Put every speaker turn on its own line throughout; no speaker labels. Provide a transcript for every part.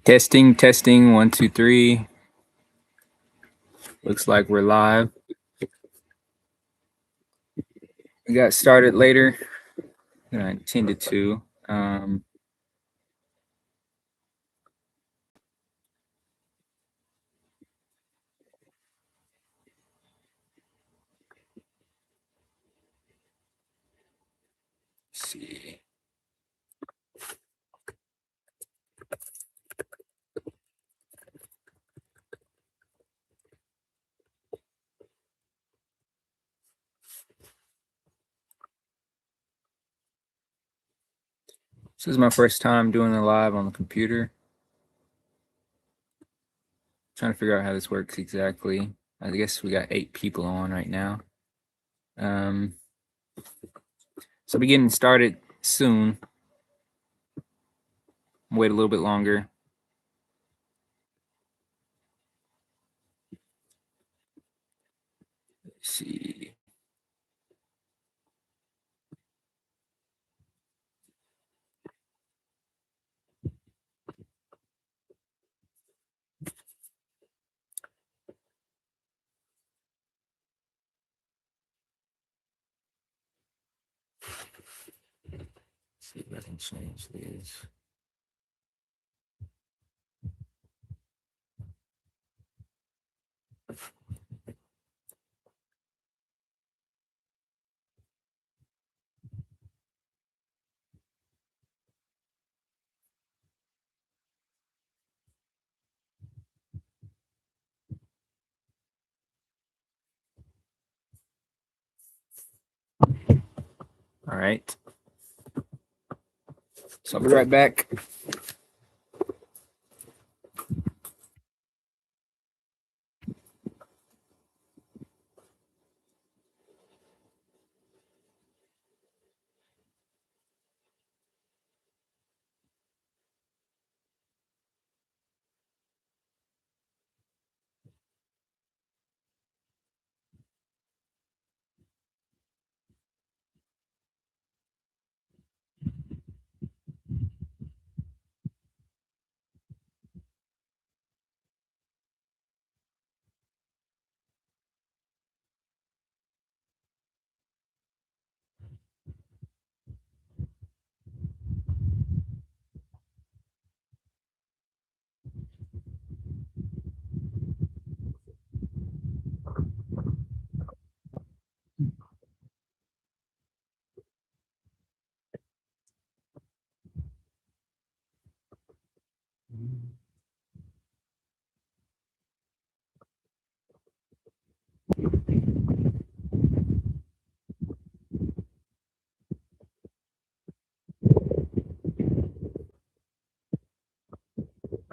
Testing, 1, 2, 3. Looks like we're live. We got started later than I intended to. Let's see. This is my first time doing the live on the computer. Trying to figure out how this works exactly. I guess we got 8 people on right now. So I'll be getting started soon. Wait a little bit longer. Let's see. See if I can change this. All right. So I'll be right back.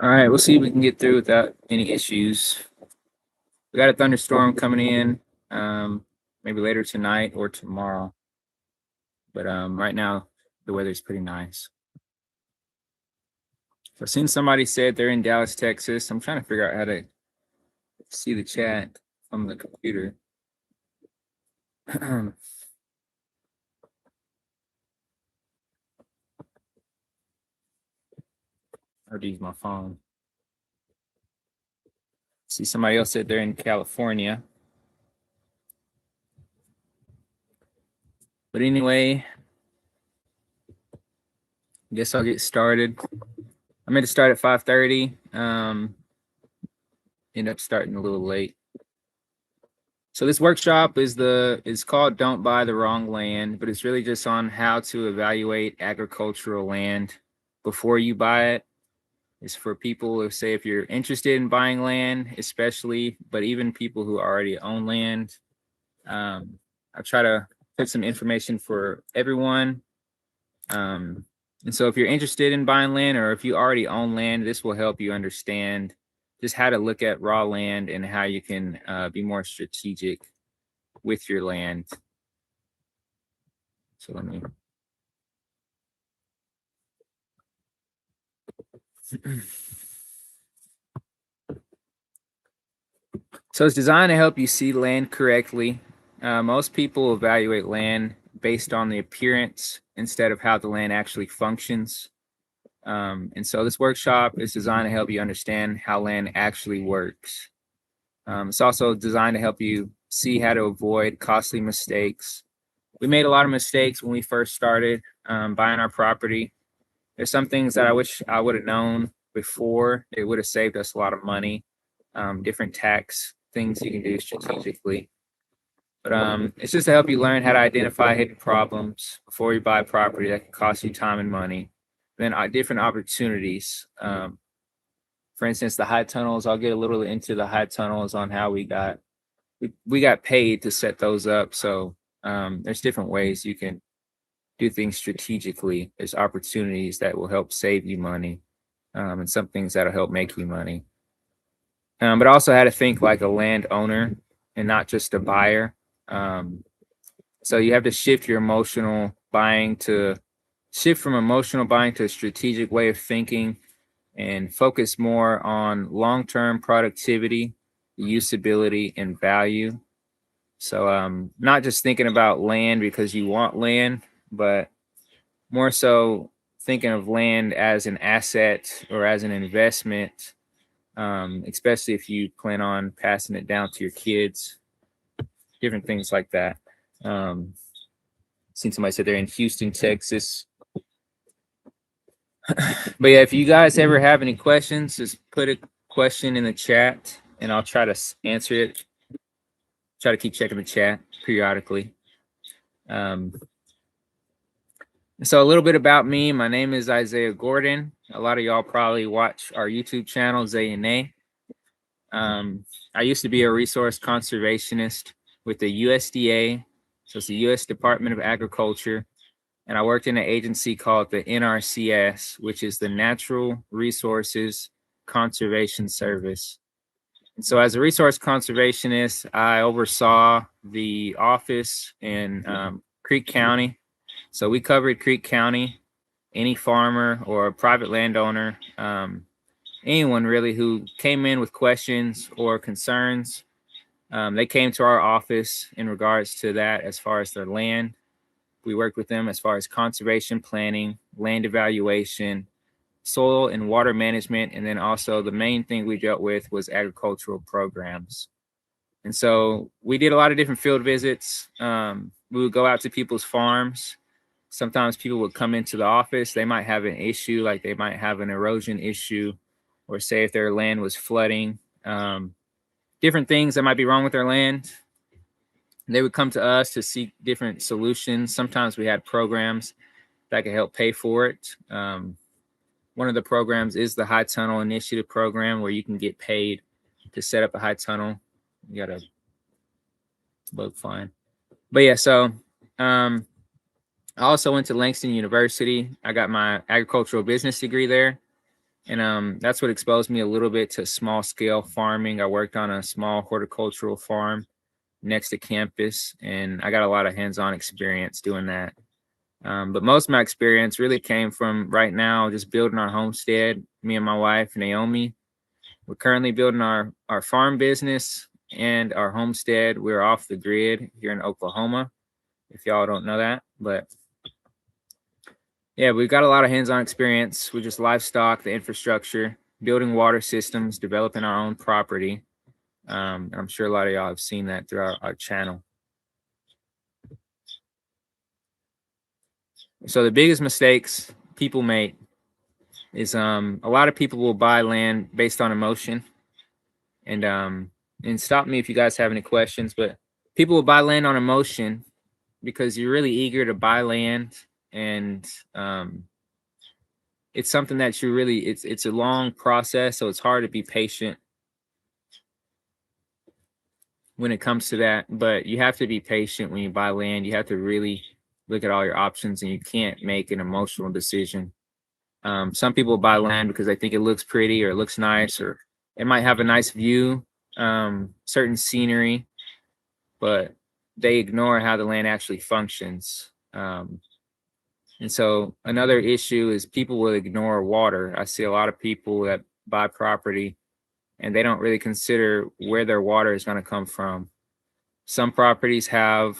All right, we'll see if we can get through without any issues. We got a thunderstorm coming in, maybe later tonight or tomorrow. But right now the weather's pretty nice. So I've seen somebody said they're in Dallas, Texas. I'm trying to figure out how to see the chat from the computer. Or to use my phone. See, somebody else said they're in California. But anyway, I guess I'll get started. I meant to start at 5:30. End up starting a little late. So this workshop is called Don't Buy the Wrong Land, but it's really just on how to evaluate agricultural land before you buy it. It's for people who say if you're interested in buying land, especially, but even people who already own land. I try to put some information for everyone. And so if you're interested in buying land or if you already own land, this will help you understand just how to look at raw land and how you can be more strategic with your land. So let me. So it's designed to help you see land correctly. Most people evaluate land based on the appearance instead of how the land actually functions. And so this workshop is designed to help you understand how land actually works. It's also designed to help you see how to avoid costly mistakes. We made a lot of mistakes when we first started buying our property. There's some things that I wish I would have known before. It would have saved us a lot of money. Different tax things you can do strategically. But it's just to help you learn how to identify hidden problems before you buy property that can cost you time and money. Then different opportunities. For instance, the high tunnels. I'll get a little into the high tunnels on how we got paid to set those up. So there's different ways you can do things strategically. There's opportunities that will help save you money, and some things that'll help make you money. But also how to think like a landowner and not just a buyer. So you have to shift from emotional buying to a strategic way of thinking and focus more on long-term productivity, usability, and value. So not just thinking about land because you want land, but more so thinking of land as an asset or as an investment, especially if you plan on passing it down to your kids, different things like that. Seen somebody said they're in Houston, Texas. But yeah, if you guys ever have any questions, just put a question in the chat and I'll try to answer it. Try to keep checking the chat periodically. So a little bit about me. My name is Isaiah Gordon. A lot of y'all probably watch our YouTube channel, Zay&A. I used to be a resource conservationist with the USDA. So it's the U.S. Department of Agriculture. And I worked in an agency called the NRCS, which is the Natural Resources Conservation Service. And so as a resource conservationist, I oversaw the office in Creek County. So we covered Creek County, any farmer or private landowner, anyone really who came in with questions or concerns. They came to our office in regards to that as far as their land. We worked with them as far as conservation planning, land evaluation, soil and water management, and then also the main thing we dealt with was agricultural programs. And so we did a lot of different field visits. We would go out to people's farms. Sometimes people would come into the office. They might have an issue, like they might have an erosion issue, or say if their land was flooding, different things that might be wrong with their land. They would come to us to seek different solutions. Sometimes we had programs that could help pay for it. One of the programs is the High Tunnel Initiative program, where you can get paid to set up a high tunnel. You got a bug flying. But yeah, so I also went to Langston University. I got my agricultural business degree there. And that's what exposed me a little bit to small scale farming. I worked on a small horticultural farm next to campus, and I got a lot of hands-on experience doing that. But most of my experience really came from right now just building our homestead. Me and my wife, Naomi, we're currently building our farm business and our homestead. We're off the grid here in Oklahoma, if y'all don't know that. But yeah, we've got a lot of hands-on experience with just livestock, the infrastructure, building water systems, developing our own property. I'm sure a lot of y'all have seen that through our channel. So the biggest mistakes people make is a lot of people will buy land based on emotion. And stop me if you guys have any questions, but people will buy land on emotion because you're really eager to buy land, and it's something that you really, it's a long process, so it's hard to be patient when it comes to that. But you have to be patient when you buy land. You have to really look at all your options, and you can't make an emotional decision. Some people buy land because they think it looks pretty or it looks nice, or it might have a nice view, certain scenery, but they ignore how the land actually functions. And so another issue is people will ignore water. I see a lot of people that buy property and they don't really consider where their water is going to come from. Some properties have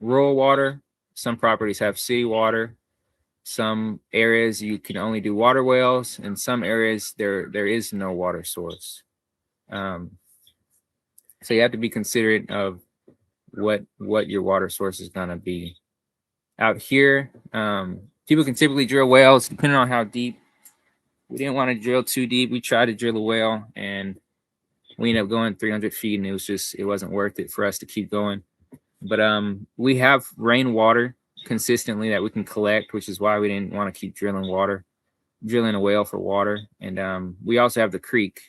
rural water. Some properties have city water. Some areas you can only do water wells. In some areas there is no water source. So you have to be considerate of what your water source is gonna be. Out here, people can typically drill wells depending on how deep. We didn't want to drill too deep. We tried to drill a well and we ended up going 300 feet, and it wasn't worth it for us to keep going. But we have rainwater consistently that we can collect, which is why we didn't want to keep drilling a well for water. And we also have the creek,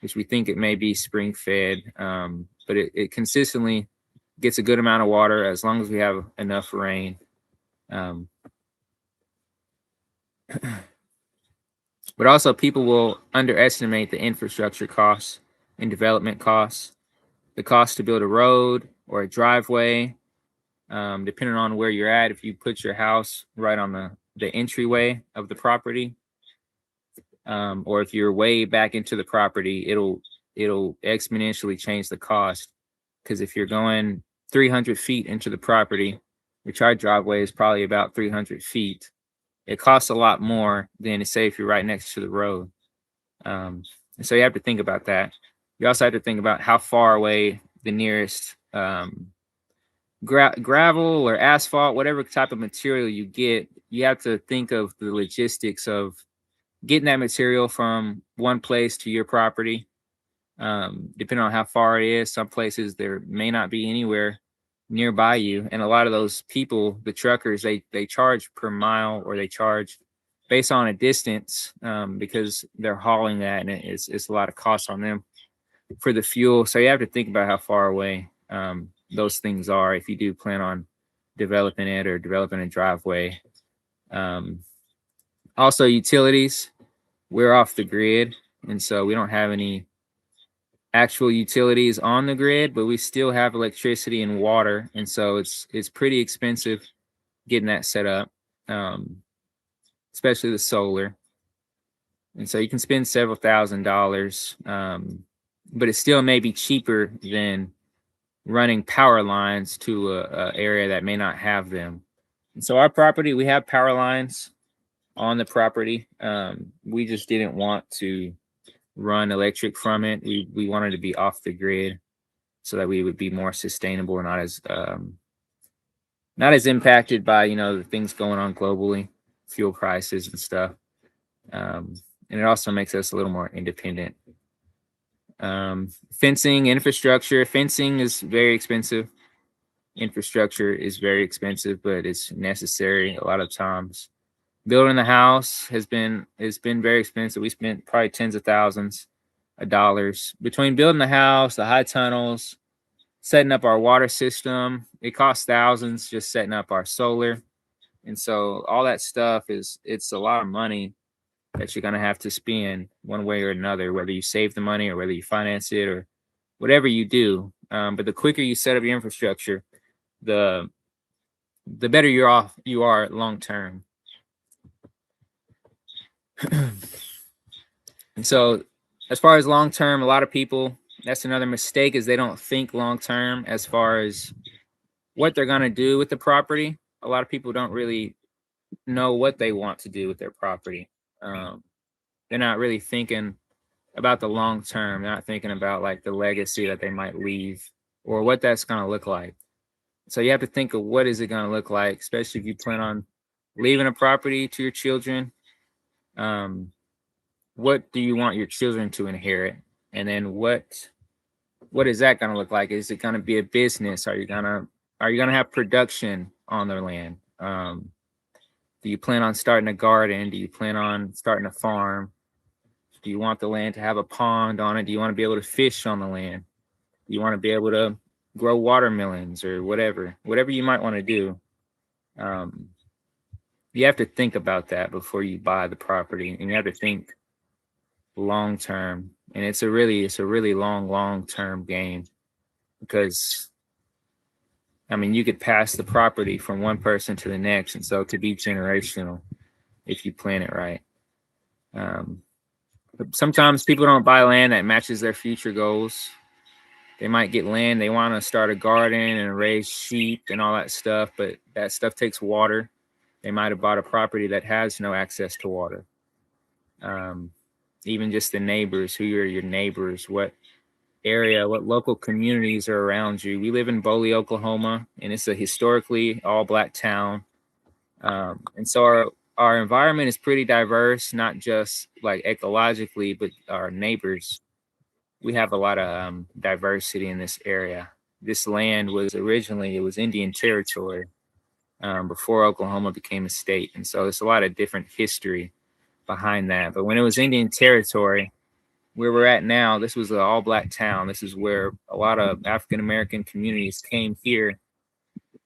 which we think it may be spring fed, but it consistently gets a good amount of water as long as we have enough rain. But also people will underestimate the infrastructure costs and development costs, the cost to build a road or a driveway, depending on where you're at. If you put your house right on the entryway of the property, or if you're way back into the property, it'll exponentially change the cost. Because if you're going 300 feet into the property, which our driveway is probably about 300 feet, it costs a lot more than, say, if you're right next to the road. And so you have to think about that. You also have to think about how far away the nearest gravel or asphalt, whatever type of material you get. You have to think of the logistics of getting that material from one place to your property. Depending on how far it is, some places there may not be anywhere nearby you, and a lot of those people, the truckers, they charge per mile, or they charge based on a distance, because they're hauling that, and it's a lot of cost on them for the fuel. So you have to think about how far away those things are if you do plan on developing it or developing a driveway. Also, utilities. We're off the grid, and so we don't have any actual utilities on the grid, but we still have electricity and water, and so it's pretty expensive getting that set up, especially the solar. And so you can spend several $1,000s, but it still may be cheaper than running power lines to a area that may not have them. And so our property, we have power lines on the property. We just didn't want to run electric from it. We wanted to be off the grid so that we would be more sustainable and not as impacted by the things going on globally, fuel prices and stuff. And it also makes us a little more independent. Fencing, infrastructure. Fencing is very expensive. Infrastructure is very expensive, but it's necessary a lot of times. Building the house has been very expensive. We spent probably tens of thousands of dollars between building the house, the high tunnels, setting up our water system. It costs thousands just setting up our solar. And so all that stuff it's a lot of money that you're going to have to spend one way or another, whether you save the money or whether you finance it or whatever you do. But the quicker you set up your infrastructure, the better you are long term. And so as far as long term, a lot of people, that's another mistake, is they don't think long term as far as what they're going to do with the property. A lot of people don't really know what they want to do with their property. They're not really thinking about the long term. They're not thinking about like the legacy that they might leave or what that's going to look like. So you have to think of what is it going to look like, especially if you plan on leaving a property to your children. What do you want your children to inherit? And then what is that going to look like? Is it going to be a business? Are you going to have production on their land? Do you plan on starting a garden? Do you plan on starting a farm? Do you want the land to have a pond on it? Do you want to be able to fish on the land? Do you want to be able to grow watermelons or whatever you might want to do? You have to think about that before you buy the property, and you have to think long term. And it's a really long term game, because you could pass the property from one person to the next, and so it could be generational if you plan it right. But sometimes people don't buy land that matches their future goals. They might get land. They want to start a garden and raise sheep and all that stuff, but that stuff takes water. They might have bought a property that has no access to water. Even just the neighbors, who are your neighbors, what area, what local communities are around you. We live in Boley, Oklahoma, and it's a historically all Black town. And so our environment is pretty diverse, not just like ecologically, but our neighbors. We have a lot of diversity in this area. This land was originally, it was Indian territory before Oklahoma became a state. And so there's a lot of different history behind that. But when it was Indian territory, where we're at now, this was an all Black town. This is where a lot of African American communities came here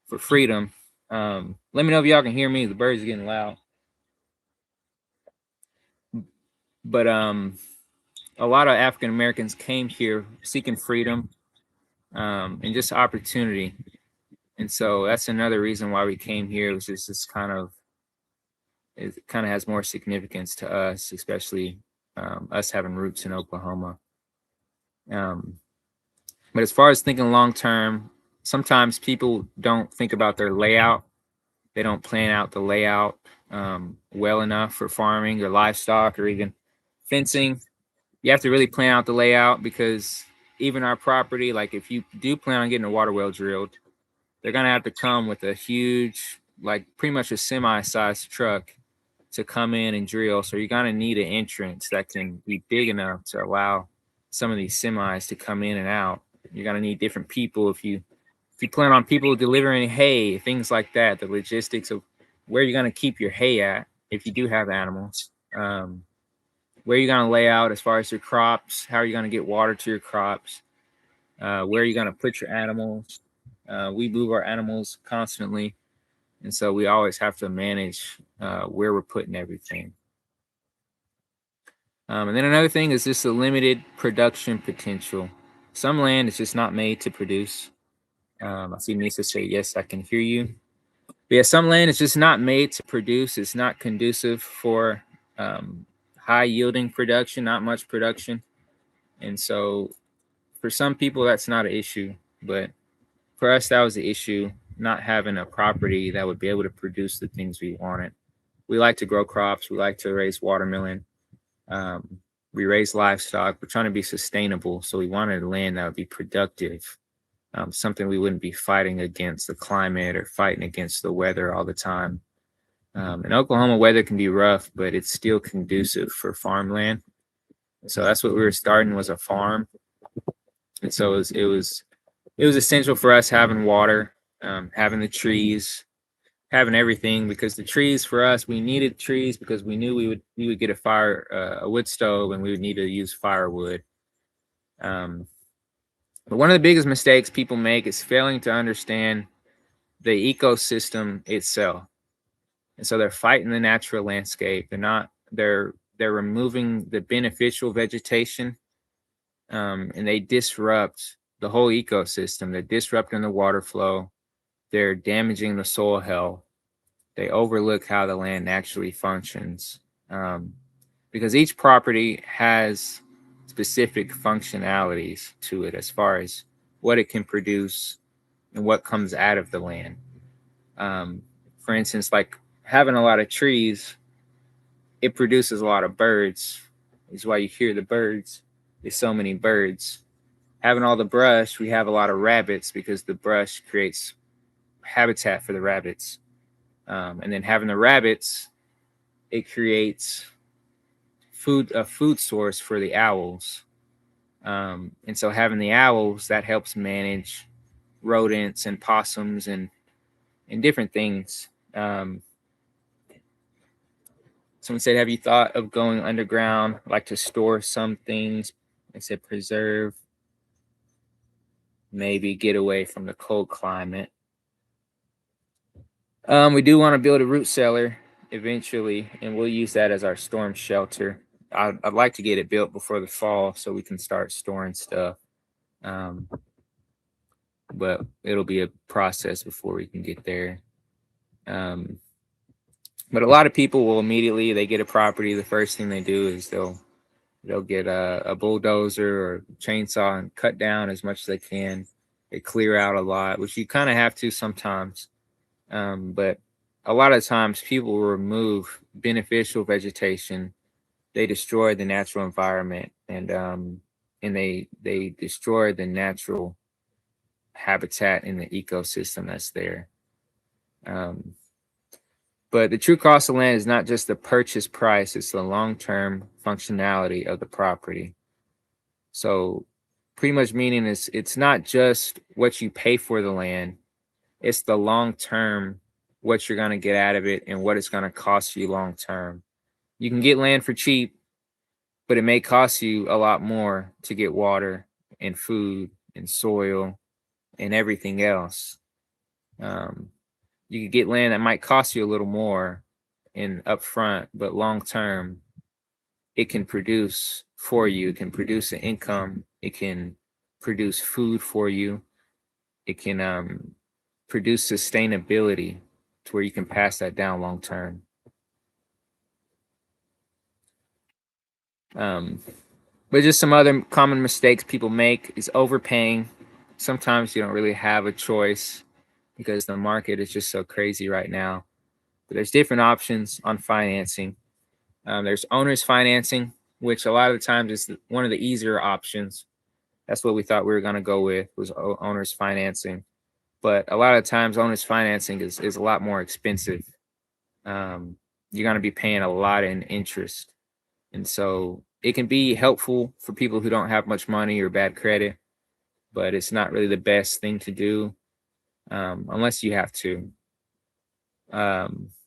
for freedom. Let me know if y'all can hear me. The birds are getting loud. But a lot of African Americans came here seeking freedom and just opportunity. And so that's another reason why we came here. It was just this it kind of has more significance to us, especially us having roots in Oklahoma. But as far as thinking long term, sometimes people don't think about their layout. They don't plan out the layout well enough for farming or livestock or even fencing. You have to really plan out the layout, because even our property, like if you do plan on getting a water well drilled, they're going to have to come with a huge, like pretty much a semi-sized truck to come in and drill. So you're going to need an entrance that can be big enough to allow some of these semis to come in and out. You're going to need different people. If you plan on people delivering hay, things like that, the logistics of where you're going to keep your hay at, if you do have animals, where you're going to lay out as far as your crops, how are you going to get water to your crops, where are you going to put your animals. We move our animals constantly, and so we always have to manage where we're putting everything. And then another thing is just a limited production potential. Some land is just not made to produce. I see Nisa say, yes, I can hear you. But yeah, some land is just not made to produce. It's not conducive for high yielding production, not much production. And so for some people, that's not an issue. But for us, that was the issue, not having a property that would be able to produce the things we wanted. We like to grow crops. We like to raise watermelon. We raise livestock. We're trying to be sustainable. So we wanted land that would be productive, something we wouldn't be fighting against the climate or fighting against the weather all the time. In Oklahoma, weather can be rough, but it's still conducive for farmland. So that's what we were starting, was a farm. And so it was essential for us having water, having the trees, having everything, because the trees for us, we needed trees because we knew we would get a wood stove, and we would need to use firewood. But one of the biggest mistakes people make is failing to understand the ecosystem itself. And so they're fighting the natural landscape. They're removing the beneficial vegetation, and they disrupt the whole ecosystem. They're disrupting the water flow. They're damaging the soil health. They overlook how the land actually functions, because each property has specific functionalities to it as far as what it can produce and what comes out of the land. For instance, like having a lot of trees, it produces a lot of birds. Is why you hear the birds. There's so many birds. Having all the brush, we have a lot of rabbits, because the brush creates habitat for the rabbits. And then having the rabbits, it creates a food source for the owls. And so having the owls, that helps manage rodents and possums and different things. Someone said, have you thought of going underground, like to store some things? I said, preserve, maybe get away from the cold climate. We do want to build a root cellar eventually, and we'll use that as our storm shelter. I'd like to get it built before the fall so we can start storing stuff. But it'll be a process before we can get there. But a lot of people will immediately, they get a property, the first thing they do is they'll They'll get a bulldozer or chainsaw and cut down as much as they can. They clear out a lot, which you kind of have to sometimes. But a lot of times people will remove beneficial vegetation. They destroy the natural environment, and they destroy the natural habitat in the ecosystem that's there. Um, but the true cost of land is not just the purchase price, it's the long-term functionality of the property. So pretty much meaning it's not just what you pay for the land, it's the long term, what you're going to get out of it and what it's going to cost you long term. You can get land for cheap, but it may cost you a lot more to get water and food and soil and everything else. You could get land that might cost you a little more in upfront, but long term, it can produce for you. It can produce an income. It can produce food for you. It can produce sustainability to where you can pass that down long term. But just some other common mistakes people make is overpaying. Sometimes you don't really have a choice because the market is just so crazy right now. But there's different options on financing. There's owner's financing, which a lot of the times is one of the easier options. That's what we thought we were going to go with, was owner's financing. But a lot of times owner's financing is a lot more expensive. You're going to be paying a lot in interest. And so it can be helpful for people who don't have much money or bad credit, but it's not really the best thing to do unless you have to.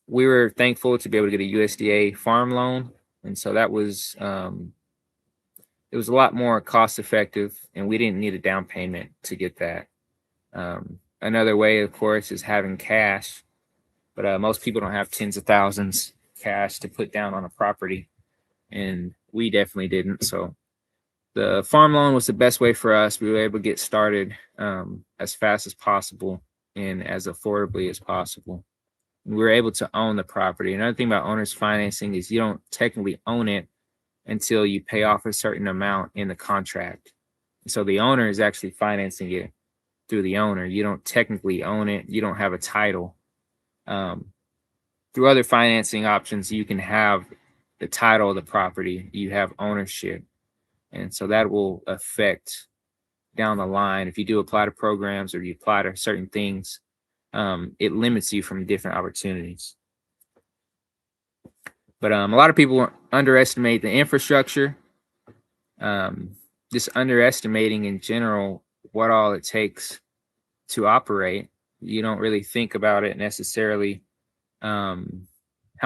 We were thankful to be able to get a USDA farm loan. And so that was, it was a lot more cost effective, and we didn't need a down payment to get that. Another way, of course, is having cash, but most people don't have tens of thousands cash to put down on a property, and we definitely didn't. So the farm loan was the best way for us. We were able to get started as fast as possible and as affordably as possible. We were able to own the property. Another thing about owner's financing is you don't technically own it until you pay off a certain amount in the contract. So the owner is actually financing it through the owner. You don't technically own it. You don't have a title. Through other financing options, you can have the title of the property. You have ownership. And so that will affect down the line. If you do apply to programs or you apply to certain things, it limits you from different opportunities. But a lot of people underestimate the infrastructure, just underestimating in general what all it takes to operate. You don't really think about it necessarily. How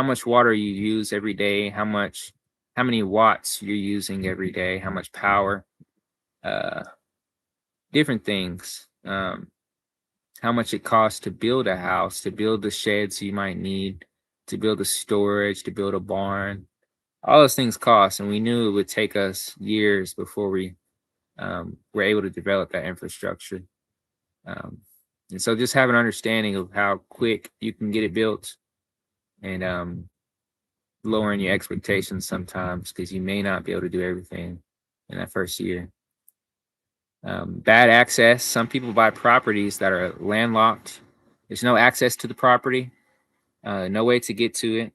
much water you use every day, how many watts you're using every day, how much power, different things. How much it costs to build a house, to build the sheds you might need, to build a storage, to build a barn. All those things cost, and we knew it would take us years before we were able to develop that infrastructure. And so just have an understanding of how quick you can get it built, and lowering your expectations sometimes because you may not be able to do everything in that first year. Bad access. Some people buy properties that are landlocked. There's no access to the property, no way to get to it.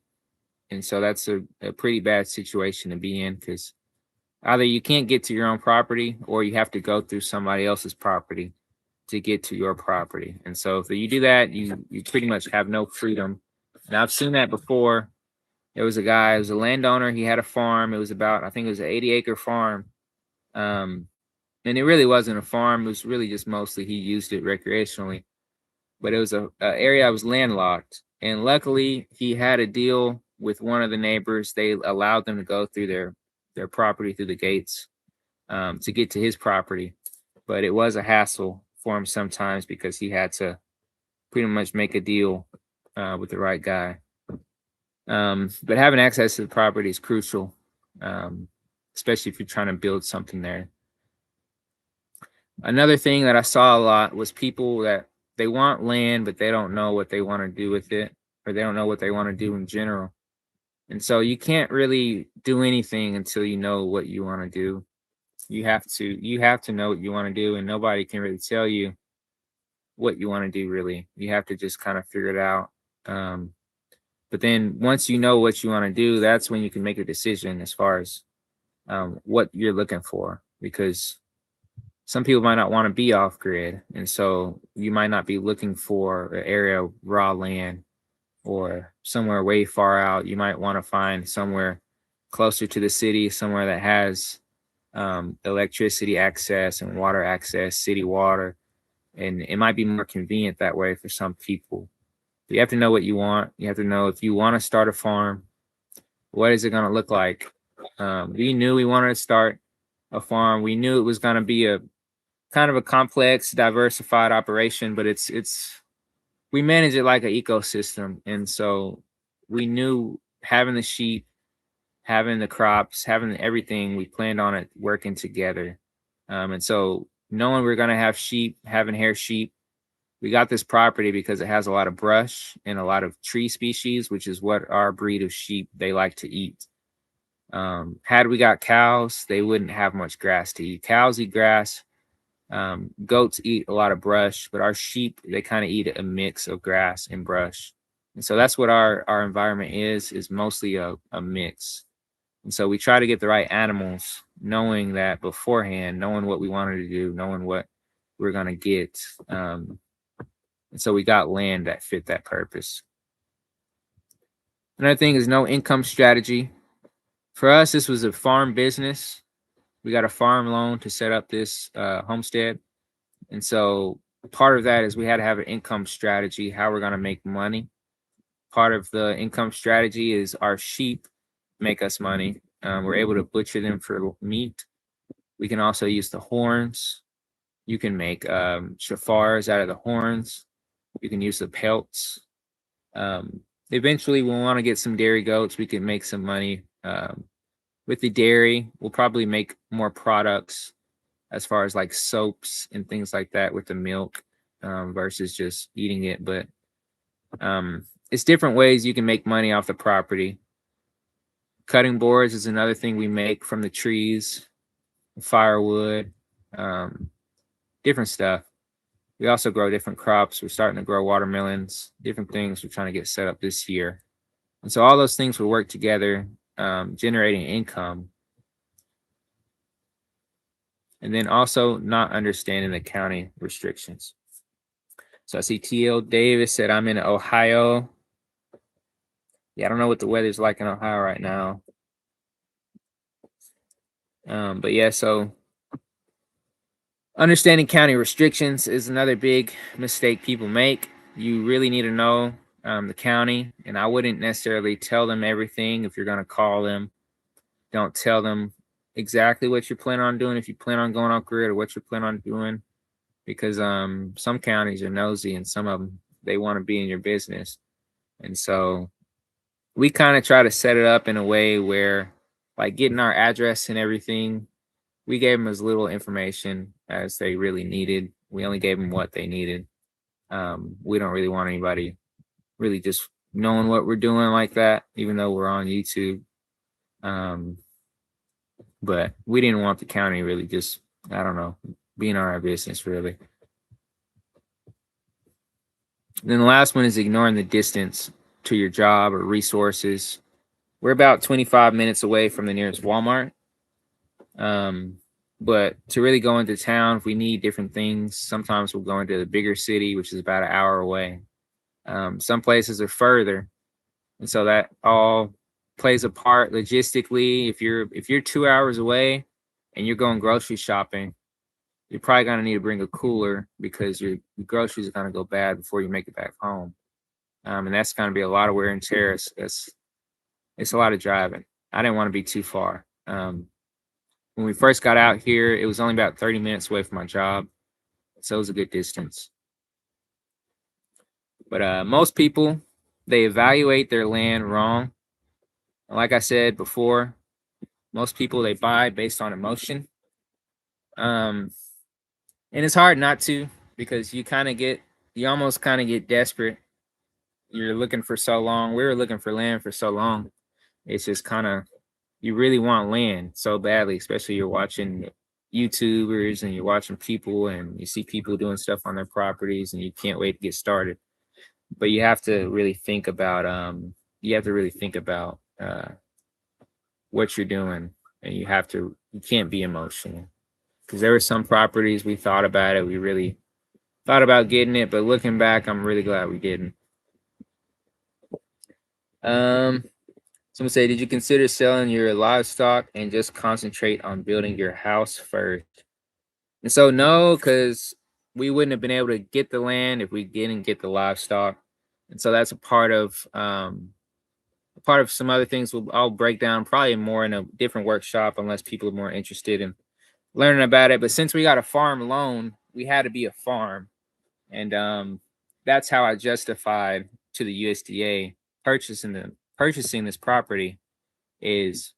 And so that's a pretty bad situation to be in, because either you can't get to your own property or you have to go through somebody else's property to get to your property. And so if you do that, you pretty much have no freedom. And I've seen that before. There was a guy, it was a landowner. He had a farm. It was about, I think it was an 80-acre farm. And it really wasn't a farm. It was really just mostly he used it recreationally. But it was a area that was landlocked. And luckily, he had a deal with one of the neighbors. They allowed them to go through their property through the gates to get to his property. But it was a hassle for him sometimes because he had to pretty much make a deal with the right guy. But having access to the property is crucial, especially if you're trying to build something there. Another thing that I saw a lot was people that they want land, but they don't know what they want to do with it, or they don't know what they want to do in general. And so you can't really do anything until you know what you want to do. You have to know what you want to do, and nobody can really tell you what you want to do really. You have to just kind of figure it out. Um, but then once you know what you want to do, that's when you can make a decision as far as what you're looking for, because some people might not want to be off grid, and so you might not be looking for an area of raw land or somewhere way far out. You might want to find somewhere closer to the city, somewhere that has electricity access and water access, city water, and it might be more convenient that way for some people. But you have to know what you want. You have to know if you want to start a farm, what is it going to look like? We knew we wanted to start a farm. We knew it was going to be a kind of a complex, diversified operation, but it's we manage it like an ecosystem. And so we knew having the sheep, having the crops, having everything, we planned on it working together. And so knowing we're going to have sheep, having hair sheep, we got this property because it has a lot of brush and a lot of tree species, which is what our breed of sheep they like to eat. Had we got cows, they wouldn't have much grass to eat. Cows eat grass. Goats eat a lot of brush, but our sheep, they kind of eat a mix of grass and brush. And so that's what our environment is mostly a mix. And so we try to get the right animals, knowing that beforehand, knowing what we wanted to do, knowing what we're going to get. And so we got land that fit that purpose. Another thing is no income strategy. For us, this was a farm business. We got a farm loan to set up this homestead. And so part of that is we had to have an income strategy, how we're going to make money. Part of the income strategy is our sheep make us money. We're able to butcher them for meat. We can also use the horns. You can make shafars out of the horns. You can use the pelts. Eventually, we'll want to get some dairy goats. We can make some money with the dairy. We'll probably make more products as far as like soaps and things like that with the milk versus just eating it. But it's different ways you can make money off the property. Cutting boards is another thing we make from the trees, firewood, different stuff. We also grow different crops. We're starting to grow watermelons, different things we're trying to get set up this year. And so all those things will work together, generating income. And then also not understanding the county restrictions. So I see TL Davis said, I'm in Ohio. Yeah, I don't know what the weather's like in Ohio right now. But yeah, so understanding county restrictions is another big mistake people make. You really need to know the county, and I wouldn't necessarily tell them everything. If you're going to call them, don't tell them exactly what you're planning on doing, if you plan on going off grid, or what you're planning on doing, because some counties are nosy and some of them, they want to be in your business. And so we kind of try to set it up in a way where, like, getting our address and everything, we gave them as little information as they really needed. We only gave them what they needed. We don't really want anybody really just knowing what we're doing like that, even though we're on YouTube. But we didn't want the county really just, I don't know, being on our business really. Then the last one is ignoring the distance to your job or resources. We're about 25 minutes away from the nearest Walmart. But to really go into town, if we need different things, sometimes we'll go into the bigger city, which is about an hour away. Some places are further. And so that all plays a part logistically. If you're 2 hours away and you're going grocery shopping, you're probably going to need to bring a cooler because your groceries are going to go bad before you make it back home. And that's going to be a lot of wear and tear. It's a lot of driving. I didn't want to be too far. When we first got out here, it was only about 30 minutes away from my job. So it was a good distance. But most people, they evaluate their land wrong. Like I said before, most people, they buy based on emotion. And it's hard not to, because you almost kind of get desperate. You're looking for so long. We were looking for land for so long. It's just kind of, you really want land so badly, especially you're watching YouTubers and you're watching people and you see people doing stuff on their properties and you can't wait to get started. But you have to really think about what you're doing, and you can't be emotional, because there were some properties we thought about it, we really thought about getting it, but looking back, I'm really glad we didn't. Someone say, did you consider selling your livestock and just concentrate on building your house first? And so no, because we wouldn't have been able to get the land if we didn't get the livestock. And so that's a part of some other things I'll break down probably more in a different workshop, unless people are more interested in learning about it. But since we got a farm loan, we had to be a farm. And that's how I justified to the USDA purchasing this property, is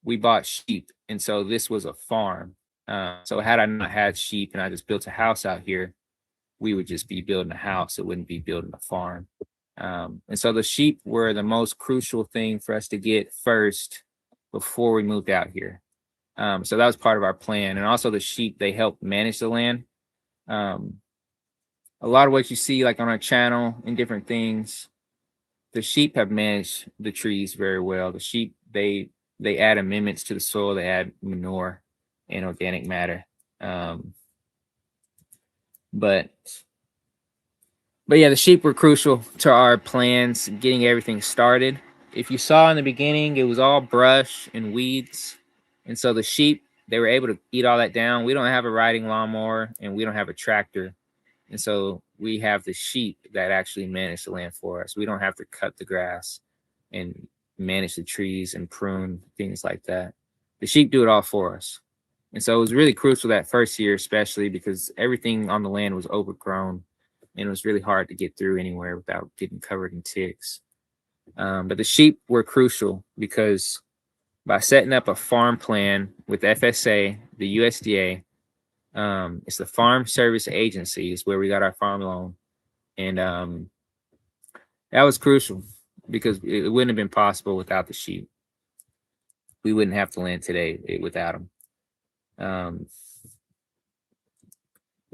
we bought sheep, and so this was a farm. So had I not had sheep and I just built a house out here, we would just be building a house. It wouldn't be building a farm. And so the sheep were the most crucial thing for us to get first before we moved out here. So that was part of our plan. And also the sheep, they help manage the land. A lot of what you see like on our channel and different things, the sheep have managed the trees very well. The sheep, they add amendments to the soil, they add manure and organic matter. But yeah, the sheep were crucial to our plans, getting everything started. If you saw in the beginning, it was all brush and weeds. And so the sheep, they were able to eat all that down. We don't have a riding lawnmower and we don't have a tractor. And so we have the sheep that actually manage the land for us. We don't have to cut the grass and manage the trees and prune things like that. The sheep do it all for us. And so it was really crucial that first year, especially because everything on the land was overgrown and it was really hard to get through anywhere without getting covered in ticks. But the sheep were crucial because by setting up a farm plan with FSA, the USDA, it's the Farm Service Agency is where we got our farm loan. And that was crucial because it wouldn't have been possible without the sheep. We wouldn't have the land today without them.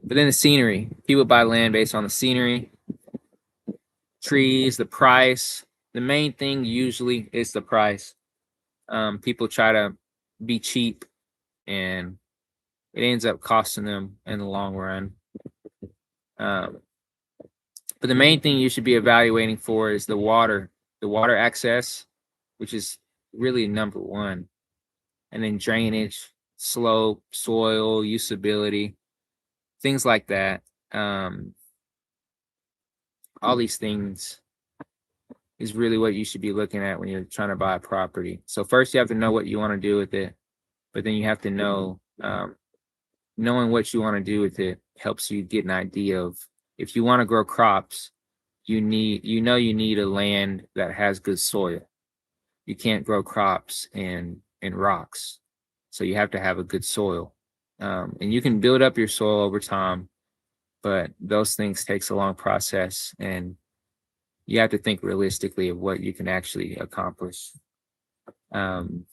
But then the scenery, people buy land based on the scenery, trees, the price. The main thing usually is the price. People try to be cheap and it ends up costing them in the long run. But the main thing you should be evaluating for is the water access, which is really number one. And then drainage, slope, soil, usability, things like that. All these things is really what you should be looking at when you're trying to buy a property. So first you have to know what you want to do with it, but then you have to know, knowing what you want to do with it helps you get an idea of, if you want to grow crops, you need a land that has good soil. You can't grow crops in rocks. So you have to have a good soil. And you can build up your soil over time, but those things takes a long process, and you have to think realistically of what you can actually accomplish. The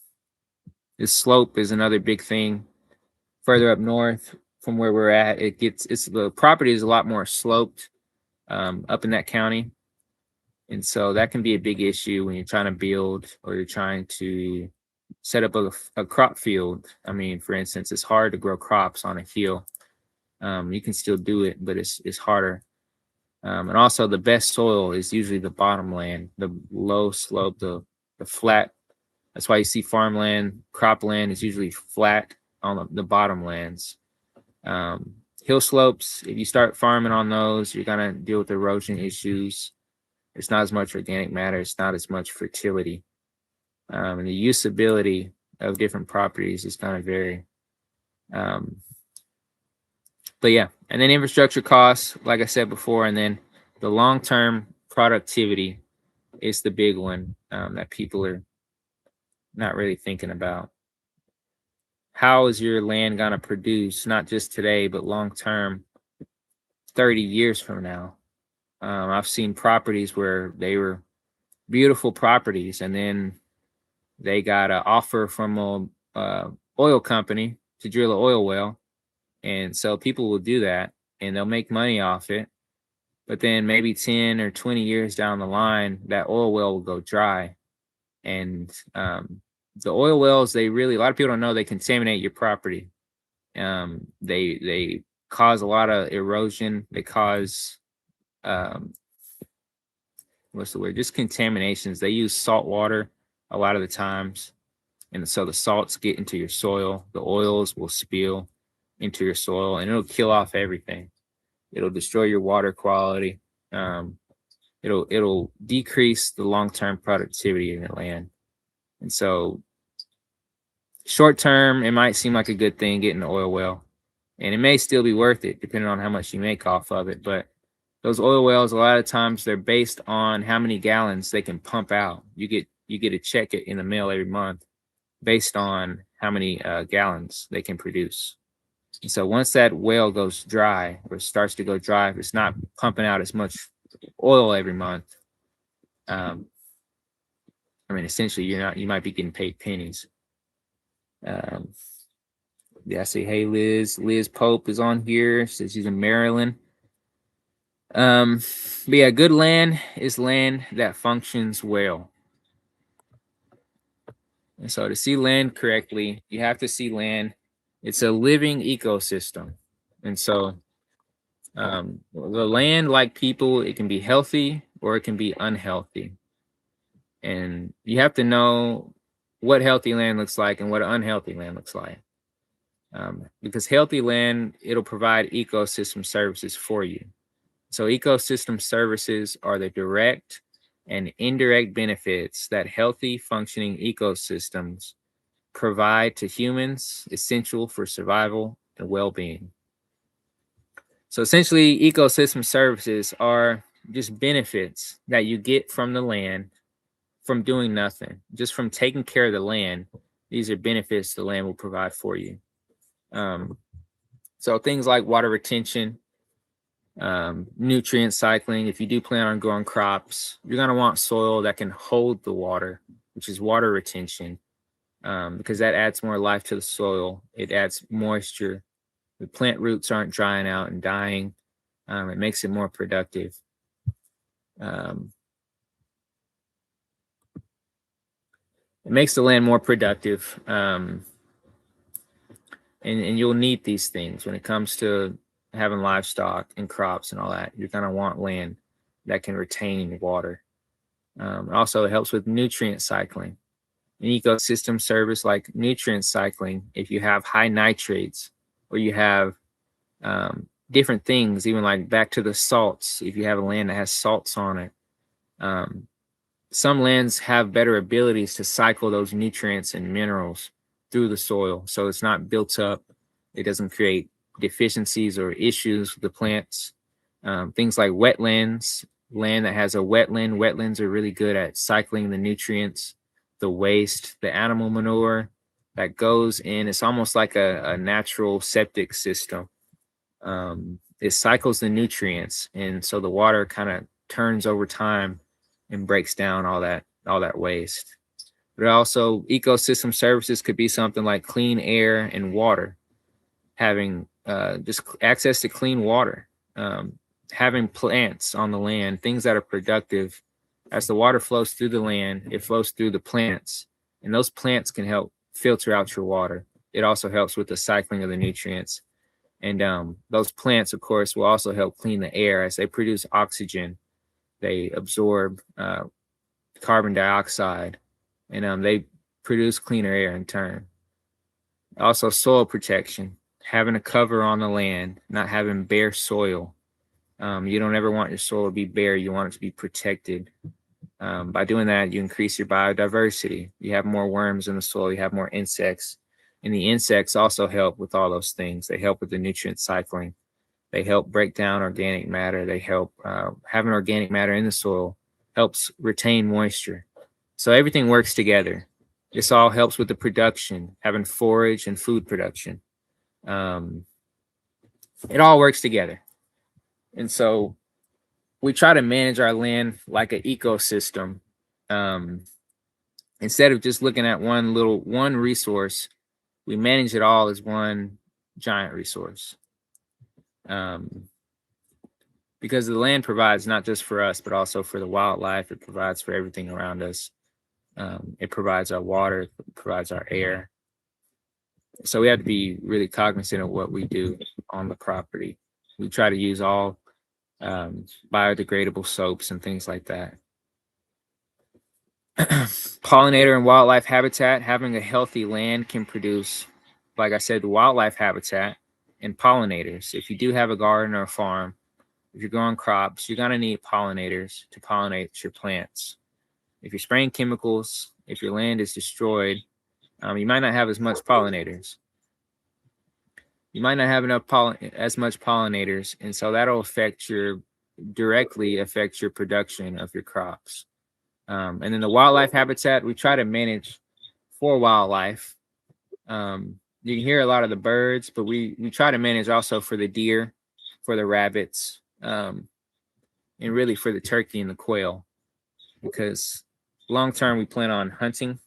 slope is another big thing. Further up north from where we're at, the property is a lot more sloped up in that county. And so that can be a big issue when you're trying to build or you're trying to set up a crop field. I mean, for instance, it's hard to grow crops on a hill. You can still do it, but it's harder. And also the best soil is usually the bottom land, the low slope, the flat. That's why you see farmland, cropland is usually flat on the bottom lands. Hill slopes, if you start farming on those, you're gonna deal with erosion issues. It's not as much organic matter, it's not as much fertility. And the usability of different properties is kind of vary. But yeah, and then infrastructure costs, like I said before, and then the long-term productivity is the big one that people are not really thinking about. How is your land going to produce, not just today, but long-term, 30 years from now? I've seen properties where they were beautiful properties, and then they got an offer from a oil company to drill an oil well, and so people will do that, and they'll make money off it. But then maybe 10 or 20 years down the line, that oil well will go dry, and the oil wells, they really, a lot of people don't know, they contaminate your property. They cause a lot of erosion. They cause what's the word? Just contaminations. They use salt water a lot of the times, and so the salts get into your soil. The oils will spill into your soil, and it'll kill off everything. It'll destroy your water quality. It'll decrease the long-term productivity in your land. And so short term, it might seem like a good thing getting an oil well, and it may still be worth it depending on how much you make off of it. But those oil wells, a lot of times, they're based on how many gallons they can pump out. You get a check in the mail every month based on how many gallons they can produce. And so once that well goes dry, or starts to go dry, if it's not pumping out as much oil every month, I mean, essentially, you might be getting paid pennies. Yeah, I see. Hey, Liz Pope is on here. Says she's in Maryland. But yeah, good land is land that functions well. And so to see land correctly, you have to see land. It's a living ecosystem. And so the land, like people, it can be healthy or it can be unhealthy. And you have to know what healthy land looks like and what unhealthy land looks like. Because healthy land, it'll provide ecosystem services for you. So ecosystem services are the direct and indirect benefits that healthy functioning ecosystems provide to humans, essential for survival and well-being. So essentially, ecosystem services are just benefits that you get from the land from doing nothing, just from taking care of the land. These are benefits the land will provide for you. So things like water retention, nutrient cycling. If you do plan on growing crops, you're going to want soil that can hold the water, which is water retention, because that adds more life to the soil. It adds moisture. The plant roots aren't drying out and dying. It makes it more productive. It makes the land more productive. And you'll need these things when it comes to having livestock and crops and all that. You're going to want land that can retain water. Also, it helps with nutrient cycling. An ecosystem service like nutrient cycling, if you have high nitrates or you have different things, even like back to the salts, if you have a land that has salts on it, some lands have better abilities to cycle those nutrients and minerals through the soil, so it's not built up. It doesn't create deficiencies or issues with the plants. Things like wetlands, land that has a wetlands are really good at cycling the nutrients, the waste, the animal manure that goes in. It's almost like a natural septic system. It cycles the nutrients, and so the water kind of turns over time and breaks down all that waste. But also, ecosystem services could be something like clean air and water, having just access to clean water, having plants on the land, things that are productive. As the water flows through the land, it flows through the plants, and those plants can help filter out your water. It also helps with the cycling of the nutrients. And those plants, of course, will also help clean the air as they produce oxygen. They absorb carbon dioxide, and they produce cleaner air in turn. Also, soil protection, having a cover on the land, not having bare soil. You don't ever want your soil to be bare. You want it to be protected. By doing that, you increase your biodiversity. You have more worms in the soil. You have more insects. And the insects also help with all those things. They help with the nutrient cycling. They help break down organic matter. They help having organic matter in the soil helps retain moisture. So everything works together. This all helps with the production, having forage and food production. It all works together. And so we try to manage our land like an ecosystem. instead of just looking at one resource, we manage it all as one giant resource. Because the land provides not just for us, but also for the wildlife. It provides for everything around us. It provides our water, it provides our air. So we have to be really cognizant of what we do on the property. We try to use all biodegradable soaps and things like that. Pollinator and wildlife habitat. Having a healthy land can produce, like I said, wildlife habitat and pollinators. If you do have a garden or a farm, if you're growing crops, you're going to need pollinators to pollinate your plants. If you're spraying chemicals, if your land is destroyed, you might not have as much pollinators. You might not have as much pollinators, and so that'll directly affect your production of your crops. And then the wildlife habitat, we try to manage for wildlife. You can hear a lot of the birds, but we try to manage also for the deer, for the rabbits, and really for the turkey and the quail, because long term we plan on hunting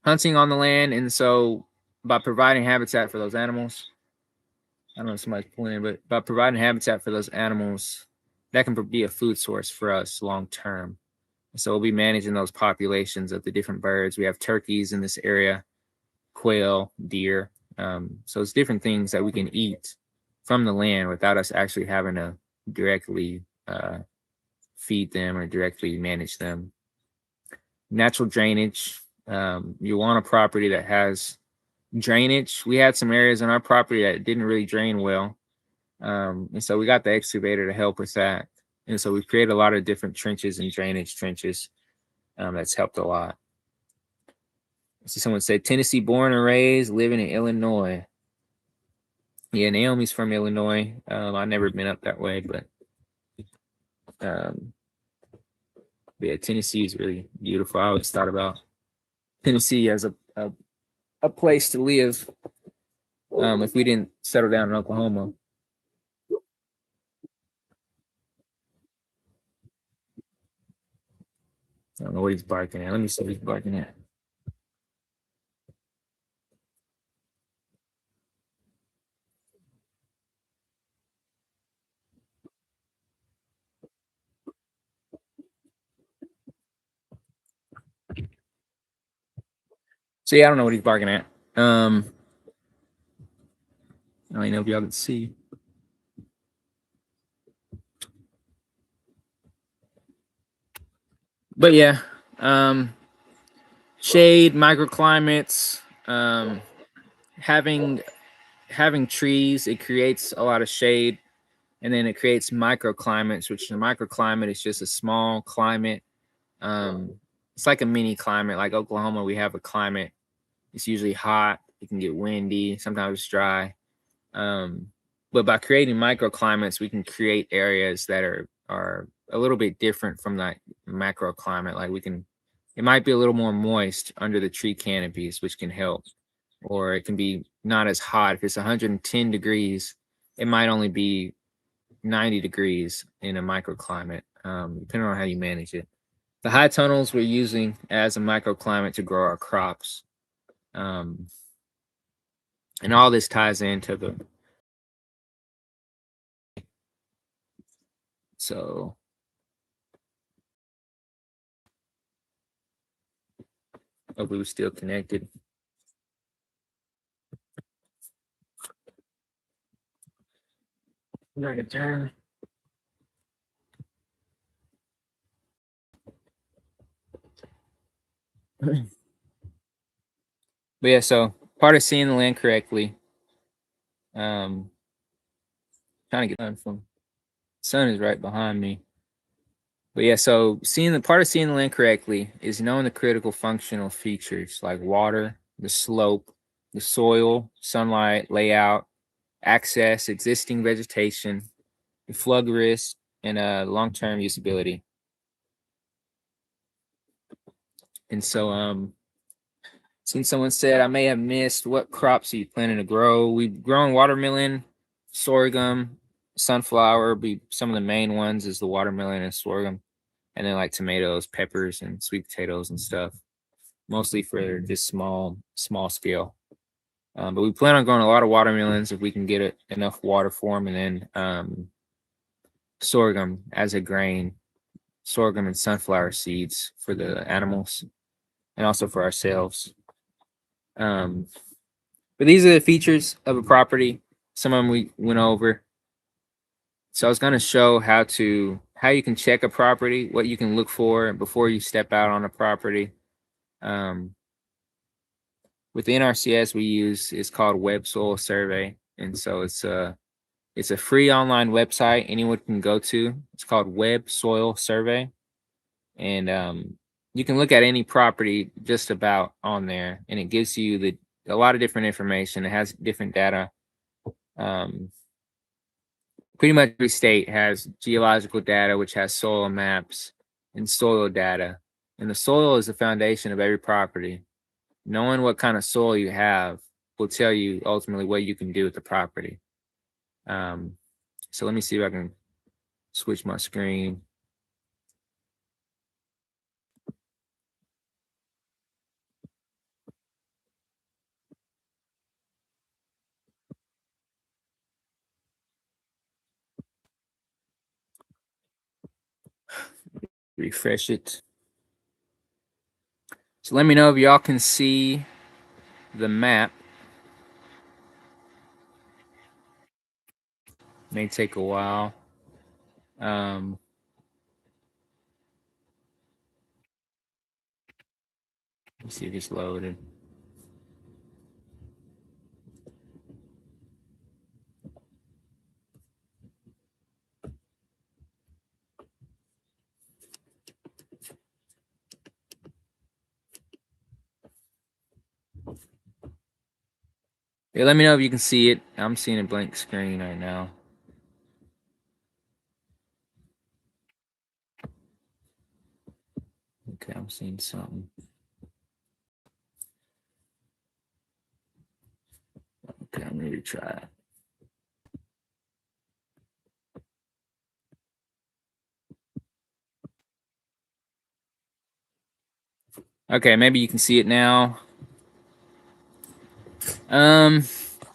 on the land. And so by providing habitat for those animals, I don't know if somebody's pulling in, but by providing habitat for those animals, that can be a food source for us long term. So we'll be managing those populations of the different birds. We have turkeys in this area, quail, deer. So it's different things that we can eat from the land without us actually having to directly feed them or directly manage them. Natural drainage. You want a property that has drainage. We had some areas on our property that didn't really drain well. And so we got the excavator to help with that. And so we've created a lot of different trenches and drainage trenches. That's helped a lot. I see someone said, Tennessee born and raised, living in Illinois. Yeah, Naomi's from Illinois. I've never been up that way, but yeah, Tennessee is really beautiful. I always thought about Tennessee as a place to live if we didn't settle down in Oklahoma. I don't know what he's barking at. Let me see what he's barking at. So yeah, I don't know what he's barking at. I don't even know if y'all can see. But yeah, shade, microclimates, having trees, it creates a lot of shade, and then it creates microclimates, which the microclimate is just a small climate. It's like a mini climate. Like Oklahoma, we have a climate. It's usually hot. It can get windy. Sometimes it's dry. But by creating microclimates, we can create areas that are a little bit different from that macroclimate. Like it might be a little more moist under the tree canopies, which can help. Or it can be not as hot. If it's 110 degrees, it might only be 90 degrees in a microclimate, depending on how you manage it. The high tunnels we're using as a microclimate to grow our crops. And all this ties into so hope we were still connected. I'm gonna turn. But yeah, so part of seeing the land correctly, trying to get done from sun is right behind me. But yeah, so seeing the land correctly is knowing the critical functional features like water, the slope, the soil, sunlight, layout, access, existing vegetation, the flood risk, and long-term usability. And so since someone said I may have missed, what crops are you planning to grow? We've grown watermelon, sorghum, sunflower. Be some of the main ones is the watermelon and sorghum. and then like tomatoes, peppers, and sweet potatoes and stuff, mostly for this small scale. But we plan on growing a lot of watermelons if we can get enough water for them, and then sorghum as a grain, sorghum and sunflower seeds for the animals and also for ourselves. But these are the features of a property. Some of them we went over. So I was going to show how you can check a property, what you can look for before you step out on a property. With the NRCS we use is called Web Soil Survey, and so it's a free online website anyone can go to. It's called Web Soil Survey, and you can look at any property just about on there, and it gives you a lot of different information. It has different data. Pretty much every state has geological data, which has soil maps and soil data. And the soil is the foundation of every property. Knowing what kind of soil you have will tell you ultimately what you can do with the property. So let me see if I can switch my screen. Refresh it. So let me know if y'all can see the map. May take a while. Let's see if it's loaded. Yeah, let me know if you can see it. I'm seeing a blank screen right now. Okay, I'm seeing something. Okay, I'm gonna retry it. Okay, maybe you can see it now.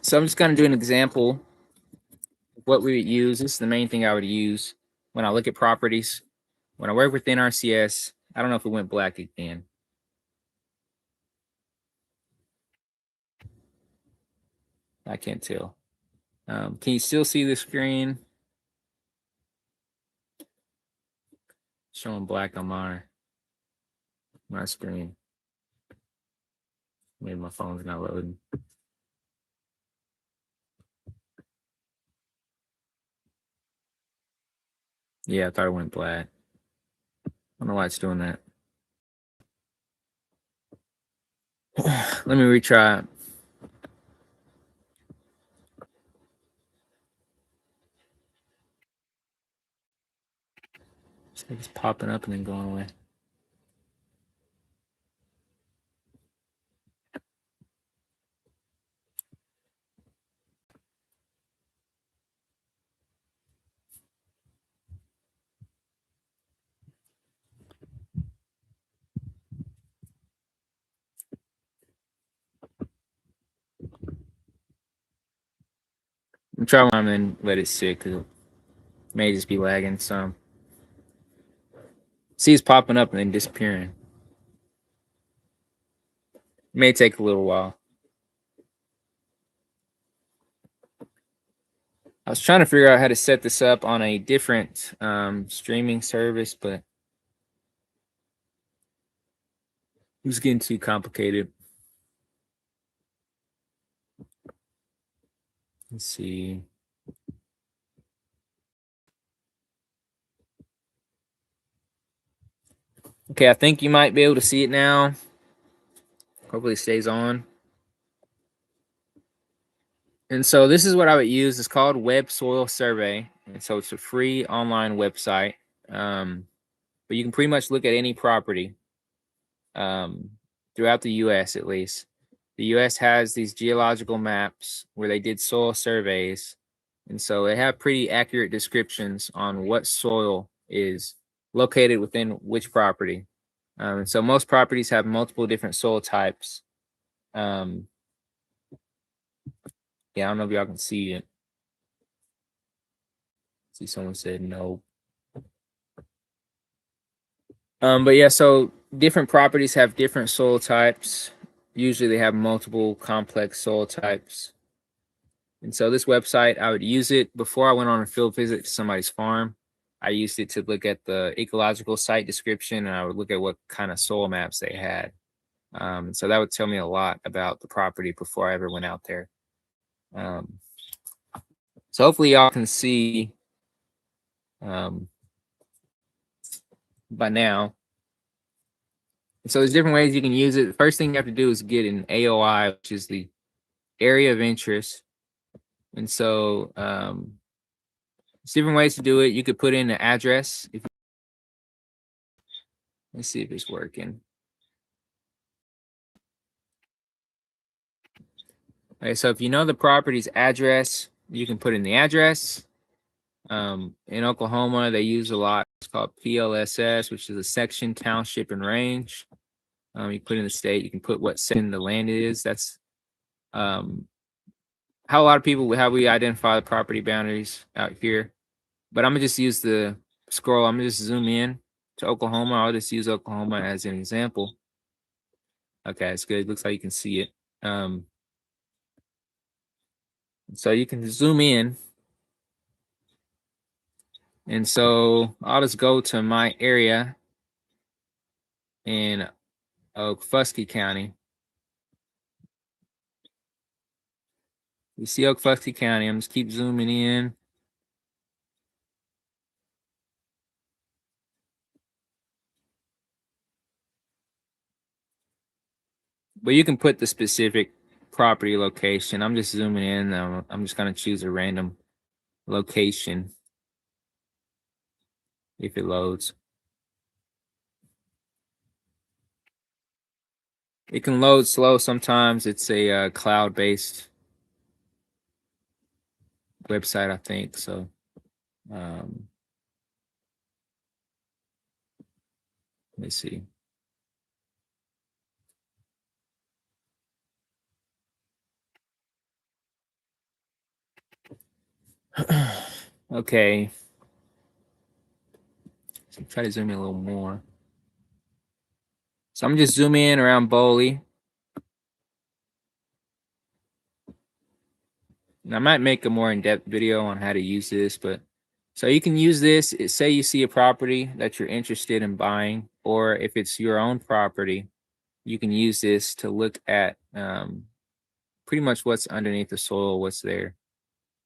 So I'm just gonna do an example of what we would use. This is the main thing I would use when I look at properties. When I work with NRCS, I don't know if it went black again. I can't tell. Can you still see the screen? Showing black on my screen. Maybe my phone's not loading. Yeah, I thought it went black. I don't know why it's doing that. Let me retry it. It's popping up and then going away. I'm trying one and let it sit because it may just be lagging some. See, it's popping up and then disappearing. It may take a little while. I was trying to figure out how to set this up on a different streaming service, but it was getting too complicated. Let's see. Okay, I think you might be able to see it now. Hopefully it stays on. And so this is what I would use. It's called Web Soil Survey. And so it's a free online website. But you can pretty much look at any property throughout the US at least. The US has these geological maps where they did soil surveys. And so they have pretty accurate descriptions on what soil is located within which property. So most properties have multiple different soil types. Yeah, I don't know if y'all can see it. See, someone said no. But yeah, so different properties have different soil types. Usually they have multiple complex soil types. And so this website, I would use it before I went on a field visit to somebody's farm. I used it to look at the ecological site description, and I would look at what kind of soil maps they had. So that would tell me a lot about the property before I ever went out there. So hopefully y'all can see by now. So there's different ways you can use it. The first thing you have to do is get an AOI, which is the area of interest. And so there's different ways to do it. You could put in an address. Let's see if it's working. Okay, so if you know the property's address, you can put in the address. In Oklahoma, they use a lot. It's called PLSS, which is a section, township, and range. You put in the state. You can put what section the land is. That's how a lot of people how we identify the property boundaries out here. But I'm gonna just use the scroll. I'm gonna just zoom in to Oklahoma. I'll just use Oklahoma as an example. Okay, it's good. It looks like you can see it. So you can zoom in. And so I'll just go to my area in Okfuskee County. You see Okfuskee County. I'm just keep zooming in. But you can put the specific property location. I'm just zooming in. I'm just going to choose a random location if it loads. It can load slow sometimes. It's a cloud-based website, I think. So let me see. Okay. So try to zoom in a little more. So I'm just zooming in around Boley. And I might make a more in-depth video on how to use this, but so you can use this. Say you see a property that you're interested in buying, or if it's your own property, you can use this to look at pretty much what's underneath the soil, what's there.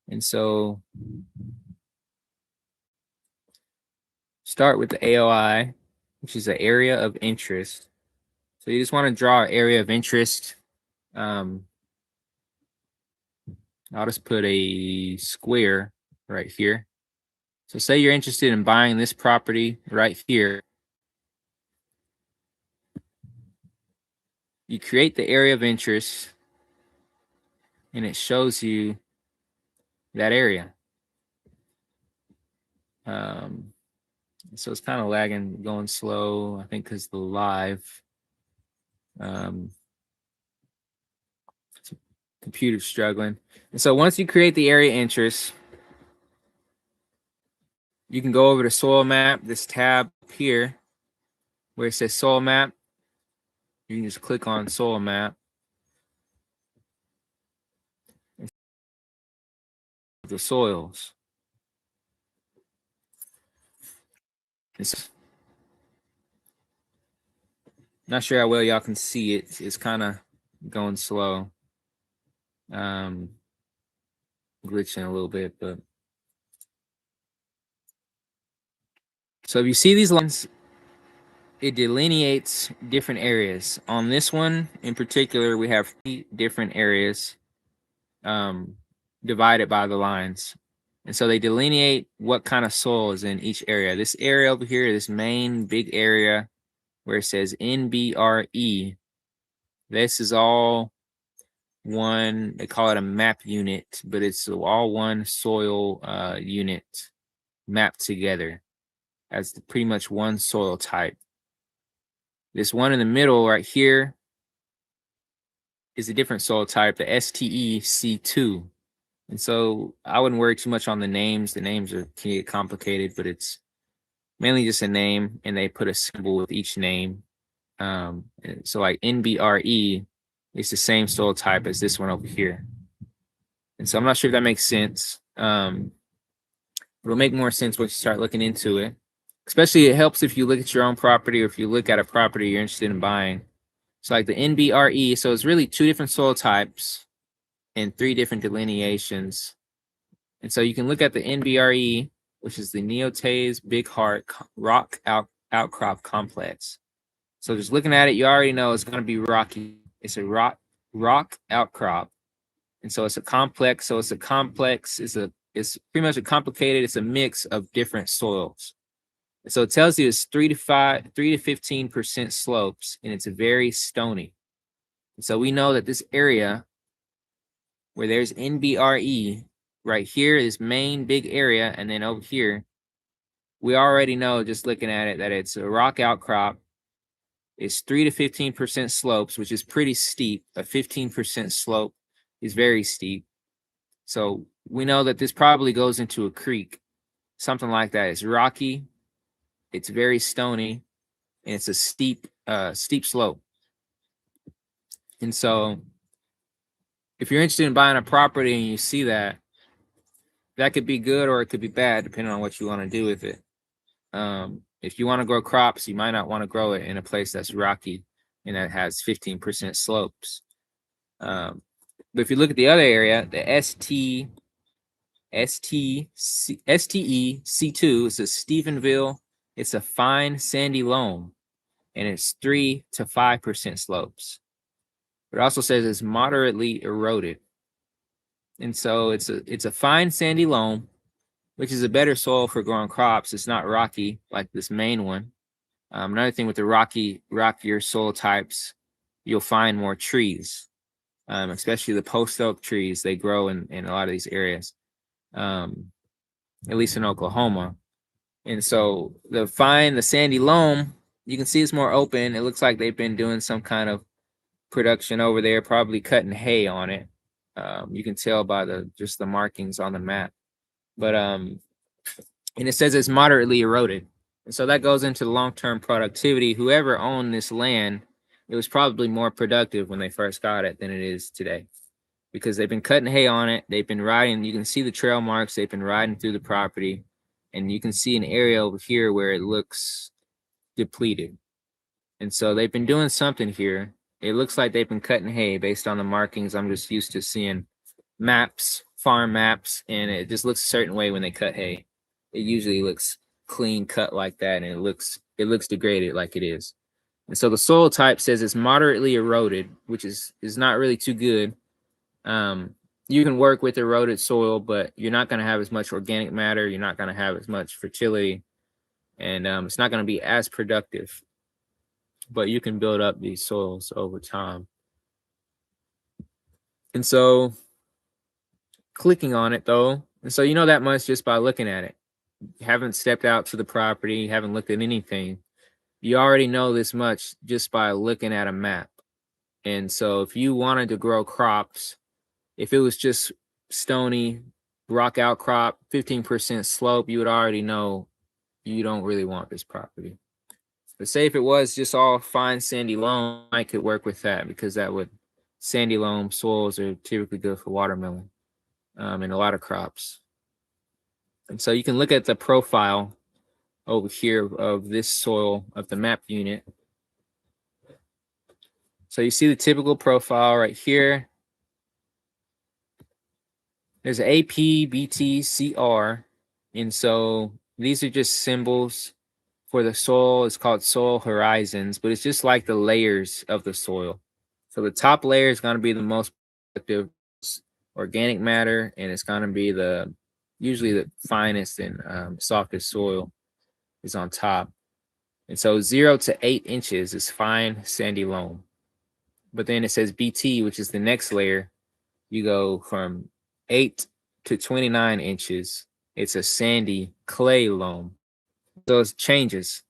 And so start with the AOI, which is the area of interest. So you just want to draw an area of interest. I'll just put a square right here. So say you're interested in buying this property right here. You create the area of interest and it shows you that area. So it's kind of lagging, going slow, I think because the live computer's struggling. And so once you create the area interest, you can go over to soil map, this tab here where it says soil map. You can just click on soil map. The soils. It's not sure how well y'all can see it. It's kind of going slow. Glitching a little bit, but so if you see these lines, it delineates different areas. On this one in particular, we have 3 different areas divided by the lines. And so they delineate what kind of soil is in each area. This area over here, this main big area where it says NBRE, this is all one, they call it a map unit, but it's all one soil unit mapped together. as pretty much one soil type. This one in the middle right here is a different soil type, the STEC2. And so I wouldn't worry too much on the names. The names can get complicated, but it's mainly just a name, and they put a symbol with each name. So like NBRE is the same soil type as this one over here. And so I'm not sure if that makes sense. It'll make more sense once you start looking into it. Especially it helps if you look at your own property, or if you look at a property you're interested in buying. So like the NBRE, so it's really 2 different soil types and 3 different delineations. And so you can look at the NBRE, which is the Neotase Big Heart Rock Outcrop Complex. So just looking at it, you already know it's going to be rocky. It's a rock outcrop. And so it's a complex. So it's a complex, it's pretty much a complicated, it's a mix of different soils. And so it tells you it's 3 to 15% slopes, and it's very stony. And so we know that this area where there's NBRE right here, this main big area, and then over here, we already know just looking at it that it's a rock outcrop. It's 3 to 15% slopes, which is pretty steep. A 15% slope is very steep. So we know that this probably goes into a creek, something like that. It's rocky, it's very stony, and it's a steep slope. And so if you're interested in buying a property and you see that, that could be good or it could be bad, depending on what you want to do with it. If you want to grow crops, you might not want to grow it in a place that's rocky and that has 15% slopes. But if you look at the other area, the STEC2, it's a Stephenville. It's a fine sandy loam, and it's 3 to 5% slopes. It also says it's moderately eroded. And so it's a fine sandy loam, which is a better soil for growing crops. It's not rocky like this main one. Another thing with the rockier soil types, you'll find more trees, especially the post oak trees. They grow in a lot of these areas, at least in Oklahoma. And so the sandy loam, you can see it's more open. It looks like they've been doing some kind of production over there, probably cutting hay on it. You can tell by just the markings on the map. But and it says it's moderately eroded. And so that goes into the long-term productivity. Whoever owned this land, it was probably more productive when they first got it than it is today, because they've been cutting hay on it. They've been riding. You can see the trail marks. They've been riding through the property, and you can see an area over here where it looks depleted. And so they've been doing something here. It looks like they've been cutting hay based on the markings. I'm just used to seeing maps, farm maps, and it just looks a certain way when they cut hay. It usually looks clean cut like that, and it looks degraded like it is. And so the soil type says it's moderately eroded, which is not really too good. You can work with eroded soil, but you're not going to have as much organic matter. You're not going to have as much fertility, and it's not going to be as productive. But you can build up these soils over time. And so clicking on it though, and so you know that much just by looking at it. You haven't stepped out to the property, you haven't looked at anything. You already know this much just by looking at a map. And so if you wanted to grow crops, if it was just stony, rock outcrop, 15% slope, you would already know you don't really want this property. But say if it was just all fine sandy loam, I could work with that, because sandy loam soils are typically good for watermelon and a lot of crops. And so you can look at the profile over here of this soil of the map unit. So you see the typical profile right here. There's A, P, B, T, C, R. And so these are just symbols for the soil. It's called soil horizons, but it's just like the layers of the soil. So the top layer is going to be the most productive organic matter, and it's going to be usually the finest and softest soil is on top. And so 0 to 8 inches is fine sandy loam. But then it says BT, which is the next layer. You go from 8 to 29 inches. It's a sandy clay loam. those changes.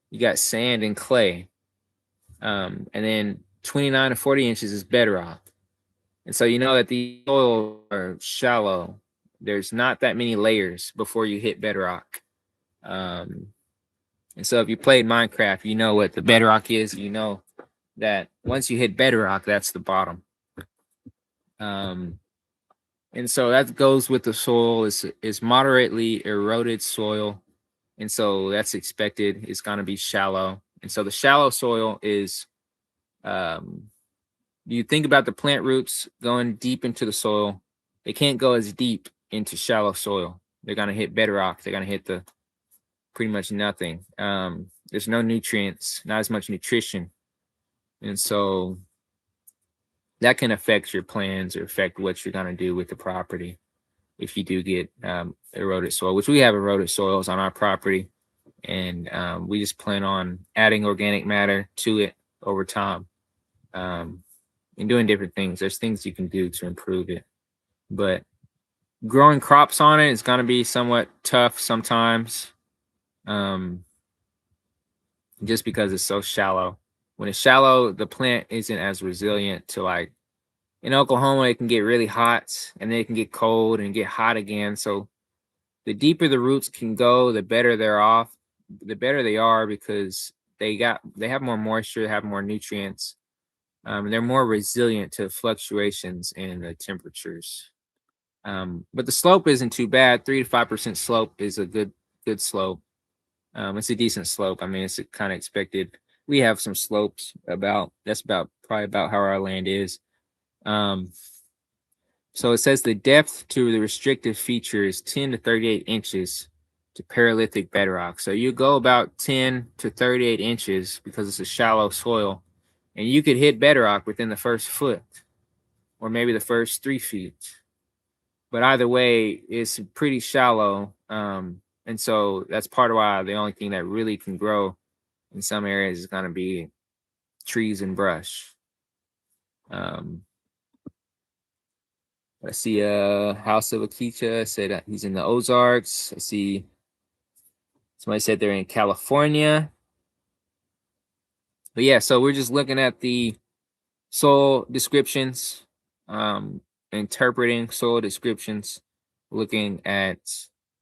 You got sand and clay. And then 29 to 40 inches is bedrock. And so you know that the soil are shallow. There's not that many layers before you hit bedrock. And so if you played Minecraft, you know what the bedrock is. You know that once you hit bedrock, that's the bottom. And so that goes with the soil. Is moderately eroded soil, and so that's expected. It's going to be shallow, and so the shallow soil is. You think about the plant roots going deep into the soil. They can't go as deep into shallow soil. They're going to hit bedrock. They're going to hit the pretty much nothing. There's no nutrients, not as much nutrition, and so that can affect your plans or affect what you're going to do with the property if you do get eroded soil, which we have eroded soils on our property, and we just plan on adding organic matter to it over time, and doing different things. There's things you can do to improve it, but growing crops on it is going to be somewhat tough sometimes, just because it's so shallow. When it's shallow, the plant isn't as resilient to, like, in Oklahoma, it can get really hot and then it can get cold and get hot again. So the deeper the roots can go, the better they're off, the better they are, because they have more moisture, have more nutrients. They're more resilient to fluctuations in the temperatures. But the slope isn't too bad. 3 to 5% slope is a good slope. It's a decent slope. I mean, it's kind of expected. We have some slopes that's probably about how our land is. So it says the depth to the restrictive feature is 10 to 38 inches to paralithic bedrock. So you go about 10 to 38 inches because it's a shallow soil, and you could hit bedrock within the first foot or maybe the first 3 feet. But either way, it's pretty shallow. And so that's part of why the only thing that really can grow in some areas is going to be trees and brush. I see House of Akicha said that he's in the Ozarks. I see somebody said they're in California. But yeah, so we're just looking at the soil descriptions, interpreting soil descriptions, looking at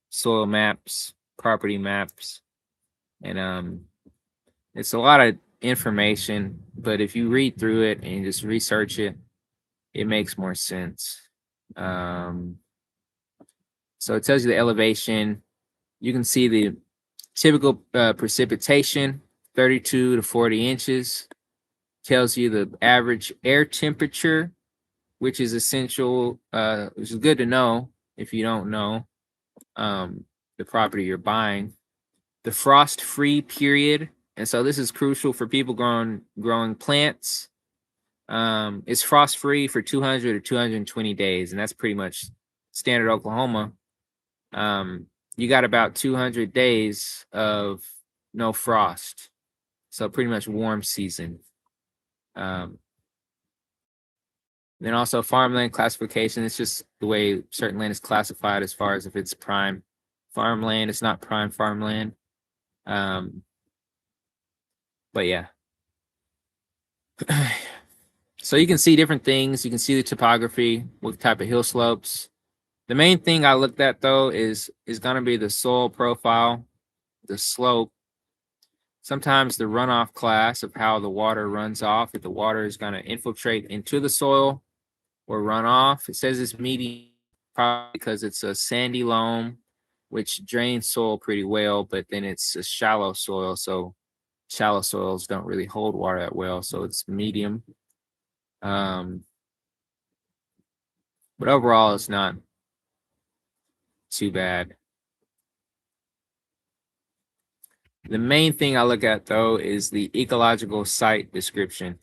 soil maps, property maps, and it's a lot of information, but if you read through it and just research it, it makes more sense. So it tells you the elevation. You can see the typical precipitation, 32 to 40 inches. Tells you the average air temperature, which is essential, which is good to know if you don't know the property you're buying. The frost-free period, and so this is crucial for people growing plants. It's frost-free for 200 to 220 days, and that's pretty much standard Oklahoma. You got about 200 days of no frost, so pretty much warm season. Then also farmland classification. It's just the way certain land is classified as far as if it's prime farmland. It's not prime farmland. But yeah. So you can see different things. You can see the topography, what type of hill slopes. The main thing I looked at though is going to be the soil profile, the slope. Sometimes the runoff class of how the water runs off, if the water is going to infiltrate into the soil or run off. It says it's medium, probably because it's a sandy loam, which drains soil pretty well, but then it's a shallow soil, so shallow soils don't really hold water that well, so it's medium. But overall, it's not too bad. The main thing I look at though is the ecological site description.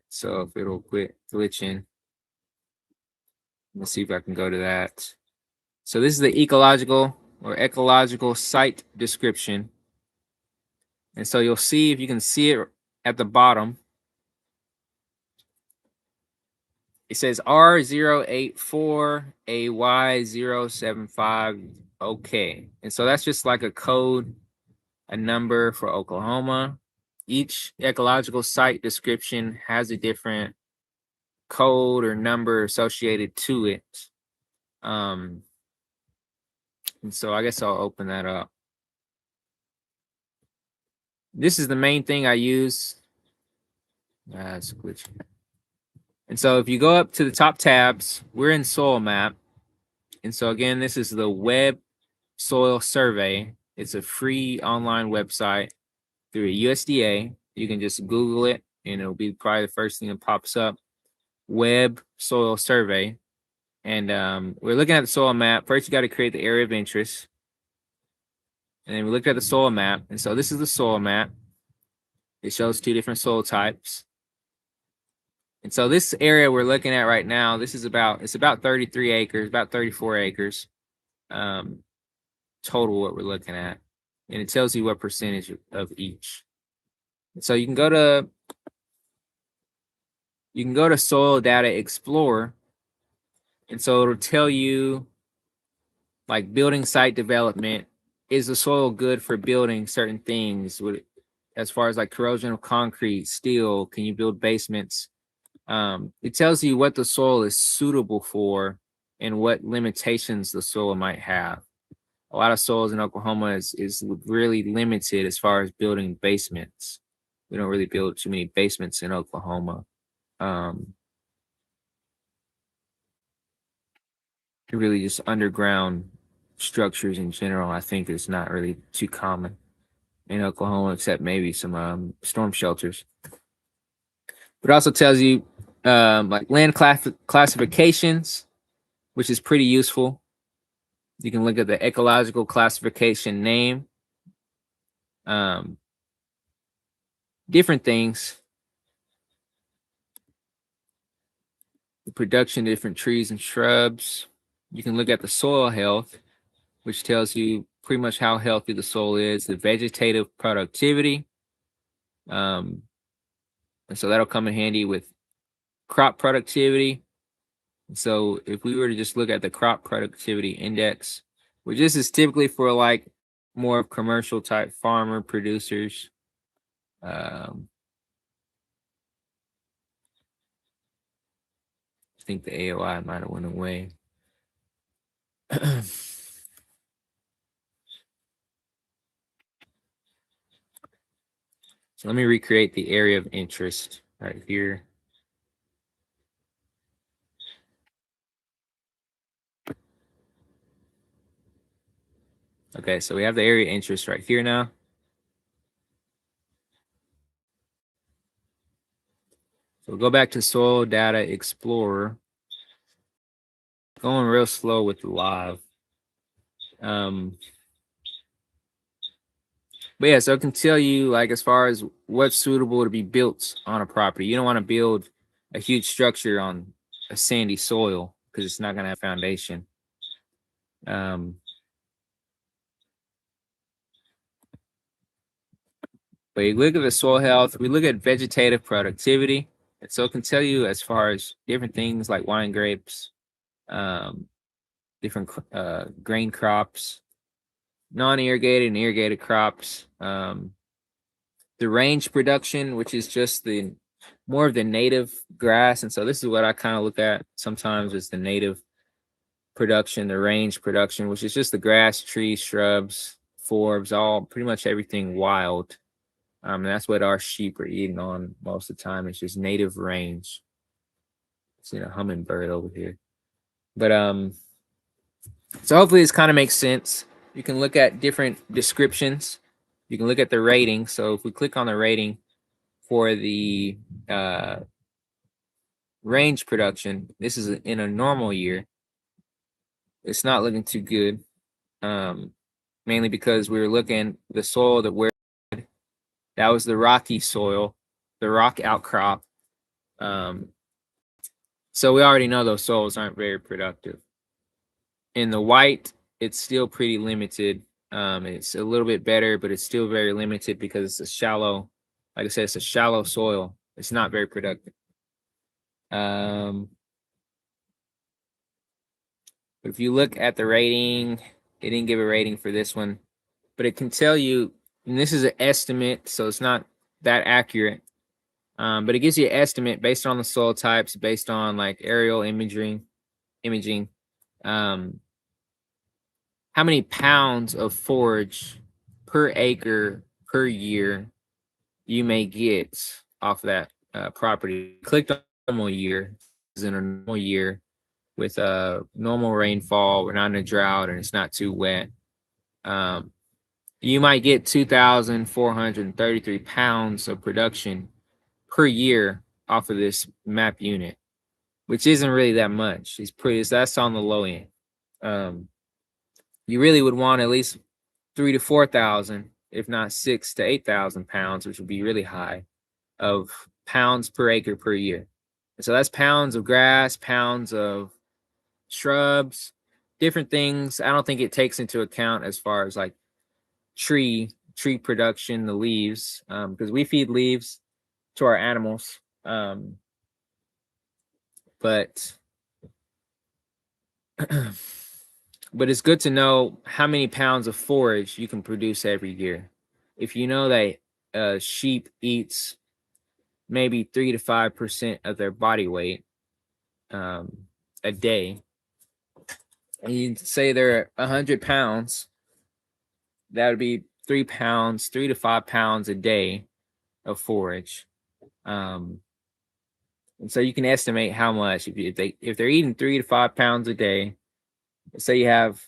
So if it'll quit glitching, let's see if I can go to that. So this is the ecological site description. And so you'll see, if you can see it at the bottom, it says R084AY075 okay. And so that's just like a code, a number for Oklahoma. Each ecological site description has a different code or number associated to it. And so I guess I'll open that up. This is the main thing I use. It's a glitch. And so if you go up to the top tabs, we're in soil map. And so again, this is the Web Soil Survey. It's a free online website through a USDA. You can just Google it and it'll be probably the first thing that pops up. Web Soil Survey. And we're looking at the soil map. First, you got to create the area of interest. And then we looked at the soil map. And so this is the soil map. It shows 2 different soil types. And so this area we're looking at right now, it's about 33 acres, about 34 acres total what we're looking at. And it tells you what percentage of each. So you can go to Soil Data Explorer. And so it'll tell you like building site development. Is the soil good for building certain things as far as like corrosion of concrete, steel? Can you build basements? It tells you what the soil is suitable for and what limitations the soil might have. A lot of soils in Oklahoma is really limited as far as building basements. We don't really build too many basements in Oklahoma. Really just underground structures in general, I think is not really too common in Oklahoma, except maybe some storm shelters. But it also tells you like land classifications, which is pretty useful. You can look at the ecological classification name, different things, the production of different trees and shrubs. You can look at the soil health, which tells you pretty much how healthy the soil is, the vegetative productivity. And so that'll come in handy with crop productivity. So if we were to just look at the crop productivity index, which this is typically for like more of commercial type farmer producers. I think the AOI might have went away. So let me recreate the area of interest right here. Okay, so we have the area of interest right here now. So we'll go back to Soil Data Explorer. Going real slow with the live. But yeah, so it can tell you like as far as what's suitable to be built on a property. You don't want to build a huge structure on a sandy soil because it's not going to have foundation. But you look at the soil health, we look at vegetative productivity. And so it can tell you as far as different things like wine grapes, different grain crops, non-irrigated and irrigated crops. The range production, which is just the more of the native grass. And so this is what I kind of look at sometimes is the native production, the range production, which is just the grass, trees, shrubs, forbs, all pretty much everything wild. And that's what our sheep are eating on most of the time. It's just native range. See a hummingbird over here. But so hopefully this kind of makes sense. You can look at different descriptions. You can look at the rating. So if we click on the rating for the range production, this is in a normal year. It's not looking too good, mainly because we were looking the soil that was the rocky soil, the rock outcrop. So we already know those soils aren't very productive. In the white, it's still pretty limited. It's a little bit better, but it's still very limited because it's a shallow, like I said, it's a shallow soil. It's not very productive. But if you look at the rating It didn't give a rating for this one, but it can tell you, and this is an estimate, so it's not that accurate. But it gives you an estimate based on the soil types, based on like aerial imaging, how many pounds of forage per acre per year you may get off that property. Clicked on normal year, is in a normal year with a normal rainfall. We're not in a drought and it's not too wet. You might get 2,433 pounds of production per year off of this map unit, which isn't really that much. That's on the low end. You really would want at least 3 to 4,000, if not 6 to 8,000 pounds, which would be really high, of pounds per acre per year. And so that's pounds of grass, pounds of shrubs, different things. I don't think it takes into account as far as like tree production, the leaves, because we feed leaves to our animals. But but it's good to know how many pounds of forage you can produce every year. If you know that a sheep eats maybe 3 to 5% of their body weight a day, and you say they're 100 pounds, that would be 3 to 5 pounds a day of forage. And so you can estimate how much if they're eating 3 to 5 pounds a day. Say you have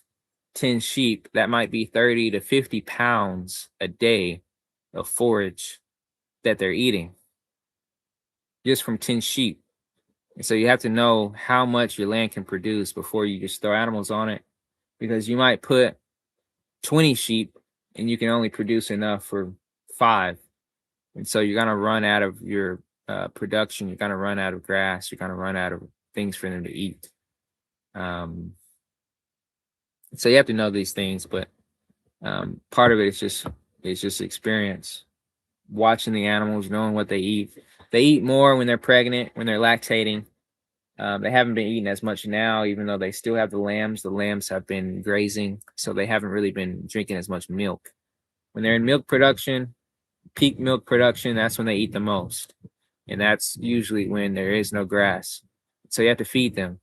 10 sheep, that might be 30 to 50 pounds a day of forage that they're eating just from 10 sheep. And so you have to know how much your land can produce before you just throw animals on it, because you might put 20 sheep and you can only produce enough for 5. And so you're going to run out of your production. You're going to run out of grass. You're going to run out of things for them to eat. So you have to know these things, but part of it is just experience, watching the animals, knowing what they eat. They eat more when they're pregnant, when they're lactating. They haven't been eating as much now, even though they still have the lambs. The lambs have been grazing, so they haven't really been drinking as much milk. When they're in milk production, peak milk production, that's when they eat the most. And that's usually when there is no grass. So you have to feed them.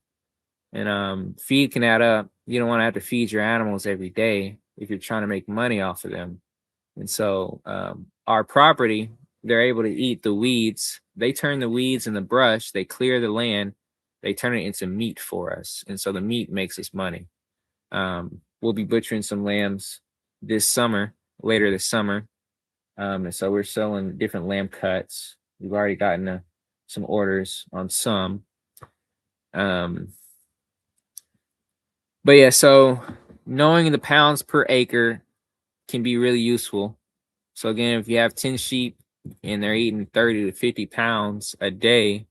And feed can add up. You don't want to have to feed your animals every day if you're trying to make money off of them. And so our property, they're able to eat the weeds. They turn the weeds and the brush, they clear the land, they turn it into meat for us. And so the meat makes us money. We'll be butchering some lambs later this summer. And so we're selling different lamb cuts. We've already gotten some orders on some. But yeah, so knowing the pounds per acre can be really useful. So again, if you have 10 sheep and they're eating 30 to 50 pounds a day,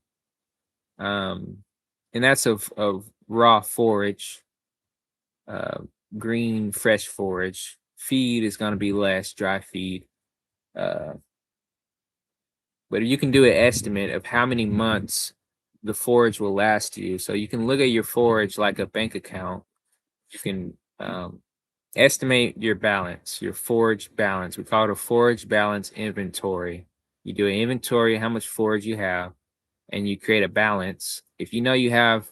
and that's of raw forage, green, fresh forage. Feed is going to be less, dry feed. But you can do an estimate of how many months the forage will last you. So you can look at your forage like a bank account. You can estimate your balance, your forage balance. We call it a forage balance inventory. You do an inventory of how much forage you have, and you create a balance. If you know you have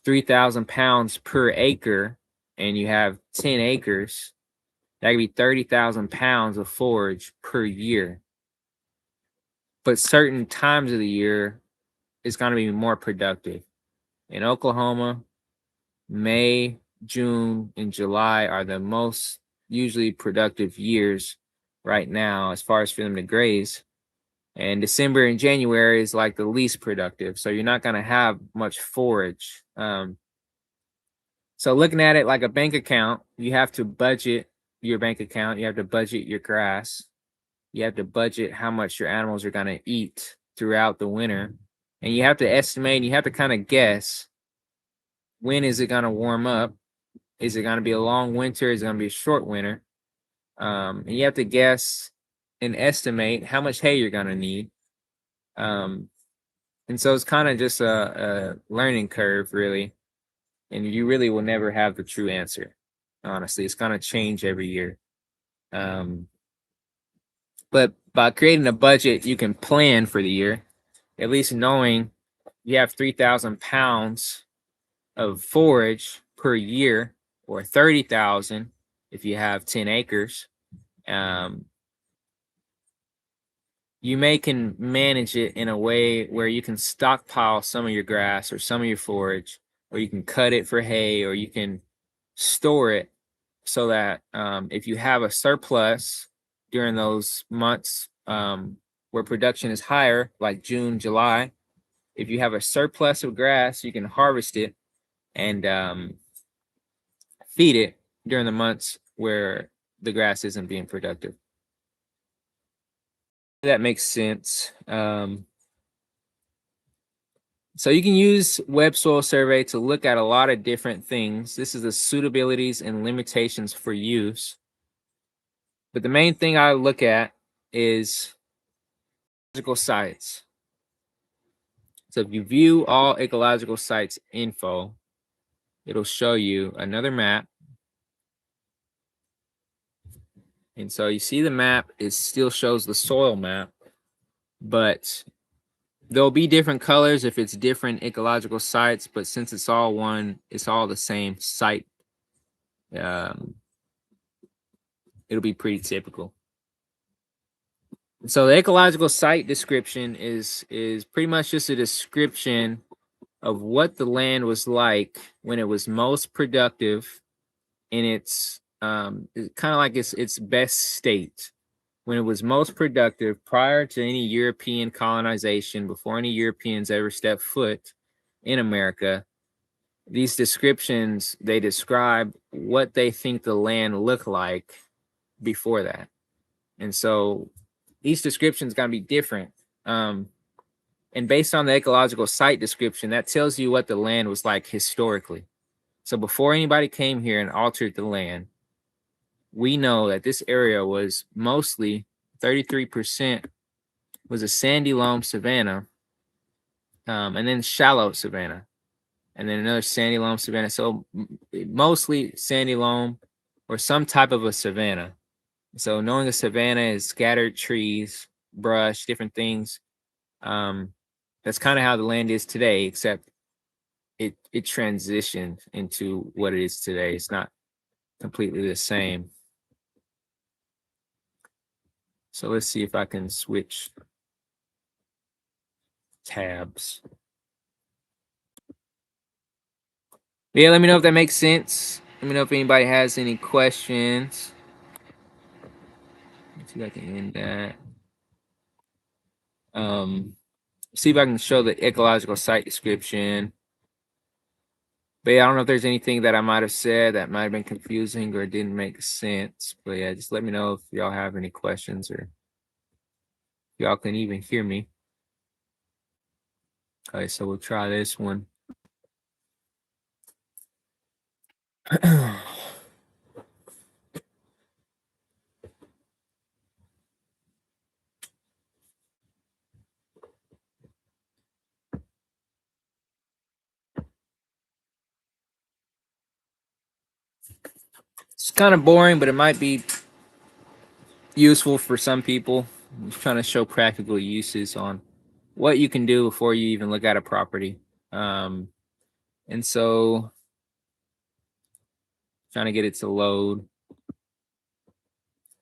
3,000 pounds per acre and you have 10 acres, that could be 30,000 pounds of forage per year. But certain times of the year, it's going to be more productive. In Oklahoma, May, June, and July are the most usually productive years right now as far as for them to graze. And December and January is like the least productive. So you're not going to have much forage. So looking at it like a bank account, you have to budget your bank account. You have to budget your grass. You have to budget how much your animals are going to eat throughout the winter. And you have to estimate, you have to kind of guess, when is it going to warm up? Is it going to be a long winter? Is it going to be a short winter? And you have to guess and estimate how much hay you're going to need. And so it's kind of just a learning curve, really. And you really will never have the true answer. Honestly, it's going to change every year. But by creating a budget, you can plan for the year, at least knowing you have 3,000 pounds of forage per year, or 30,000 if you have 10 acres. Um, you can manage it in a way where you can stockpile some of your grass or some of your forage, or you can cut it for hay, or you can store it so that if you have a surplus during those months where production is higher, like June, July, if you have a surplus of grass, you can harvest it and feed it during the months where the grass isn't being productive. That makes sense. So you can use Web Soil Survey to look at a lot of different things. This is the suitabilities and limitations for use. But the main thing I look at is ecological sites. So if you view all ecological sites info, it'll show you another map. And so you see the map, it still shows the soil map, but there'll be different colors if it's different ecological sites, but since it's all one, it's all the same site. It'll be pretty typical. So the ecological site description is pretty much just a description of what the land was like when it was most productive in its kind of like its best state, when it was most productive prior to any European colonization, before any Europeans ever stepped foot in America. These descriptions, they describe what they think the land looked like before that. And so each description is going to be different. And based on the ecological site description, that tells you what the land was like historically. So before anybody came here and altered the land, we know that this area was mostly 33% was a sandy loam savanna, and then shallow savanna, and then another sandy loam savanna. So mostly sandy loam or some type of a savanna. So knowing a savanna is scattered trees, brush, different things. That's kind of how the land is today, except it transitioned into what it is today. It's not completely the same. So let's see if I can switch tabs. Yeah, let me know if that makes sense. Let me know if anybody has any questions. Let's see if I can end that. See if I can show the ecological site description. But yeah, I don't know if there's anything that I might have said that might have been confusing or didn't make sense. But yeah, just let me know if y'all have any questions or y'all can even hear me. Okay, so we'll try this one. It's kind of boring, but it might be useful for some people. I'm just trying to show practical uses on what you can do before you even look at a property. And so trying to get it to load. It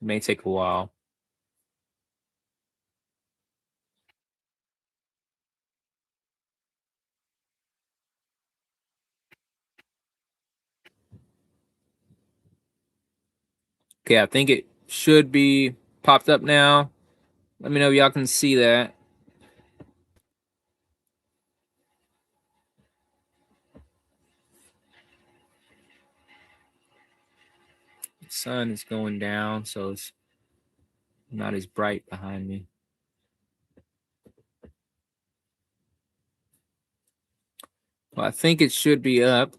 may take a while. Okay, I think it should be popped up now. Let me know if y'all can see that. The sun is going down, so it's not as bright behind me. Well, I think it should be up.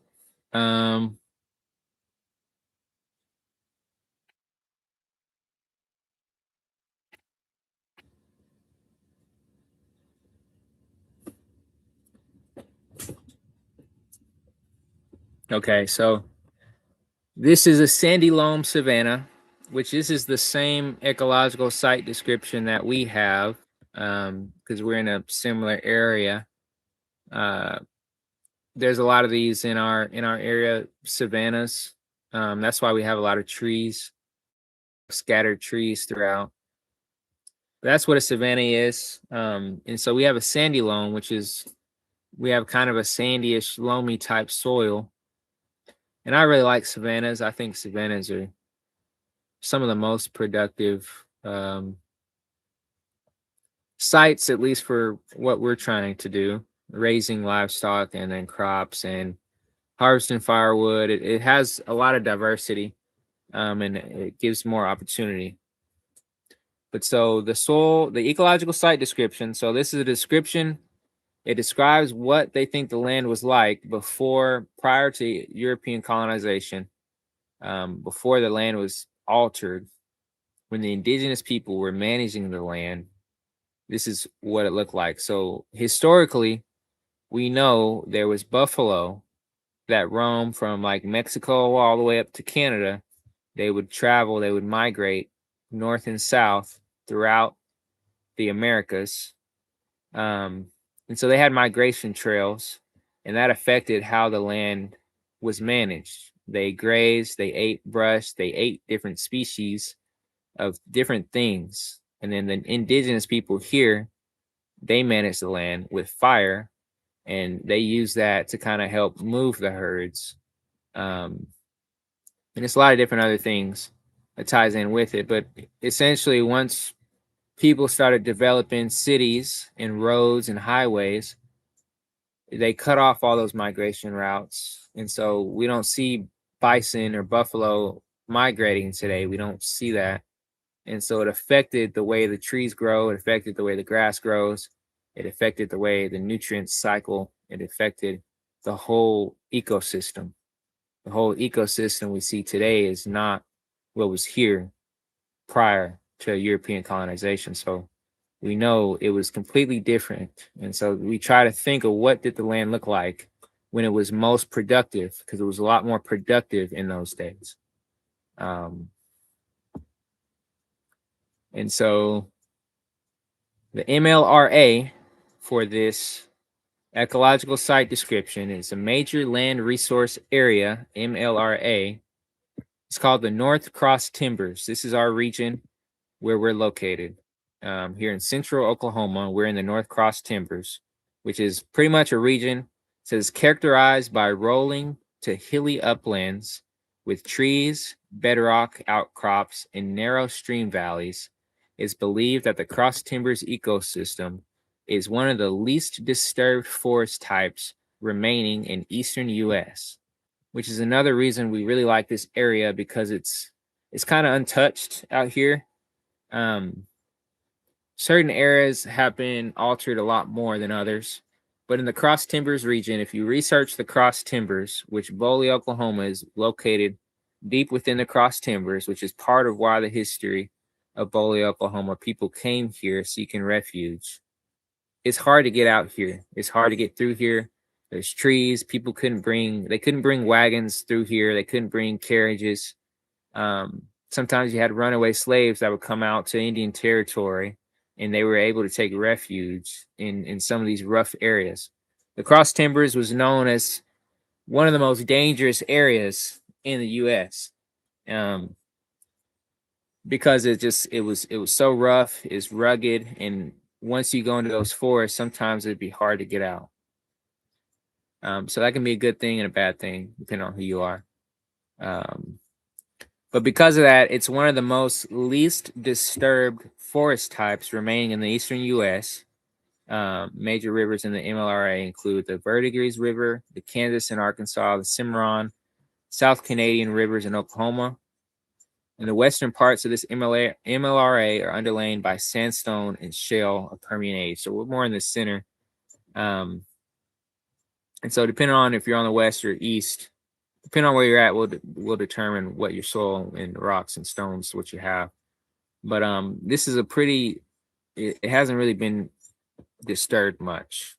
Okay, so This is a sandy loam savanna, which this is the same ecological site description that we have, because we're in a similar area. There's a lot of these in our area, savannas. That's why we have a lot of trees, scattered trees throughout. That's what a savanna is. And so we have a sandy loam, which is, we have kind of a sandyish, loamy type soil. And I really like savannas. I think savannas are some of the most productive sites, at least for what we're trying to do, raising livestock and then crops and harvesting firewood. It has a lot of diversity, and it gives more opportunity. But so the soil, the ecological site description. So this is a description. It describes what they think the land was like prior to European colonization, before the land was altered, when the indigenous people were managing the land. This is what it looked like. So historically, we know there was buffalo that roamed from like Mexico all the way up to Canada. They would travel, they would migrate north and south throughout the Americas. And so they had migration trails, and that affected how the land was managed. They grazed, they ate brush, they ate different species of different things. And then the indigenous people here, they managed the land with fire, and they use that to kind of help move the herds. And it's a lot of different other things that ties in with it. But essentially, once people started developing cities and roads and highways, they cut off all those migration routes. And so we don't see bison or buffalo migrating today. We don't see that. And so it affected the way the trees grow. It affected the way the grass grows. It affected the way the nutrients cycle. It affected the whole ecosystem. The whole ecosystem we see today is not what was here prior to European colonization. So we know it was completely different. And so we try to think of what did the land look like when it was most productive, because it was a lot more productive in those days. And so the MLRA for this ecological site description is a major land resource area, MLRA. It's called the North Cross Timbers. This is our region where we're located. Here in central Oklahoma, we're in the North Cross Timbers, which is pretty much a region. It says characterized by rolling to hilly uplands with trees, bedrock outcrops, and narrow stream valleys. It's believed that the Cross Timbers ecosystem is one of the least disturbed forest types remaining in eastern U.S., which is another reason we really like this area, because it's kind of untouched out here. Certain areas have been altered a lot more than others, but in the Cross Timbers region, if you research the Cross Timbers, which Boley, Oklahoma is located deep within the Cross Timbers, which is part of why the history of Boley, Oklahoma, people came here seeking refuge. It's hard to get out here. It's hard to get through here. There's trees. People couldn't bring wagons through here. They couldn't bring carriages. Sometimes you had runaway slaves that would come out to Indian territory, and they were able to take refuge in some of these rough areas. The Cross Timbers was known as one of the most dangerous areas in the U.S. Because it was so rough, it's rugged, and once you go into those forests, sometimes it'd be hard to get out. So that can be a good thing and a bad thing, depending on who you are. But because of that, it's one of the most least disturbed forest types remaining in the eastern U.S. Major rivers in the MLRA include the Verdigris River, the Kansas and Arkansas, the Cimarron, South Canadian rivers in Oklahoma. And the western parts of this MLRA are underlain by sandstone and shale of Permian age. So we're more in the center. And so depending on if you're on the west or east, depending on where you're at, will determine what your soil and rocks and stones, what you have. But this is it hasn't really been disturbed much.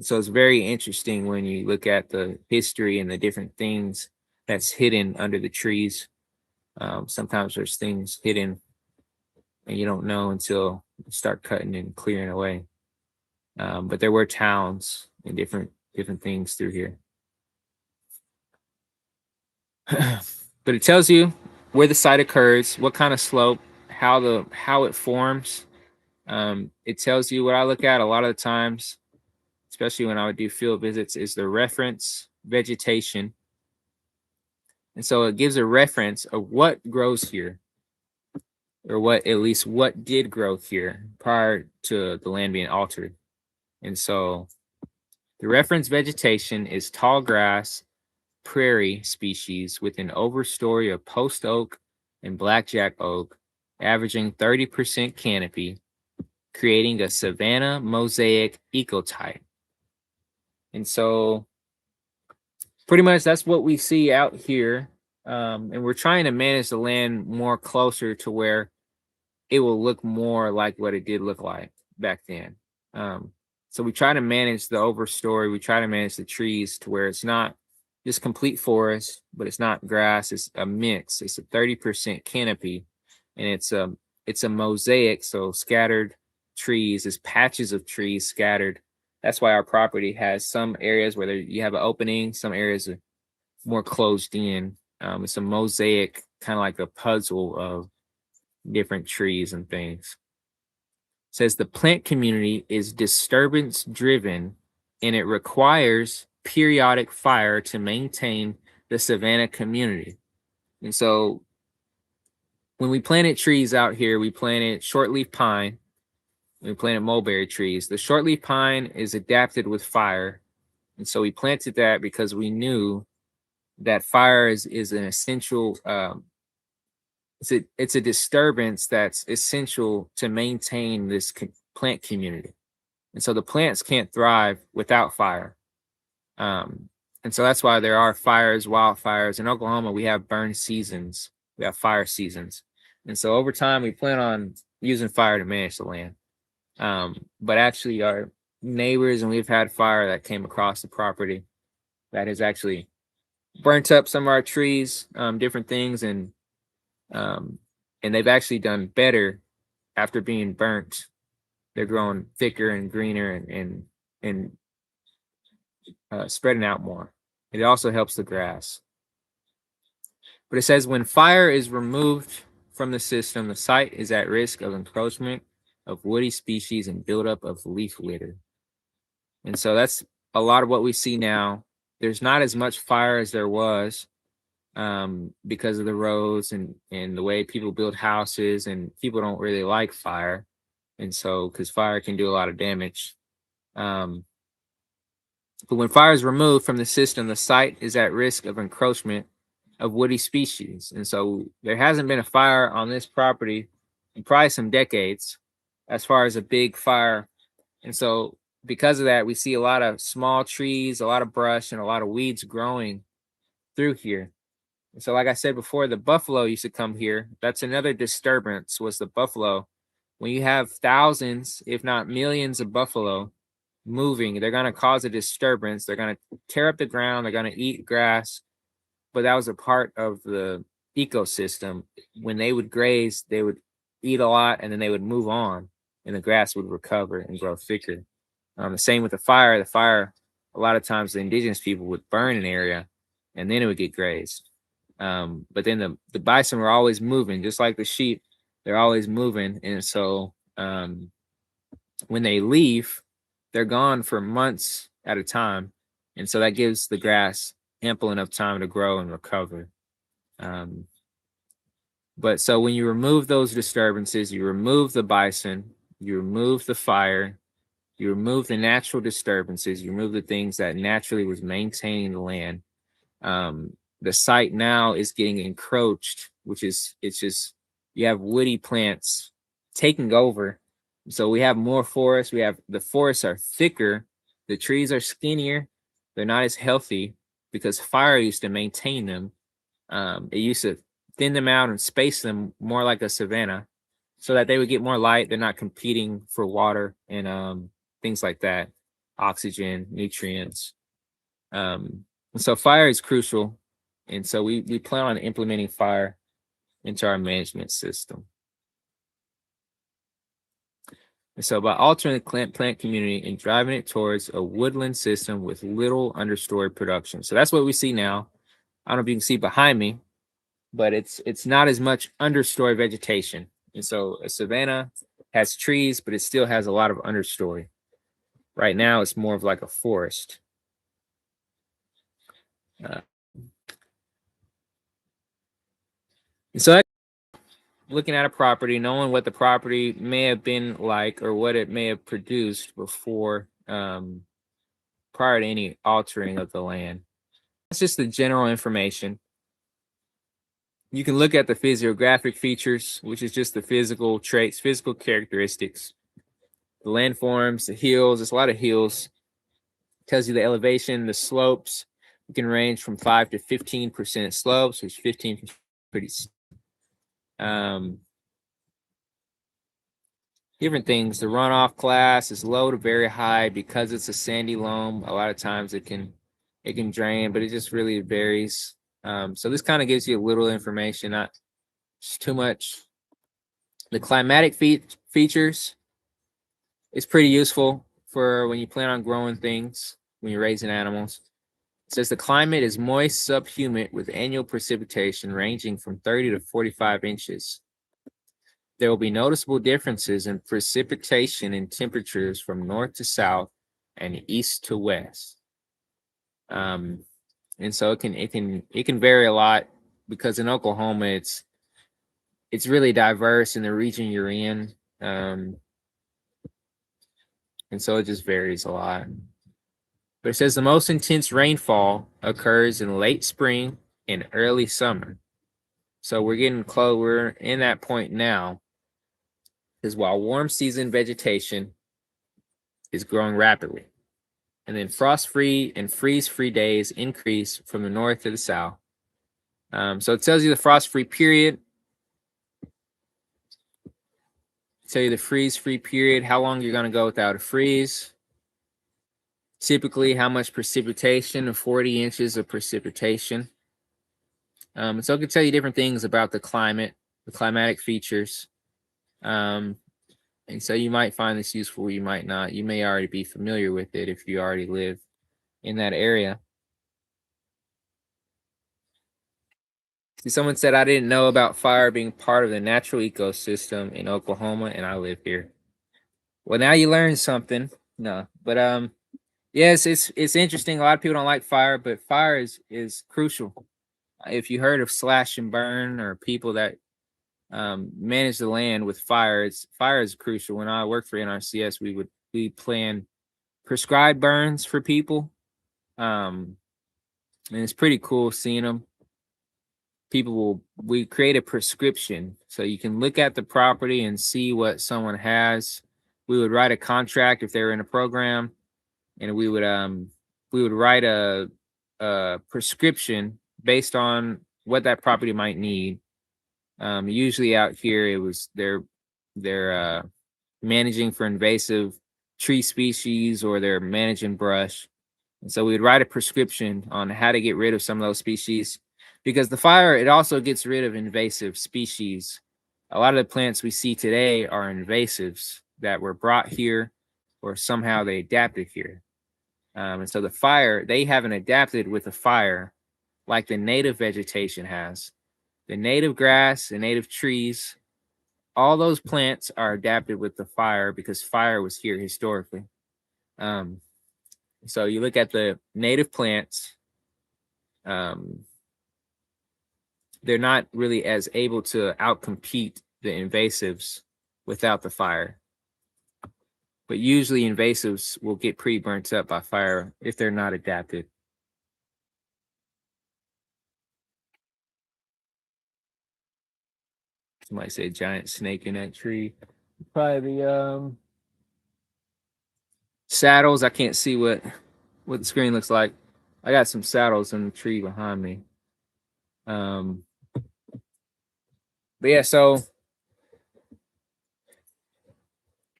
So it's very interesting when you look at the history and the different things that's hidden under the trees. Sometimes there's things hidden and you don't know until you start cutting and clearing away. But there were towns and different things through here. But it tells you where the site occurs, what kind of slope, how it forms. It tells you what I look at a lot of the times, especially when I would do field visits, is the reference vegetation. And so it gives a reference of what grows here, or what at least what did grow here prior to the land being altered. And so the reference vegetation is tall grass, prairie species with an overstory of post oak and blackjack oak, averaging 30% canopy, creating a savanna mosaic ecotype. And so pretty much that's what we see out here. And we're trying to manage the land more closer to where it will look more like what it did look like back then. So we try to manage the overstory. We try to manage the trees to where it's not just complete forest, but it's not grass. It's a mix. It's a 30% canopy, and it's a mosaic. So scattered trees, is patches of trees scattered. That's why our property has some areas where you have an opening, some areas are more closed in. It's a mosaic, kind of like a puzzle of different trees and things. It says the plant community is disturbance driven and it requires periodic fire to maintain the savanna community. And so when we planted trees out here, we planted shortleaf pine, we planted mulberry trees. The shortleaf pine is adapted with fire. And so we planted that because we knew that fire is an essential it's a disturbance that's essential to maintain this plant community. And so the plants can't thrive without fire. And so that's why there are fires, wildfires. In Oklahoma, we have burn seasons, we have fire seasons. And so over time, we plan on using fire to manage the land. But actually, our neighbors, and we've had fire that came across the property that has actually burnt up some of our trees, different things, and they've actually done better after being burnt. They're growing thicker and greener and spreading out more. It also helps the grass. But it says when fire is removed from the system, the site is at risk of encroachment of woody species and buildup of leaf litter. And so that's a lot of what we see now. There's not as much fire as there was because of the roads and the way people build houses, and people don't really like fire. And so, because fire can do a lot of damage. But when fire is removed from the system, the site is at risk of encroachment of woody species. And so there hasn't been a fire on this property in probably some decades as far as a big fire. And so because of that, we see a lot of small trees, a lot of brush, and a lot of weeds growing through here. And so like I said before, the buffalo used to come here. That's another disturbance, was the buffalo. When you have thousands, if not millions of buffalo moving, they're going to cause a disturbance. They're going to tear up the ground. They're going to eat grass. But that was a part of the ecosystem. When they would graze, they would eat a lot and then they would move on and the grass would recover and grow thicker. The same with the fire. The fire, a lot of times the indigenous people would burn an area and then it would get grazed. But then the bison were always moving, just like the sheep. They're always moving. And so when they leave, they're gone for months at a time. And so that gives the grass ample enough time to grow and recover. But so when you remove those disturbances, you remove the bison, you remove the fire, you remove the natural disturbances, you remove the things that naturally was maintaining the land. The site now is getting encroached, it's just, you have woody plants taking over. So we have more forests. The forests are thicker. The trees are skinnier. They're not as healthy because fire used to maintain them. It used to thin them out and space them more like a savanna so that they would get more light. They're not competing for water and things like that, oxygen, nutrients. And so fire is crucial. And so we plan on implementing fire into our management system. And so by altering the plant community and driving it towards a woodland system with little understory production. So that's what we see now. I don't know if you can see behind me, but it's not as much understory vegetation. And so a savanna has trees, but it still has a lot of understory. Right now, it's more of like a forest. And so that, looking at a property, knowing what the property may have been like or what it may have produced before, prior to any altering of the land. That's just the general information. You can look at the physiographic features, which is just the physical traits, physical characteristics, the landforms, the hills. There's a lot of hills. Tells you the elevation, the slopes. You can range from 5 to 15% slopes, which 15% pretty. Different things. The runoff class is low to very high because it's a sandy loam. A lot of times it can drain, but it just really varies. So this kind of gives you a little information, not too much. The climatic features is pretty useful for when you plan on growing things, when you're raising animals. It says the climate is moist subhumid with annual precipitation ranging from 30 to 45 inches. There will be noticeable differences in precipitation and temperatures from north to south and east to west. And so it can vary a lot because in Oklahoma it's really diverse in the region you're in. And so it just varies a lot. But it says the most intense rainfall occurs in late spring and early summer. So we're getting close. We're in that point now. Because while warm season vegetation is growing rapidly, and then frost-free and freeze-free days increase from the north to the south. So it tells you the frost-free period. Tell you the freeze-free period, how long you're going to go without a freeze. Typically, how much precipitation, 40 inches of precipitation. So it can tell you different things about the climate, the climatic features. And so you might find this useful, you might not. You may already be familiar with it if you already live in that area. See, someone said I didn't know about fire being part of the natural ecosystem in Oklahoma, and I live here. Well, now you learned something. No, but yes, it's interesting. A lot of people don't like fire, but fire is crucial. If you heard of slash and burn or people that manage the land with fire, fire is crucial. When I worked for NRCS, we plan prescribed burns for people, and it's pretty cool seeing them. We create a prescription so you can look at the property and see what someone has. We would write a contract if they were in a program, and we would write a prescription based on what that property might need. Usually out here it was they're managing for invasive tree species or they're managing brush. And so we would write a prescription on how to get rid of some of those species, because the fire, it also gets rid of invasive species. A lot of the plants we see today are invasives that were brought here or somehow they adapted here. And so the fire, they haven't adapted with the fire like the native vegetation has. The native grass, the native trees, all those plants are adapted with the fire because fire was here historically. So you look at the native plants, they're not really as able to outcompete the invasives without the fire. But usually invasives will get pretty burnt up by fire if they're not adapted. Somebody say giant snake in that tree. Probably the saddles. I can't see what the screen looks like. I got some saddles in the tree behind me. But yeah, so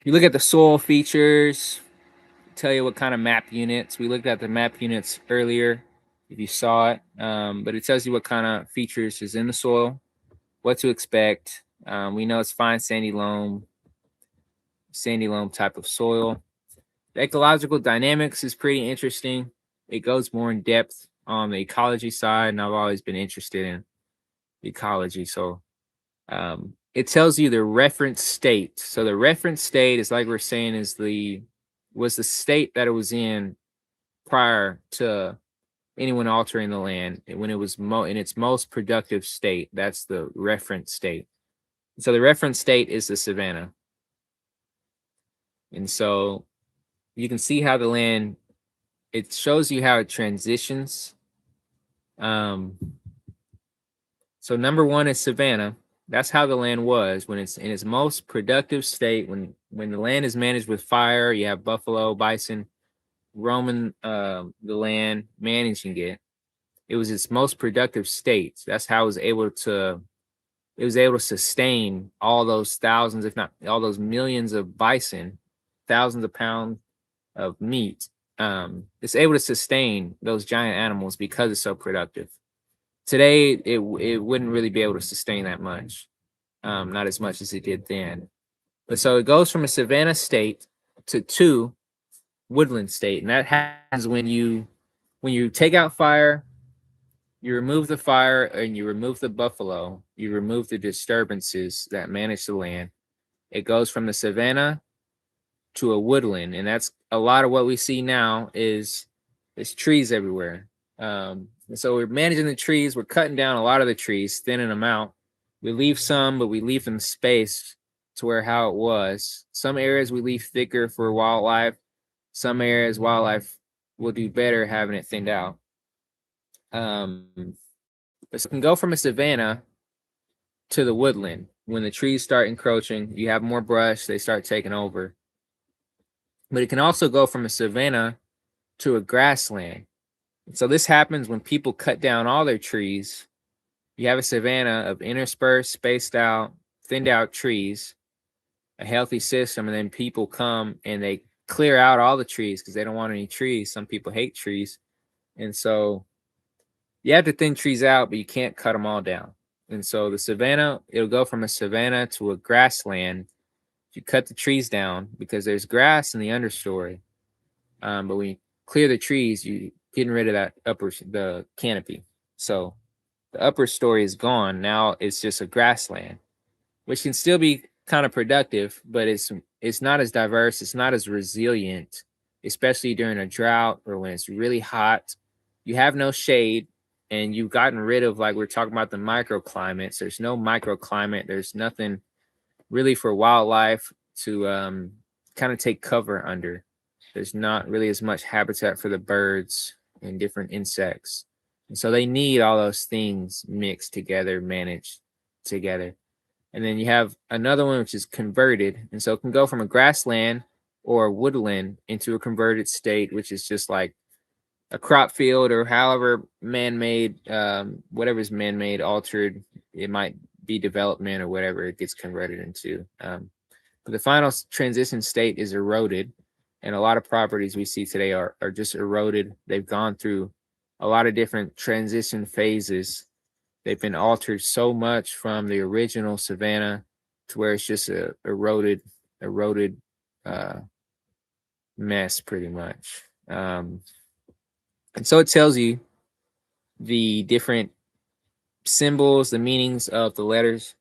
you look at the soil features, tell you what kind of map units. We looked at the map units earlier. if you saw it. But it tells you what kind of features is in the soil, what to expect. We know it's fine sandy loam type of soil. The ecological dynamics is pretty interesting. It goes more in depth on the ecology side, and I've always been interested in ecology. So it tells you the reference state. So the reference state is like we're saying was the state that it was in prior to anyone altering the land when it was in its most productive state. That's the reference state. So the reference state is the savanna. And so you can see how the land, it shows you how it transitions. So number one is savanna. That's how the land was when it's in its most productive state. When the land is managed with fire, you have buffalo, bison, roaming the land, managing it. It was its most productive state. That's how it was able to sustain all those thousands, if not all those millions of bison, thousands of pounds of meat. It's able to sustain those giant animals because it's so productive. Today, it wouldn't really be able to sustain that much, not as much as it did then. But so it goes from a savanna state to woodland state, and that happens when you take out fire, you remove the fire, and you remove the buffalo, you remove the disturbances that manage the land. It goes from the savanna to a woodland, and that's a lot of what we see now is trees everywhere. And so we're managing the trees. We're cutting down a lot of the trees, thinning them out. We leave some, but we leave them spaced to where how it was. Some areas we leave thicker for wildlife. Some areas wildlife will do better having it thinned out. But it can go from a savanna to the woodland. When the trees start encroaching, you have more brush, they start taking over. But it can also go from a savanna to a grassland. So this happens when people cut down all their trees. You have a savanna of interspersed, spaced out, thinned out trees, a healthy system, and then people come and they clear out all the trees because they don't want any trees. Some people hate trees. And so you have to thin trees out, but you can't cut them all down. And so the savanna, it'll go from a savanna to a grassland. You cut the trees down because there's grass in the understory. But when you clear the trees, you getting rid of that the canopy. So the upper story is gone. Now it's just a grassland, which can still be kind of productive, but it's not as diverse, it's not as resilient, especially during a drought or when it's really hot. You have no shade, and you've gotten rid of, like we're talking about, the microclimates. There's no microclimate. There's nothing really for wildlife to kind of take cover under. There's not really as much habitat for the birds and different insects. And so they need all those things mixed together, managed together. And then you have another one, which is converted. And so it can go from a grassland or a woodland into a converted state, which is just like a crop field or however man-made, whatever's man-made, altered, it might be development or whatever it gets converted into. But the final transition state is eroded. And a lot of properties we see today are just eroded. They've gone through a lot of different transition phases. They've been altered so much from the original savanna to where it's just a eroded mess, pretty much. And so it tells you the different symbols, the meanings of the letters,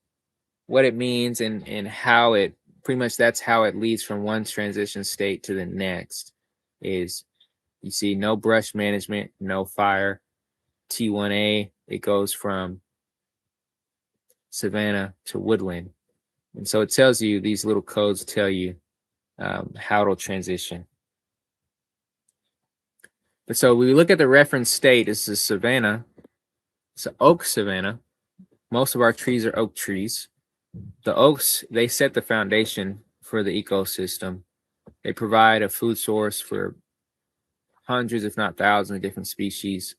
what it means, and how it pretty much, that's how it leads from one transition state to the next. Is you see no brush management, no fire. T1A, it goes from savanna to woodland. And so it tells you, these little codes tell you how it'll transition. But so we look at the reference state. This is savanna. It's an oak savanna. Most of our trees are oak trees. The oaks, they set the foundation for the ecosystem. They provide a food source for hundreds, if not thousands, of different species,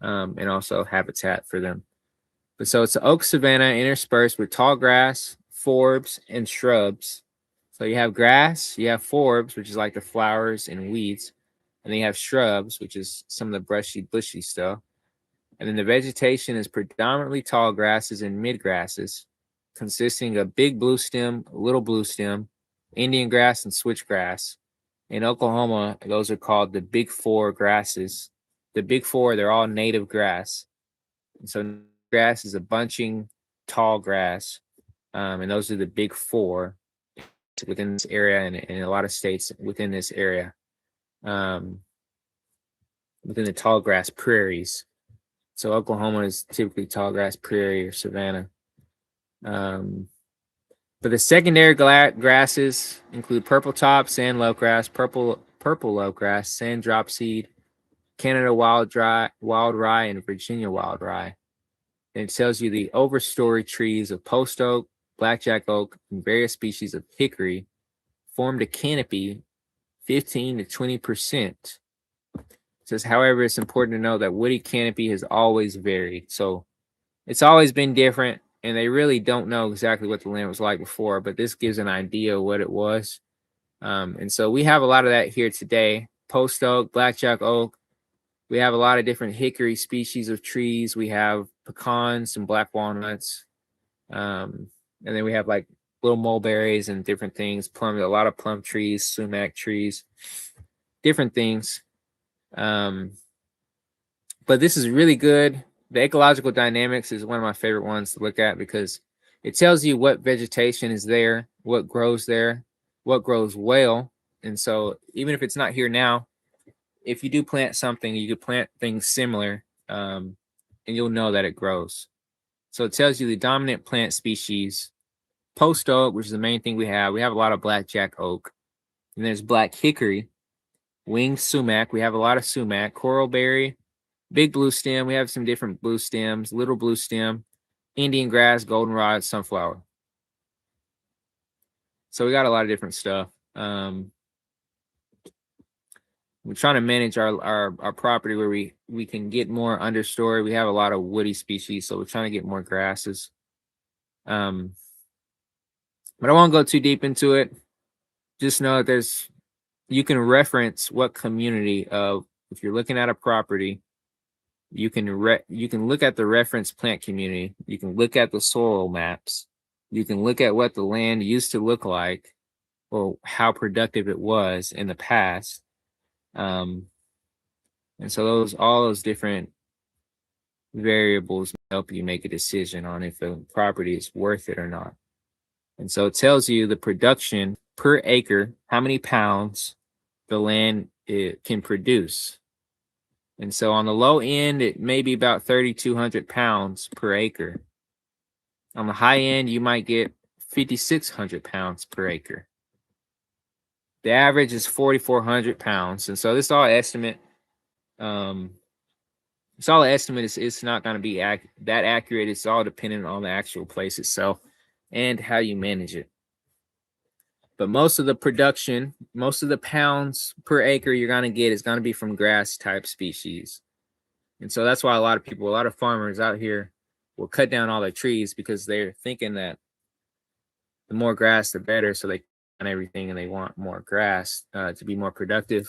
and also habitat for them. But so it's an oak savanna interspersed with tall grass, forbs, and shrubs. So you have grass, you have forbs, which is like the flowers and weeds, and then you have shrubs, which is some of the brushy, bushy stuff. And then the vegetation is predominantly tall grasses and midgrasses, consisting of big blue stem, little blue stem, Indian grass, and switchgrass. In Oklahoma, those are called the big four grasses. The big four, they're all native grass. And so grass is a bunching tall grass. And those are the big four within this area and in a lot of states within this area. Within the tall grass prairies. So Oklahoma is typically tall grass prairie or savanna. But the secondary grasses include purple top, sand lovegrass, purple lovegrass, sand dropseed, Canada wild rye, and Virginia wild rye. And it tells you the overstory trees of post oak, blackjack oak, and various species of hickory formed a canopy 15 to 20%. It says, however, it's important to know that woody canopy has always varied. So it's always been different, and they really don't know exactly what the land was like before, but this gives an idea of what it was. And so we have a lot of that here today. Post oak, blackjack oak. We have a lot of different hickory species of trees. We have pecans and black walnuts. And then we have like little mulberries and different things. A lot of plum trees, sumac trees, different things. But this is really good. The ecological dynamics is one of my favorite ones to look at because it tells you what vegetation is there, what grows there, what grows well. And so even if it's not here now, if you do plant something, you could plant things similar, and you'll know that it grows. So it tells you the dominant plant species, post oak, which is the main thing we have. We have a lot of blackjack oak, and there's black hickory, winged sumac. We have a lot of sumac, coralberry, big blue stem. We have some different blue stems, little blue stem, Indian grass, goldenrod, sunflower. So we got a lot of different stuff. We're trying to manage our property where we can get more understory. We have a lot of woody species, so we're trying to get more grasses. But I won't go too deep into it. Just know that you can reference what community of, if you're looking at a property, you can look at the reference plant community. You can look at the soil maps. You can look at what the land used to look like or how productive it was in the past. And so all those different variables help you make a decision on if a property is worth it or not. And so it tells you the production per acre, how many pounds the land can produce. And so on the low end, it may be about 3,200 pounds per acre. On the high end, you might get 5,600 pounds per acre. The average is 4,400 pounds. And so this is all estimate. It's all an estimate. It's not going to be that accurate. It's all dependent on the actual place itself and how you manage it. But most of the production, most of the pounds per acre you're going to get is going to be from grass type species. And so that's why a lot of farmers out here will cut down all their trees because they're thinking that the more grass, the better. So they cut everything and they want more grass to be more productive.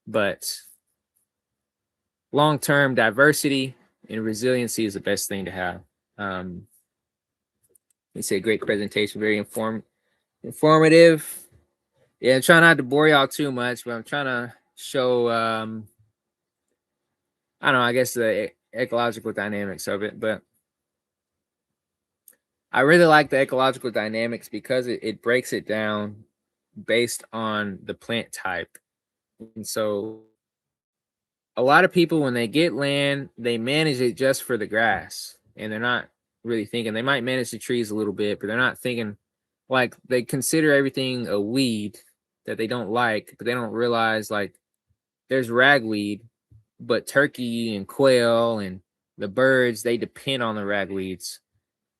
But long-term diversity and resiliency is the best thing to have. It's a great presentation, very informative. Yeah, I'm trying not to bore y'all too much, but I'm trying to show, I don't know, I guess the ecological dynamics of it. But I really like the ecological dynamics because it breaks it down based on the plant type. And so a lot of people, when they get land, they manage it just for the grass, and they're not really thinking. They might manage the trees a little bit, but they're not thinking, like, they consider everything a weed that they don't like, but they don't realize, like, there's ragweed, but turkey and quail and the birds, they depend on the ragweeds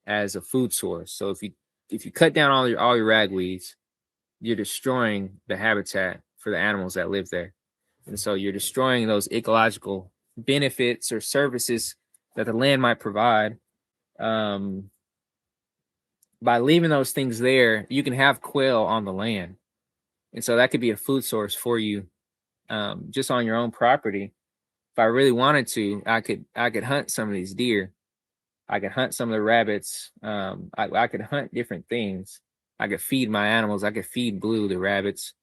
as a food source. So if you cut down all your ragweeds, you're destroying the habitat for the animals that live there. And so you're destroying those ecological benefits or services that the land might provide. By leaving those things there, you can have quail on the land. And so that could be a food source for you just on your own property if I really wanted to, I could hunt some of these deer. I could hunt some of the rabbits. I could hunt different things. I could feed my animals. I could feed Blue, the rabbits.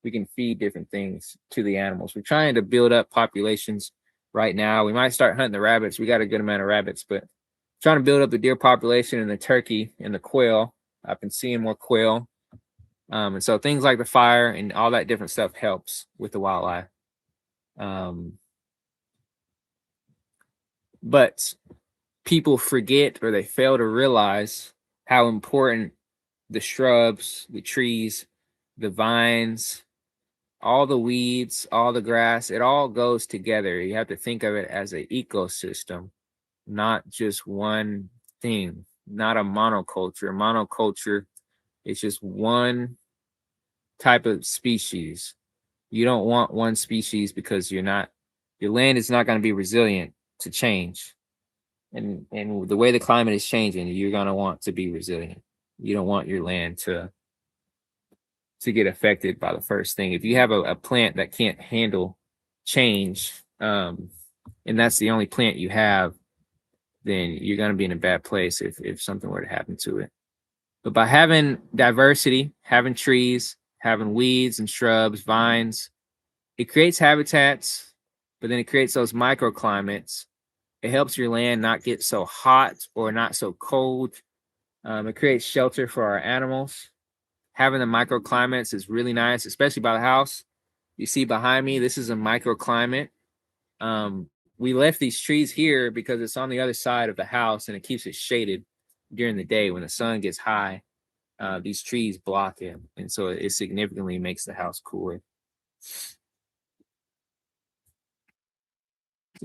We can feed different things to the animals. We're trying to build up populations right now. We might start hunting the rabbits. We got a good amount of rabbits, but trying to build up the deer population and the turkey and the quail. I've been seeing more quail. And so things like the fire and all that different stuff helps with the wildlife. But people forget or they fail to realize how important the shrubs, the trees, the vines, all the weeds, all the grass, it all goes together. You have to think of it as an ecosystem, not just one thing, not a monoculture. Monoculture is just one type of species. You don't want one species because your land is not going to be resilient to change. And the way the climate is changing, you're going to want to be resilient. You don't want your land to get affected by the first thing. If you have a plant that can't handle change, and that's the only plant you have, then you're going to be in a bad place if something were to happen to it. But by having diversity, having trees, having weeds and shrubs, vines, it creates habitats, but then it creates those microclimates. It helps your land not get so hot or not so cold. It creates shelter for our animals. Having the microclimates is really nice, especially by the house. You see behind me, this is a microclimate. We left these trees here because it's on the other side of the house and it keeps it shaded during the day. When the sun gets high, these trees block it. And so it significantly makes the house cooler.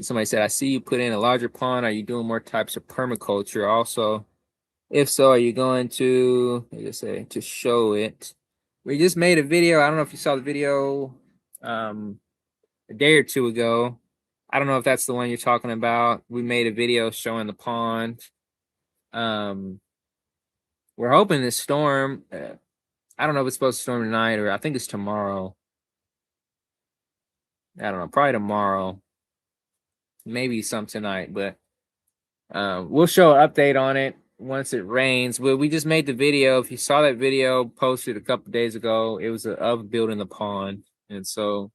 Somebody said, I see you put in a larger pond. Are you doing more types of permaculture? Also, if so, are you going to, to show it? We just made a video. I don't know if you saw the video a day or two ago. I don't know if that's the one you're talking about. We made a video showing the pond. We're hoping this storm, I don't know if it's supposed to storm tonight or I think it's tomorrow. I don't know, probably tomorrow. Maybe some tonight, but we'll show an update on it once it rains. Well, we just made the video. If you saw that video posted a couple days ago, it was of building the pond. And so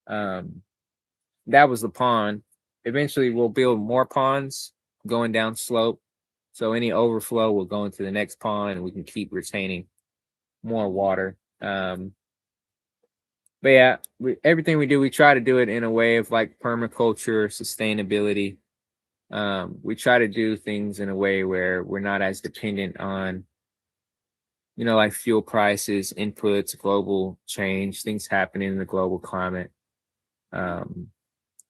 that was the pond. Eventually we'll build more ponds going down slope. So any overflow will go into the next pond and we can keep retaining more water. But yeah, everything we do, we try to do it in a way of like permaculture, sustainability. We try to do things in a way where we're not as dependent on, like fuel prices, inputs, global change, things happening in the global climate.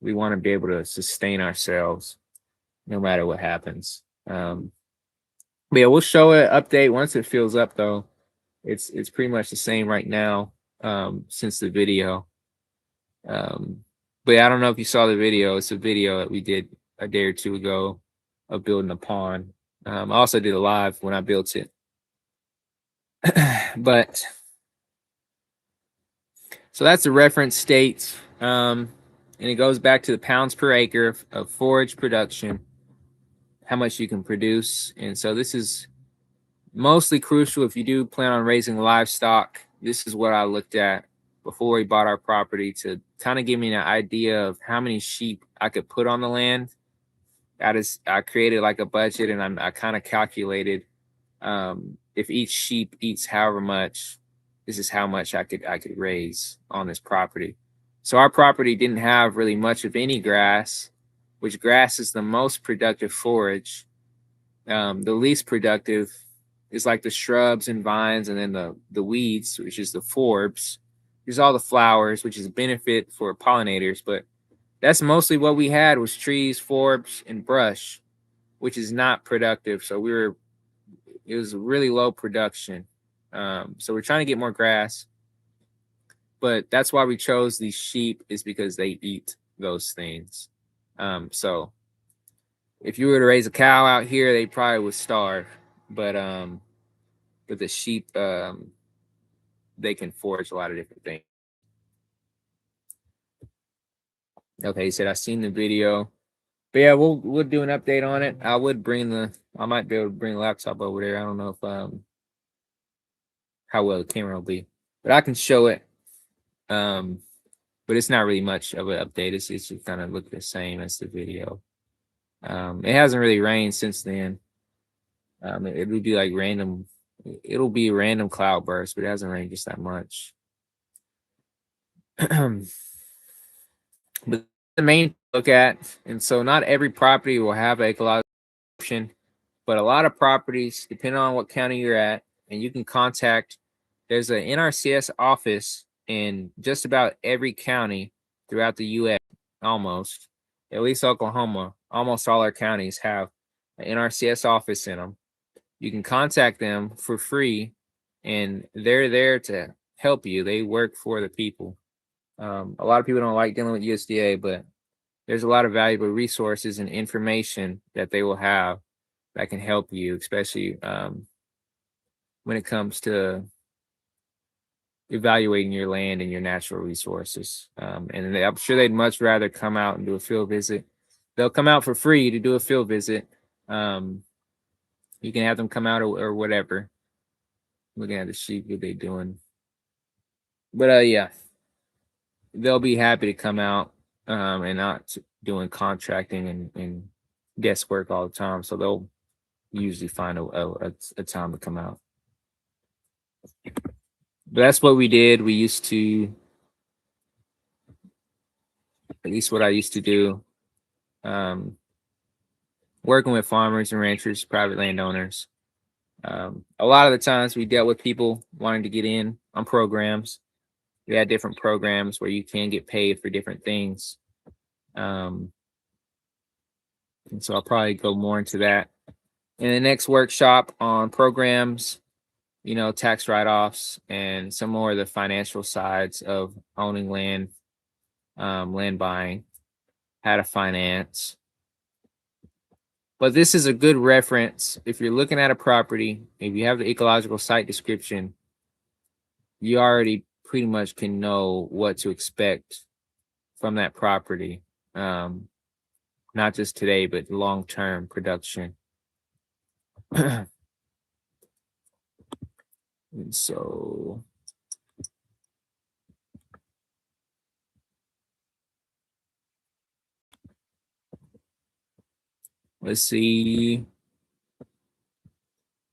We want to be able to sustain ourselves no matter what happens. But yeah, we'll show an update once it fills up though. It's pretty much the same right now. Since the video. But I don't know if you saw the video. It's a video that we did a day or two ago of building a pond. I also did a live when I built it. But so that's the reference states. And it goes back to the pounds per acre of forage production, how much you can produce. And so this is mostly crucial if you do plan on raising livestock. This is what I looked at before we bought our property to kind of give me an idea of how many sheep I could put on the land. I created like a budget and I kind of calculated if each sheep eats however much, this is how much I could raise on this property. So our property didn't have really much of any grass, which grass is the most productive forage. The least productive is like the shrubs and vines, and then the weeds, which is the forbs. There's all the flowers, which is a benefit for pollinators, but that's mostly what we had was trees, forbs, and brush, which is not productive. So it was really low production. So we're trying to get more grass, but that's why we chose these sheep is because they eat those things. So if you were to raise a cow out here, they probably would starve, but the sheep, they can forage a lot of different things. Okay, he said I seen the video. But yeah, we'll do an update on it. I might be able to bring a laptop over there. I don't know if how well the camera will be, but I can show it. Um, but it's not really much of an update. It's just kind of look the same as the video. It hasn't really rained since then. It would be like random. It'll be a random cloud burst, but it hasn't rained just that much. But the main look at, and so not every property will have an ecological option, but a lot of properties, depending on what county you're at, and you can contact. There's an NRCS office in just about every county throughout the U.S. Almost, at least Oklahoma. Almost all our counties have an NRCS office in them. You can contact them for free, and they're there to help you. They work for the people. A lot of people don't like dealing with USDA, but there's a lot of valuable resources and information that they will have that can help you, especially when it comes to evaluating your land and your natural resources. And I'm sure they'd much rather come out and do a field visit. They'll come out for free to do a field visit. You can have them come out or whatever. Looking at the sheet, what they doing. But yeah, they'll be happy to come out and not doing contracting and guesswork all the time. So they'll usually find a time to come out. But that's what we did. We used to, at least what I used to do, working with farmers and ranchers, private landowners. A lot of the times we dealt with people wanting to get in on programs. We had different programs where you can get paid for different things. And so I'll probably go more into that in the next workshop on programs, tax write-offs, and some more of the financial sides of owning land, land buying, how to finance. But this is a good reference. If you're looking at a property, if you have the ecological site description, you already pretty much can know what to expect from that property. Not just today, but long-term production. And so let's see.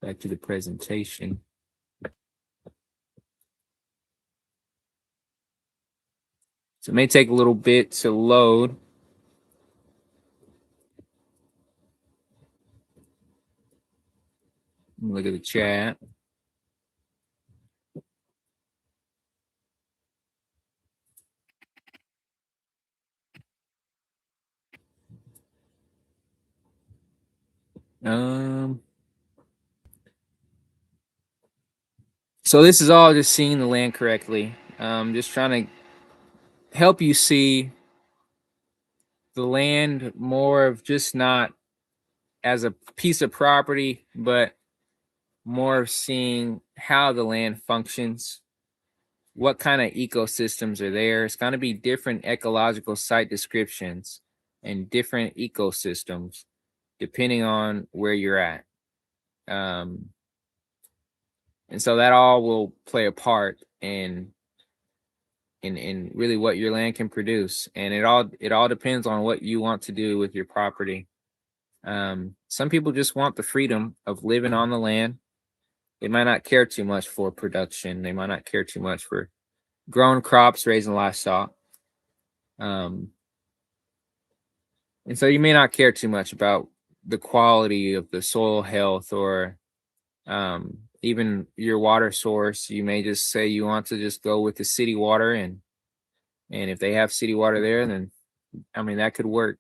Back to the presentation. So it may take a little bit to load. Look at the chat. So this is all just seeing the land correctly. Just trying to help you see the land more of just not as a piece of property, but more of seeing how the land functions, what kind of ecosystems are there. It's going to be different ecological site descriptions and different ecosystems depending on where you're at. And so that all will play a part in really what your land can produce. And it all depends on what you want to do with your property. Some people just want the freedom of living on the land. They might not care too much for production. They might not care too much for growing crops, raising livestock. And so you may not care too much about the quality of the soil health or even your water source. You may just say you want to just go with the city water, and if they have city water there, then that could work.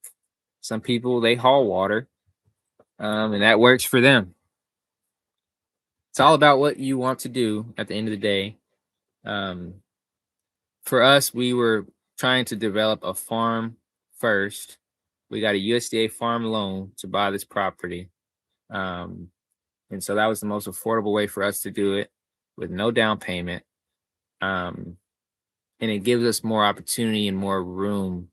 Some people, they haul water, and that works for them. It's all about what you want to do at the end of the day. For us, we were trying to develop a farm first. We got a USDA farm loan to buy this property. And so that was the most affordable way for us to do it with no down payment. And it gives us more opportunity and more room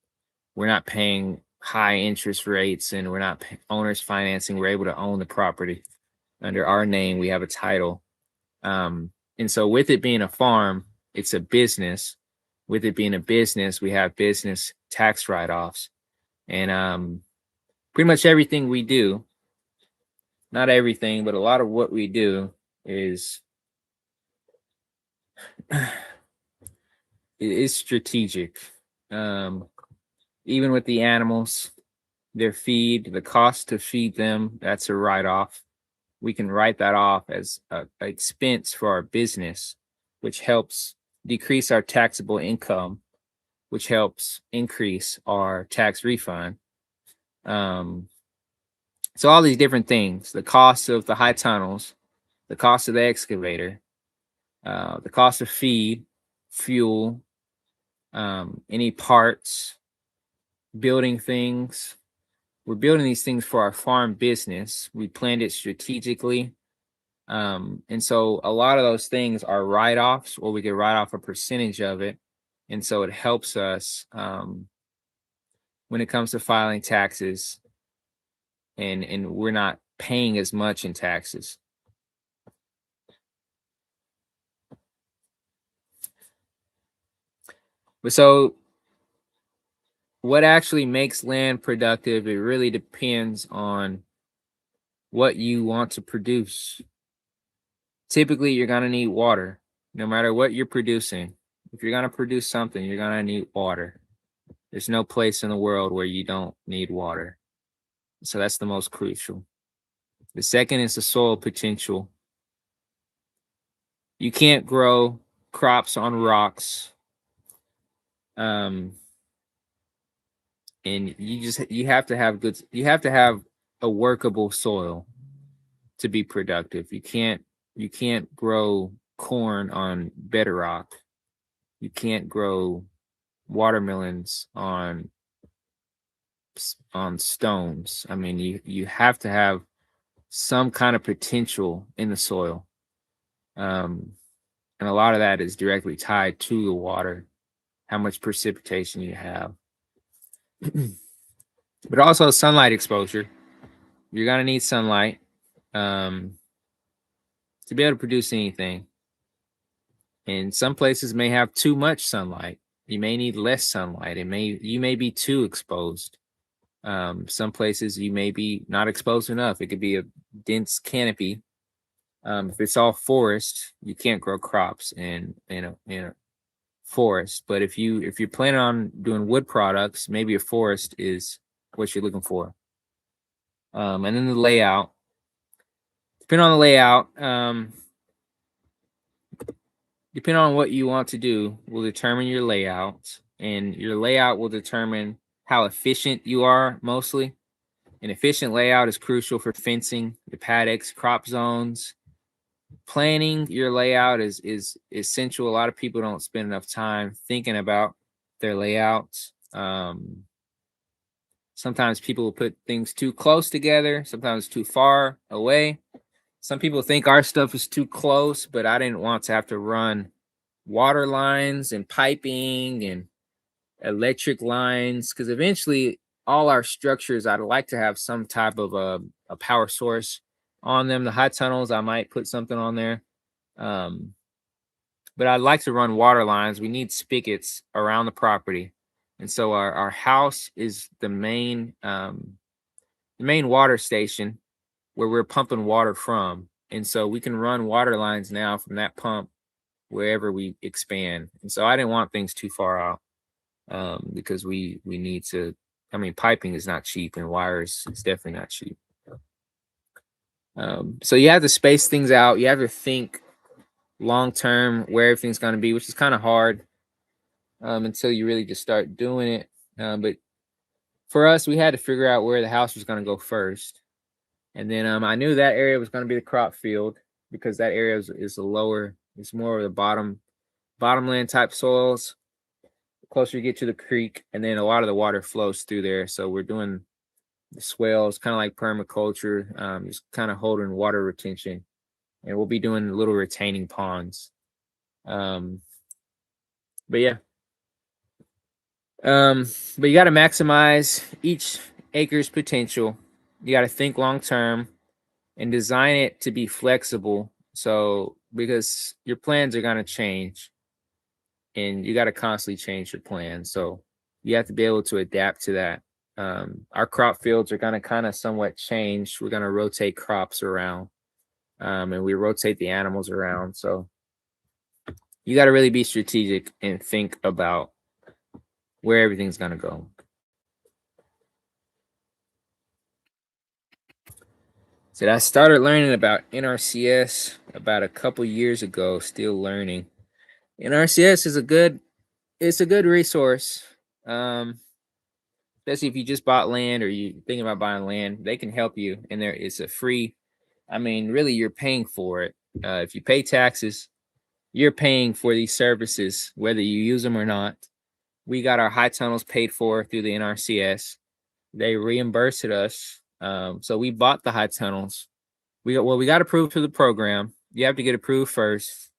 we're not paying high interest rates, and we're not owners financing. We're able to own the property under our name. We have a title. And so with it being a farm, it's a business. With it being a business, we have business tax write-offs. And pretty much everything we do, not everything, but a lot of what we do is strategic. Even with the animals, their feed, the cost to feed them, that's a write-off. We can write that off as an expense for our business, which helps decrease our taxable income, which helps increase our tax refund. So all these different things, the cost of the high tunnels, the cost of the excavator, the cost of feed, fuel, any parts, building things. We're building these things for our farm business. We planned it strategically. And so a lot of those things are write-offs, or we could write off a percentage of it. And so it helps us when it comes to filing taxes, and we're not paying as much in taxes. But so what actually makes land productive, it really depends on what you want to produce. Typically, you're going to need water, no matter what you're producing. If you're going to produce something, you're going to need water. There's no place in the world where you don't need water. So that's the most crucial. The second is the soil potential. You can't grow crops on rocks. And you have to have a workable soil to be productive. You can't grow corn on bedrock. You can't grow watermelons on stones. I mean, you have to have some kind of potential in the soil. And a lot of that is directly tied to the water, how much precipitation you have. But also sunlight exposure. You're going to need sunlight to be able to produce anything. And some places may have too much sunlight. You may need less sunlight. You may be too exposed. Some places you may be not exposed enough. It could be a dense canopy. If it's all forest, you can't grow crops in a forest. But if you're planning on doing wood products, maybe a forest is what you're looking for. And then the layout. Depending on the layout, depending on what you want to do, will determine your layout, and your layout will determine how efficient you are. Mostly, an efficient layout is crucial for fencing, the paddocks, crop zones. Planning your layout is essential. A lot of people don't spend enough time thinking about their layouts. Sometimes people will put things too close together, sometimes too far away. Some people think our stuff is too close, but I didn't want to have to run water lines and piping and electric lines, because eventually all our structures, I'd like to have some type of a power source on them. The high tunnels, I might put something on there. But I'd like to run water lines. We need spigots around the property. And so our house is the main water station where we're pumping water from. And so we can run water lines now from that pump wherever we expand. And so I didn't want things too far out, because we need to, I mean, piping is not cheap, and wires is definitely not cheap. So you have to space things out. You have to think long term where everything's going to be, which is kind of hard until you really just start doing it. But for us, we had to figure out where the house was going to go first. And then I knew that area was going to be the crop field, because that area is a lower, it's more of the bottomland type soils. The closer you get to the creek, and then a lot of the water flows through there. So we're doing the swales, kind of like permaculture, just kind of holding water retention. And we'll be doing little retaining ponds. But yeah. But you got to maximize each acre's potential. You got to think long term and design it to be flexible. So, because your plans are going to change and you got to constantly change your plans. So, you have to be able to adapt to that. Our crop fields are going to kind of somewhat change. We're going to rotate crops around, and we rotate the animals around. So, you got to really be strategic and think about where everything's going to go. So I started learning about NRCS about a couple years ago, still learning. NRCS is it's a good resource. Um, Especially if you just bought land or you thinking about buying land, they can help you. And there it's a free, I mean, really you're paying for it. If you pay taxes, you're paying for these services, whether you use them or not. We got our high tunnels paid for through the NRCS. They reimbursed us. So we bought the high tunnels. We got approved for the program. You have to get approved first.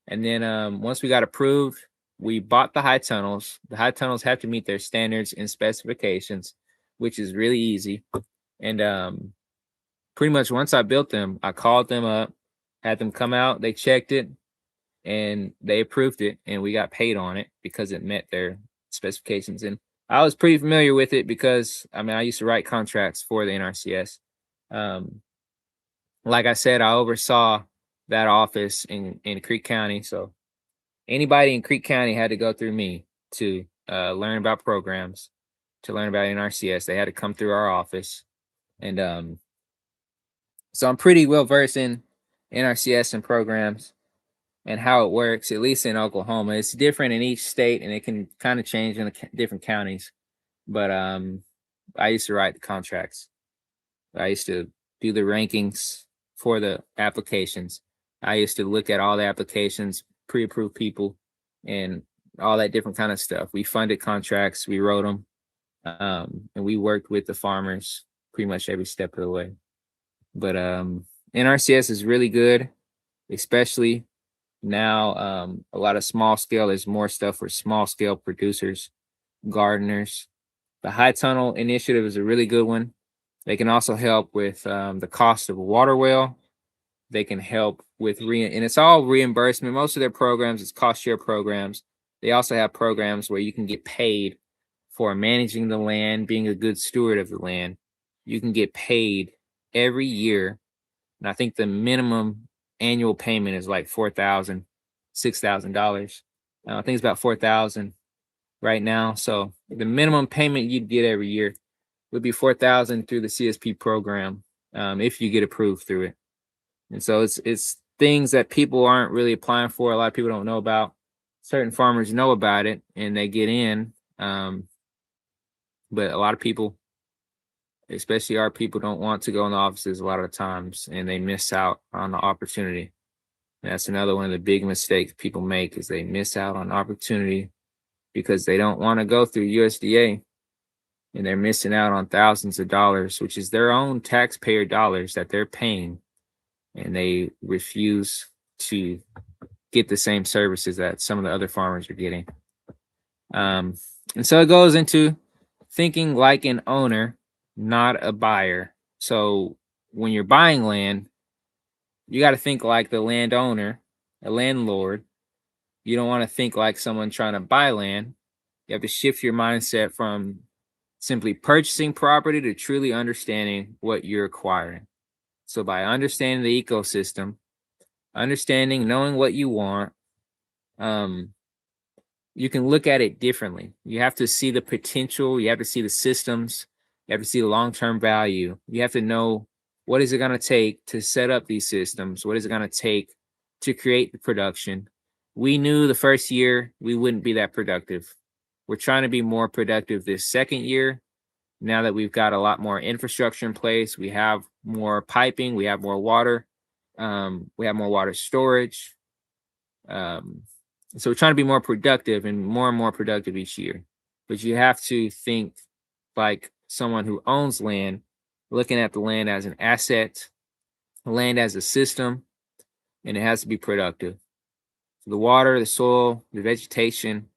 And then once we got approved, we bought the high tunnels. The high tunnels have to meet their standards and specifications, which is really easy. And pretty much once I built them, I called them up, had them come out, they checked it, and they approved it, and we got paid on it because it met their specifications. And I was pretty familiar with it because I mean I used to write contracts for the NRCS. Like I said, I oversaw that office in Creek County. So anybody in Creek County had to go through me to learn about programs, to learn about NRCS. They had to come through our office. And so I'm pretty well versed in NRCS and programs and how it works, at least in Oklahoma. It's different in each state and it can kind of change in the different counties. But I used to write the contracts. I used to do the rankings for the applications. I used to look at all the applications, pre-approved people, and all that different kind of stuff. We funded contracts, we wrote them, and we worked with the farmers pretty much every step of the way. But NRCS is really good, especially now. A lot of small scale. There's more stuff for small scale producers, gardeners. The High Tunnel Initiative is a really good one. They can also help with the cost of a water well. They can help with and it's all reimbursement. Most of their programs is cost share programs. They also have programs where you can get paid for managing the land, being a good steward of the land. You can get paid every year. And I think the minimum annual payment is like $4,000, $6,000. I think it's about 4,000 right now. So the minimum payment you'd get every year would be 4,000 through the CSP program, if you get approved through it. And so it's things that people aren't really applying for. A lot of people don't know about. Certain farmers know about it and they get in. But a lot of people, especially our people, don't want to go in the offices a lot of times and they miss out on the opportunity. And that's another one of the big mistakes people make is they miss out on opportunity because they don't want to go through USDA. And they're missing out on thousands of dollars, which is their own taxpayer dollars that they're paying. And they refuse to get the same services that some of the other farmers are getting. And so it goes into thinking like an owner, not a buyer. So when you're buying land, you got to think like the landowner, a landlord. You don't want to think like someone trying to buy land. You have to shift your mindset from simply purchasing property to truly understanding what you're acquiring. So by understanding the ecosystem, knowing what you want, you can look at it differently. You have to see the potential. You have to see the systems. You have to see the long-term value. You have to know what is it going to take to set up these systems? What is it going to take to create the production? We knew the first year we wouldn't be that productive. We're trying to be more productive this second year. Now that we've got a lot more infrastructure in place, we have more piping, we have more water, we have more water storage. So we're trying to be more productive and more productive each year. But you have to think like someone who owns land, looking at the land as an asset, land as a system, and it has to be productive. So, the water, the soil, the vegetation,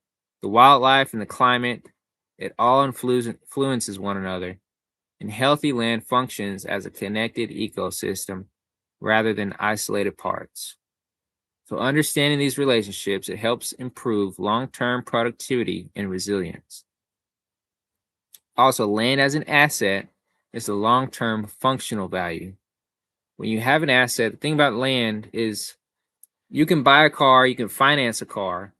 the wildlife, and the climate, they all have to be It all influences one another, and healthy land functions as a connected ecosystem rather than isolated parts. So, understanding these relationships, it helps improve long-term productivity and resilience. Also, land as an asset is a long-term functional value. When you have an asset, the thing about land is you can buy a car, you can finance a car,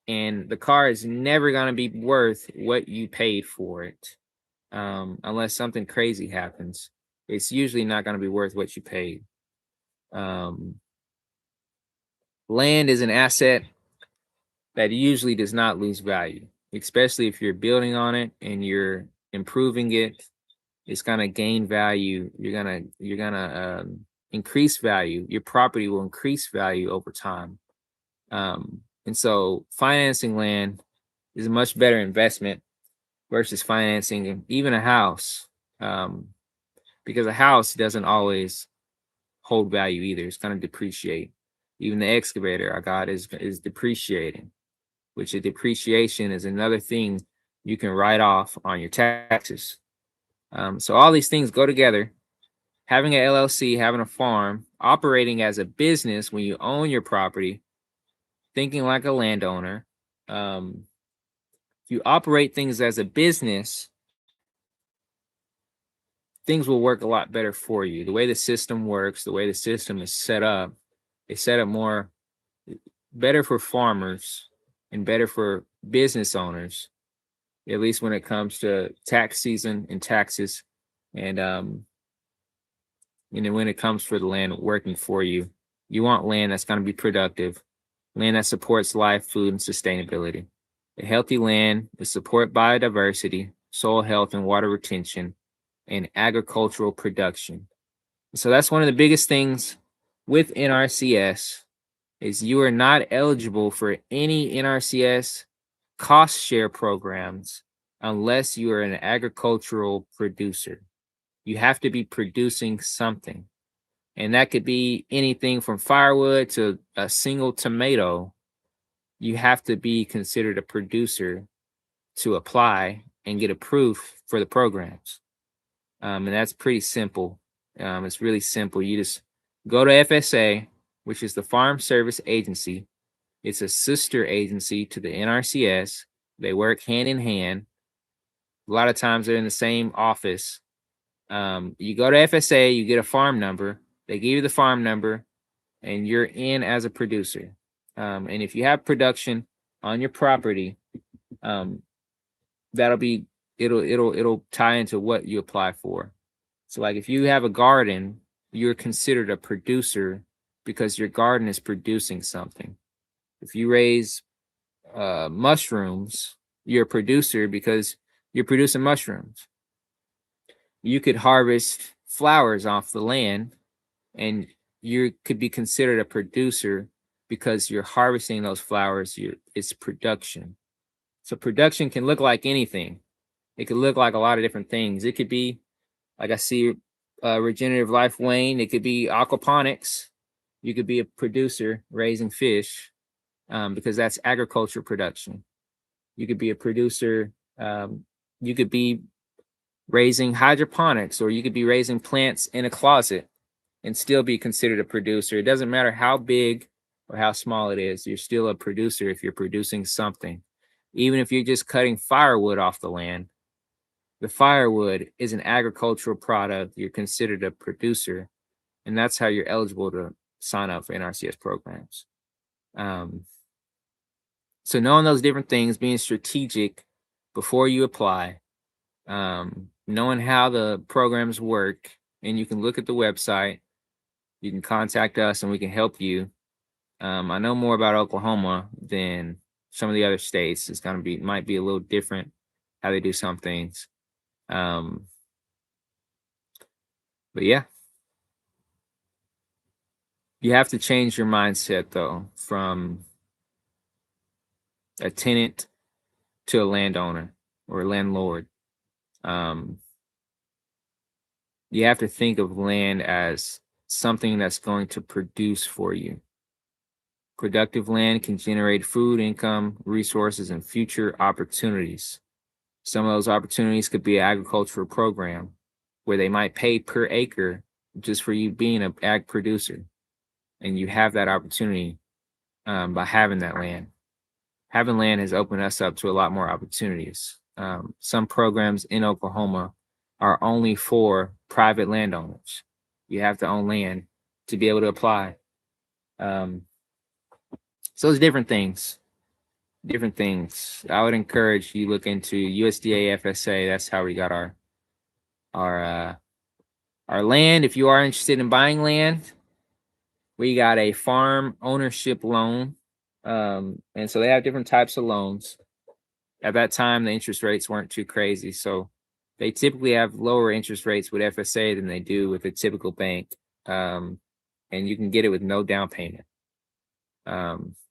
and the car is never going to be worth what you paid for it, unless something crazy happens. It's usually not going to be worth what you paid. Um, Land is an asset that usually does not lose value, especially if you're building on it and you're improving it. It's going to gain value. You're gonna increase value. Your property will increase value over time. And so financing land is a much better investment versus financing even a house, because a house doesn't always hold value either. It's going to depreciate. Even the excavator I got is depreciating, which a depreciation is another thing you can write off on your taxes. So all these things go together. Having an LLC, having a farm, operating as a business when you own your property, thinking like a landowner. If you operate things as a business, things will work a lot better for you. The way the system works, the way the system is set up, it's set up more better for farmers and better for business owners, at least when it comes to tax season and taxes. And then when it comes for the land working for you, you want land that's going to be productive, land that supports life, food, and sustainability. A healthy land is support biodiversity, soil health and water retention, and agricultural production. So that's one of the biggest things with NRCS is you are not eligible for any NRCS cost share programs unless you are an agricultural producer. You have to be producing something. And that could be anything from firewood to a single tomato. You have to be considered a producer to apply and get approved for the programs. And that's pretty simple. It's really simple. You just go to FSA, which is the Farm Service Agency. It's a sister agency to the NRCS. They work hand in hand. A lot of times they're in the same office. You go to FSA, you get a farm number. They give you the farm number, and you're in as a producer. And if you have production on your property, it'll tie into what you apply for. So like if you have a garden, you're considered a producer because your garden is producing something. If you raise mushrooms, you're a producer because you're producing mushrooms. You could harvest flowers off the land and you could be considered a producer because you're harvesting those flowers. It's production. So production can look like anything. It could look like a lot of different things. It could be, like I see Regenerative Life Wayne, it could be aquaponics. You could be a producer raising fish because that's agriculture production. You could be a producer. You could be raising hydroponics, or you could be raising plants in a closet and still be considered a producer. It doesn't matter how big or how small it is. You're still a producer if you're producing something. Even if you're just cutting firewood off the land, the firewood is an agricultural product. You're considered a producer, and that's how you're eligible to sign up for NRCS programs. So knowing those different things, being strategic before you apply, knowing how the programs work, and you can look at the website, you can contact us and we can help you. I know more about Oklahoma than some of the other states. Might be a little different how they do some things. But yeah, you have to change your mindset though, from a tenant to a landowner or a landlord. You have to think of land as something that's going to produce for you. Productive land can generate food, income, resources, and future opportunities. Some of those opportunities could be an agricultural program where they might pay per acre just for you being an ag producer. And you have that opportunity by having that land. Having land has opened us up to a lot more opportunities. Some programs in Oklahoma are only for private landowners. You have to own land to be able to apply. So it's different things. Different things. I would encourage you look into USDA FSA. That's how we got our land. If you are interested in buying land, we got a farm ownership loan. And so they have different types of loans. At that time, the interest rates weren't too crazy. So they typically have lower interest rates with FSA than they do with a typical bank. And you can get it with no down payment.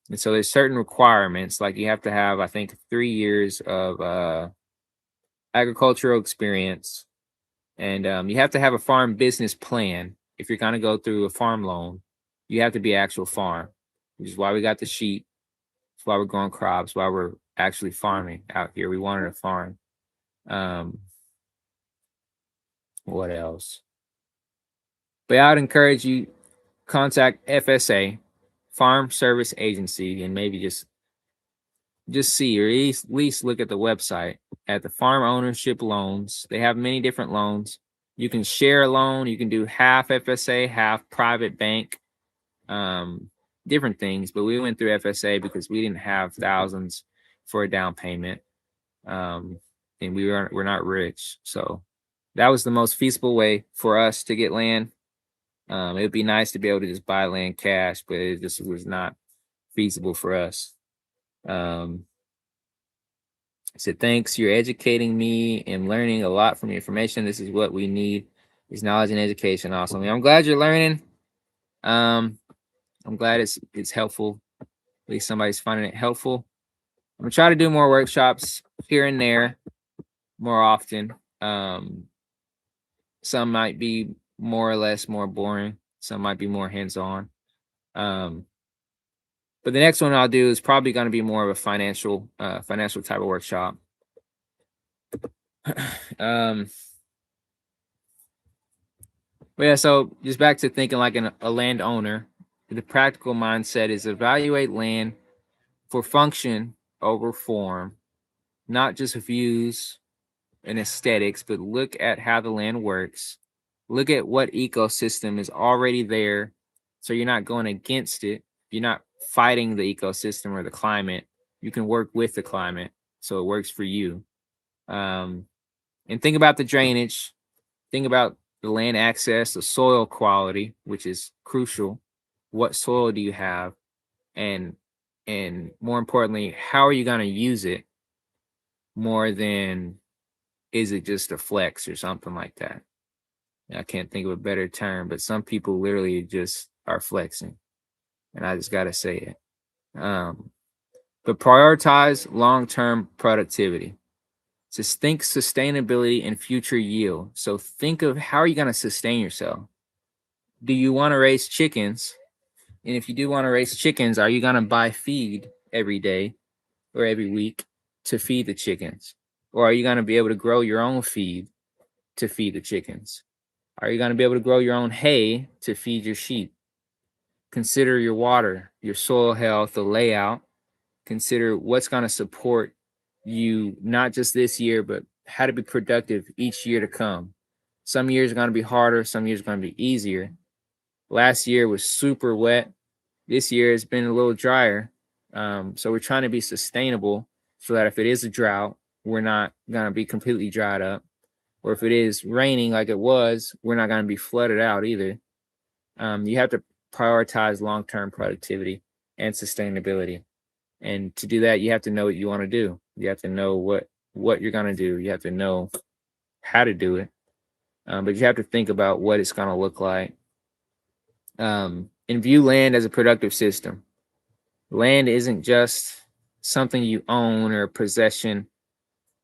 And so there's certain requirements, like you have to have, I think, 3 years of agricultural experience. And you have to have a farm business plan. If you're going to go through a farm loan, you have to be actual farm, which is why we got the sheep. That's why we're growing crops, why we're actually farming out here. We wanted to farm. What else? But I'd encourage you contact FSA, Farm Service Agency, and maybe just see, or at least look at the website at the farm ownership loans. They have many different loans. You can share a loan. You can do half FSA, half private bank, different things. But we went through FSA because we didn't have thousands for a down payment, and we're not rich. So that was the most feasible way for us to get land. It would be nice to be able to just buy land cash, but it just was not feasible for us. I said, thanks. You're educating me and learning a lot from your information. This is what we need, is knowledge and education. Awesome. I'm glad you're learning. I'm glad it's helpful. At least somebody's finding it helpful. I'm gonna try to do more workshops here and there more often. Some might be more or less more boring. Some might be more hands-on. But the next one I'll do is probably going to be more of a financial type of workshop. Yeah, so just back to thinking like a landowner, the practical mindset is evaluate land for function over form, not just views and aesthetics, but look at how the land works. Look at what ecosystem is already there, so you're not going against it. You're not fighting the ecosystem or the climate. You can work with the climate, so it works for you. And think about the drainage. Think about the land access, the soil quality, which is crucial. What soil do you have? And more importantly, how are you going to use it more than is it just a flex or something like that? I can't think of a better term, but some people literally just are flexing. And I just got to say it. But prioritize long-term productivity. Just think sustainability and future yield. So think of how are you going to sustain yourself? Do you want to raise chickens? And if you do want to raise chickens, are you going to buy feed every day or every week to feed the chickens? Or are you going to be able to grow your own feed to feed the chickens? Are you going to be able to grow your own hay to feed your sheep? Consider your water, your soil health, the layout. Consider what's going to support you, not just this year, but how to be productive each year to come. Some years are going to be harder. Some years are going to be easier. Last year was super wet. This year has been a little drier. So we're trying to be sustainable so that if it is a drought, we're not going to be completely dried up. Or if it is raining like it was, we're not going to be flooded out either. You have to prioritize long-term productivity and sustainability. And to do that, you have to know what you want to do. You have to know what you're going to do. You have to know how to do it. But you have to think about what it's going to look like. And view land as a productive system. Land isn't just something you own or a possession.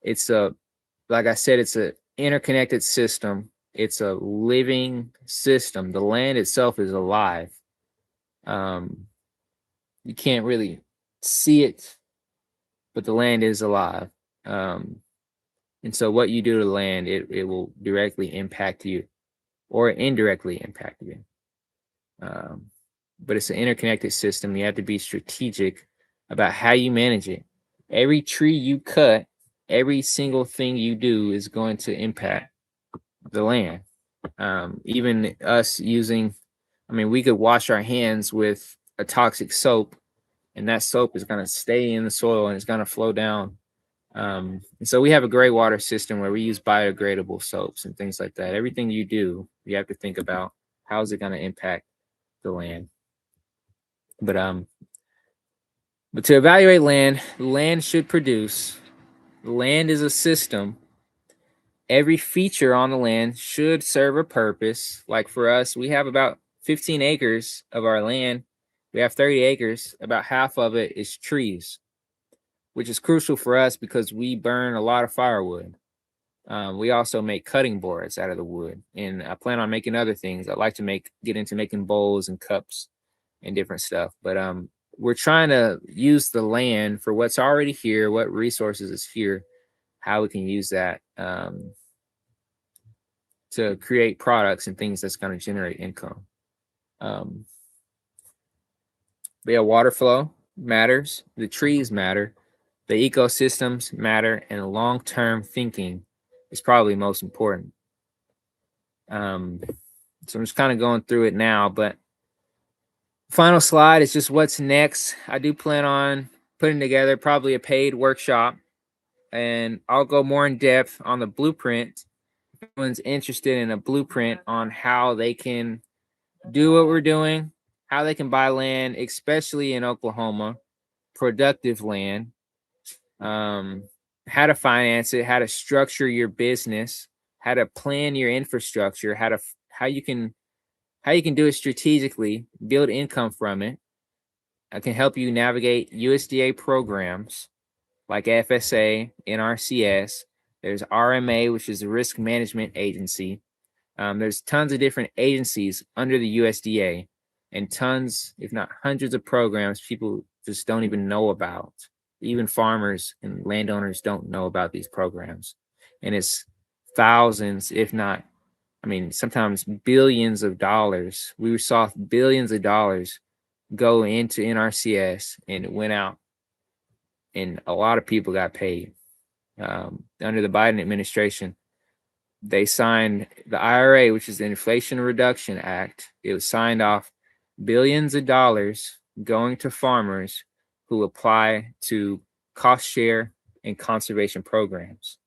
It's like I said, it's a interconnected system. It's a living system. The land itself is alive. You can't really see it, but the land is alive. And so what you do to land, it will directly impact you or indirectly impact you. But it's an interconnected system. You have to be strategic about how you manage it. Every tree you cut, every single thing you do is going to impact the land. Even us using, I mean, we could wash our hands with a toxic soap, and that soap is going to stay in the soil and it's going to flow down. And so we have a gray water system where we use biodegradable soaps and things like that. Everything you do, you have to think about how is it going to impact the land. But to evaluate land, land should produce. Land is a system. Every feature on the land should serve a purpose. Like for us, we have about 15 acres of our land. We have 30 acres. About half of it is trees, which is crucial for us because we burn a lot of firewood. We also make cutting boards out of the wood, and I plan on making other things. I'd like to get into making bowls and cups and different stuff. But we're trying to use the land for what's already here, what resources is here, how we can use that to create products and things that's going to generate income. But yeah, water flow matters, the trees matter, the ecosystems matter, and long-term thinking is probably most important. So I'm just kind of going through it now, but final slide is just what's next. I do plan on putting together probably a paid workshop, and I'll go more in depth on the blueprint. If anyone's interested in a blueprint on how they can do what we're doing, how they can buy land, especially in Oklahoma, productive land, how to finance it, how to structure your business, how to plan your infrastructure, how you can do it strategically, build income from it. I can help you navigate USDA programs like FSA, NRCS. There's RMA, which is a risk management agency. There's tons of different agencies under the USDA, and tons, if not hundreds of programs people just don't even know about. Even farmers and landowners don't know about these programs. And it's thousands, if not, I mean, sometimes billions of dollars. We saw billions of dollars go into NRCS, and it went out, and a lot of people got paid. Under the Biden administration, they signed the IRA, which is the Inflation Reduction Act. It was signed off, billions of dollars going to farmers who apply to cost share and conservation programs.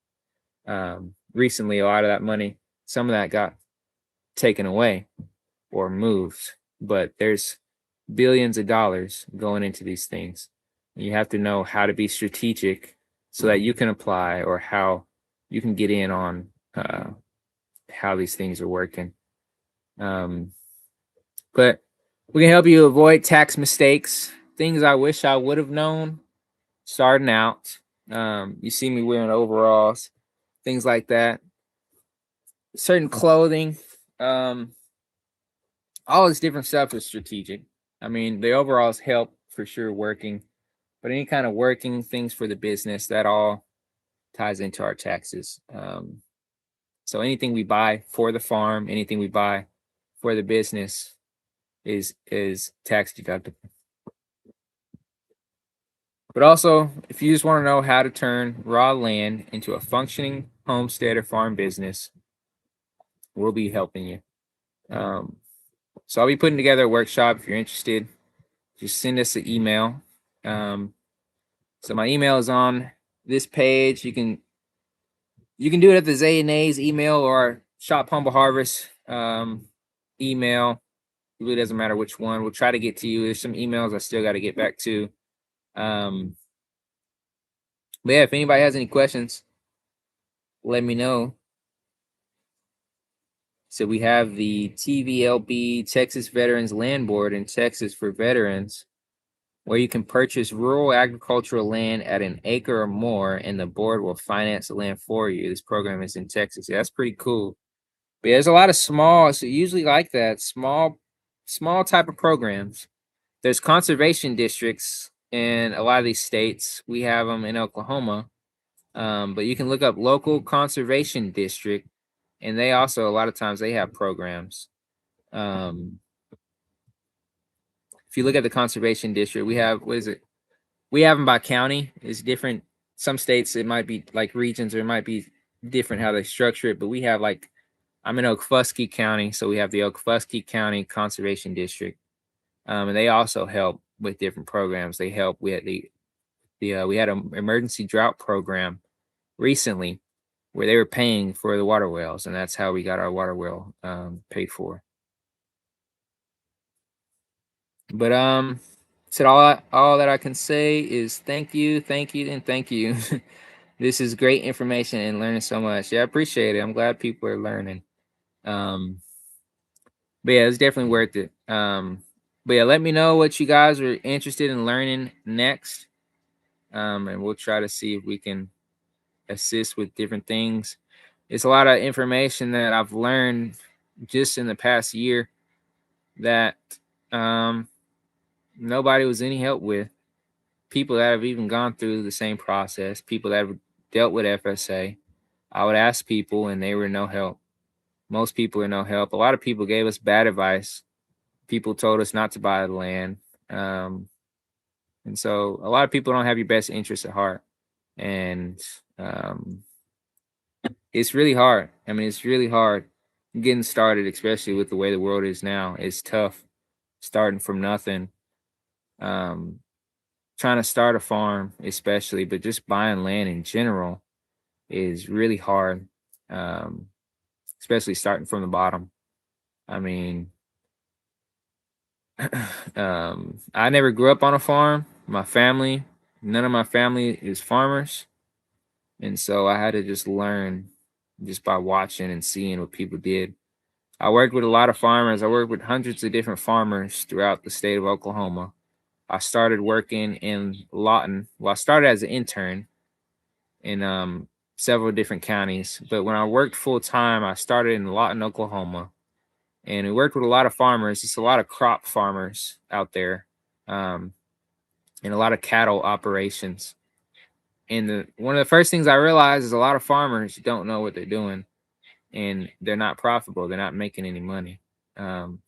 Recently, a lot of that money, some of that got taken away or moved, but there's billions of dollars going into these things. You have to know how to be strategic so that you can apply, or how you can get in on how these things are working. But we can help you avoid tax mistakes, things I wish I would have known starting out. You see me wearing overalls, things like that. Certain clothing, all this different stuff is strategic. I mean, the overalls help for sure working, but any kind of working things for the business, that all ties into our taxes. So anything we buy for the farm, anything we buy for the business is tax deductible. But also, if you just want to know how to turn raw land into a functioning homestead or farm business, we'll be helping you. So I'll be putting together a workshop. If you're interested, just send us an email. So my email is on this page. You can do it at the Zay and A's email or Shop Humble Harvest email. It really doesn't matter which one. We'll try to get to you. There's some emails I still got to get back to. But yeah, if anybody has any questions, let me know. So we have the TVLB, Texas Veterans Land Board in Texas for veterans, where you can purchase rural agricultural land at an acre or more, and the board will finance the land for you. This program is in Texas. Yeah, that's pretty cool. But yeah, there's a lot of small, so usually like that, small type of programs. There's conservation districts in a lot of these states. We have them in Oklahoma. But you can look up local conservation district, and they also a lot of times they have programs. Um, if you look at the conservation district, we have what is it? We have them by county. It's different. Some states it might be like regions, or it might be different how they structure it. But we have like I'm in Okfuskee County, so we have the Okfuskee County Conservation District, and they also help with different programs. They help with we had an emergency drought program recently where they were paying for the water wells, and that's how we got our water well paid for. But said all that I can say is thank you, and thank you. This is great information and learning so much. Yeah, I appreciate it. I'm glad people are learning. Um, but yeah, it's definitely worth it. But yeah, let me know what you guys are interested in learning next. And we'll try to see if we can assist with different things. It's a lot of information that I've learned just in the past year that um, nobody was any help with. People that have even gone through the same process, people that have dealt with FSA, I would ask people and they were no help. Most people are no help. A lot of people gave us bad advice. People told us not to buy the land. Um, and so a lot of people don't have your best interests at heart. And it's really hard. I mean, it's really hard getting started, especially with the way the world is now. It's tough starting from nothing. Um, Trying to start a farm, especially, but just buying land in general is really hard. Um, Especially starting from the bottom. I mean, I never grew up on a farm. None of my family is farmers. And so I had to just learn just by watching and seeing what people did. I worked with a lot of farmers. I worked with hundreds of different farmers throughout the state of Oklahoma. I started working in Lawton. Well, I started as an intern in several different counties. But when I worked full time, I started in Lawton, Oklahoma. And we worked with a lot of farmers. It's a lot of crop farmers out there, um, and a lot of cattle operations. And one of the first things I realized is a lot of farmers don't know what they're doing, and they're not profitable. They're not making any money, but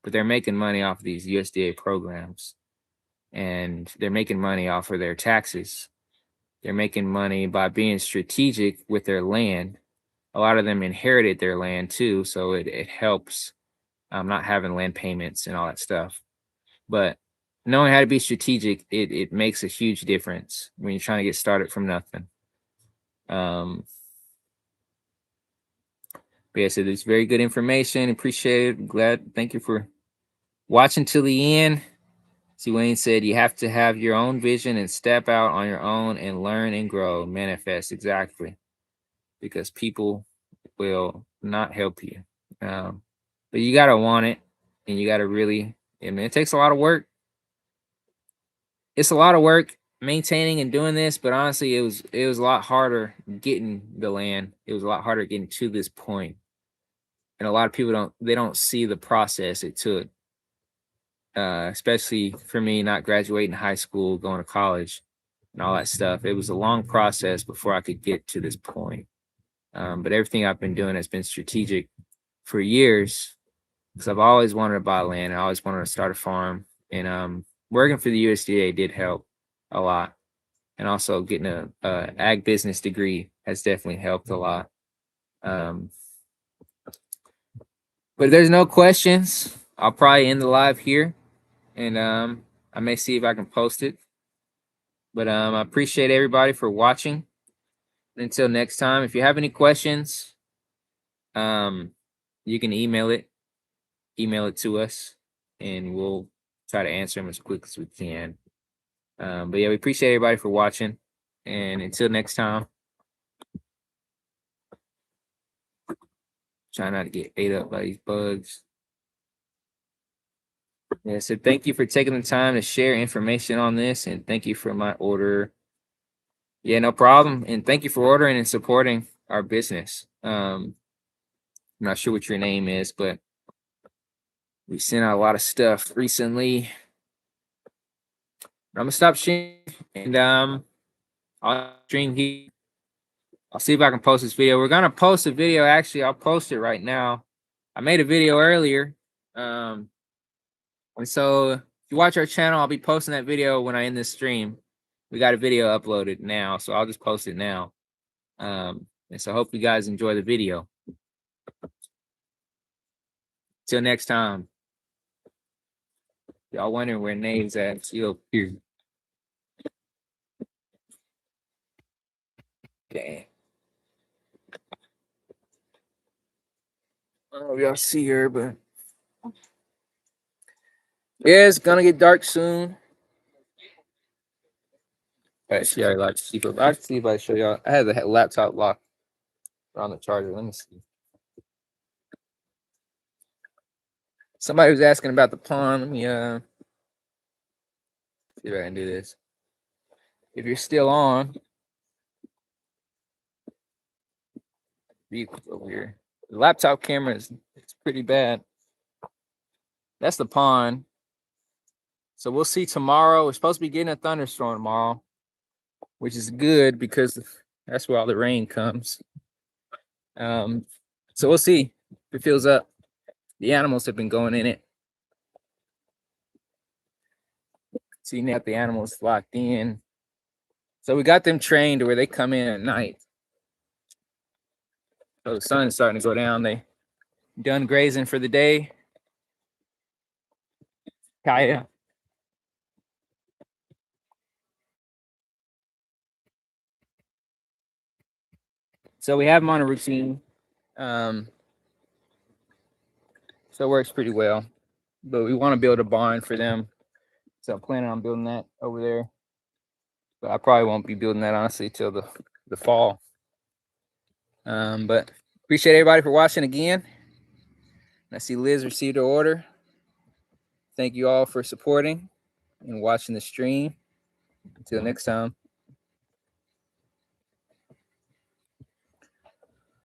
they're making money off of these USDA programs, and they're making money off of their taxes. They're making money by being strategic with their land. A lot of them inherited their land too, so it helps not having land payments and all that stuff. But knowing how to be strategic, it makes a huge difference when you're trying to get started from nothing. But yeah, so there's very good information. Appreciate it. Glad. Thank you for watching till the end. See, Wayne said you have to have your own vision and step out on your own and learn and grow, manifest exactly, because people will not help you. But you gotta want it, and you gotta really. I mean, it takes a lot of work. It's a lot of work maintaining and doing this, but honestly, it was a lot harder getting the land. It was a lot harder getting to this point, and a lot of people don't see the process it took. Especially for me, not graduating high school, going to college, and all that stuff. It was a long process before I could get to this point. But everything I've been doing has been strategic for years because I've always wanted to buy land. I always wanted to start a farm, and working for the USDA did help a lot, and also getting a ag business degree has definitely helped a lot. But if there's no questions, I'll probably end the live here, and I may see if I can post it. But I appreciate everybody for watching. Until next time, if you have any questions, you can email it to us, and we'll try to answer them as quick as we can. But yeah, we appreciate everybody for watching, and until next time, try not to get ate up by these bugs. Yeah, so thank you for taking the time to share information on this, and thank you for my order. Yeah, no problem, and thank you for ordering and supporting our business. I'm not sure what your name is, but we sent out a lot of stuff recently. I'm gonna stop sharing, and I'll stream here I'll see if I can post this video. We're gonna post a video. Actually, I'll post it right now. I made a video earlier. And so if you watch our channel, I'll be posting that video when I end this stream. We got a video uploaded now, so I'll just post it now. And so I hope you guys enjoy the video. Till next time. Y'all wondering where Nave's at? See up here. Okay. I don't know if y'all see her, but yeah, it's gonna get dark soon. Alright, she already locked the sleep. I'll see if I show y'all. I had the laptop locked on the charger. Let me see. Somebody was asking about the pond. Let me see if I can do this. If you're still on, vehicles over here. The laptop camera it's pretty bad. That's the pond. So we'll see tomorrow. We're supposed to be getting a thunderstorm tomorrow, which is good because that's where all the rain comes. So we'll see if it fills up. The animals have been going in it. See, now the animals locked in. So we got them trained to where they come in at night. So the sun is starting to go down. They done grazing for the day. Kaya. So we have them on a routine. So it works pretty well. But we want to build a barn for them. So I'm planning on building that over there. But I probably won't be building that honestly till the fall. But appreciate everybody for watching again. I see Liz received her order. Thank you all for supporting and watching the stream. Until next time.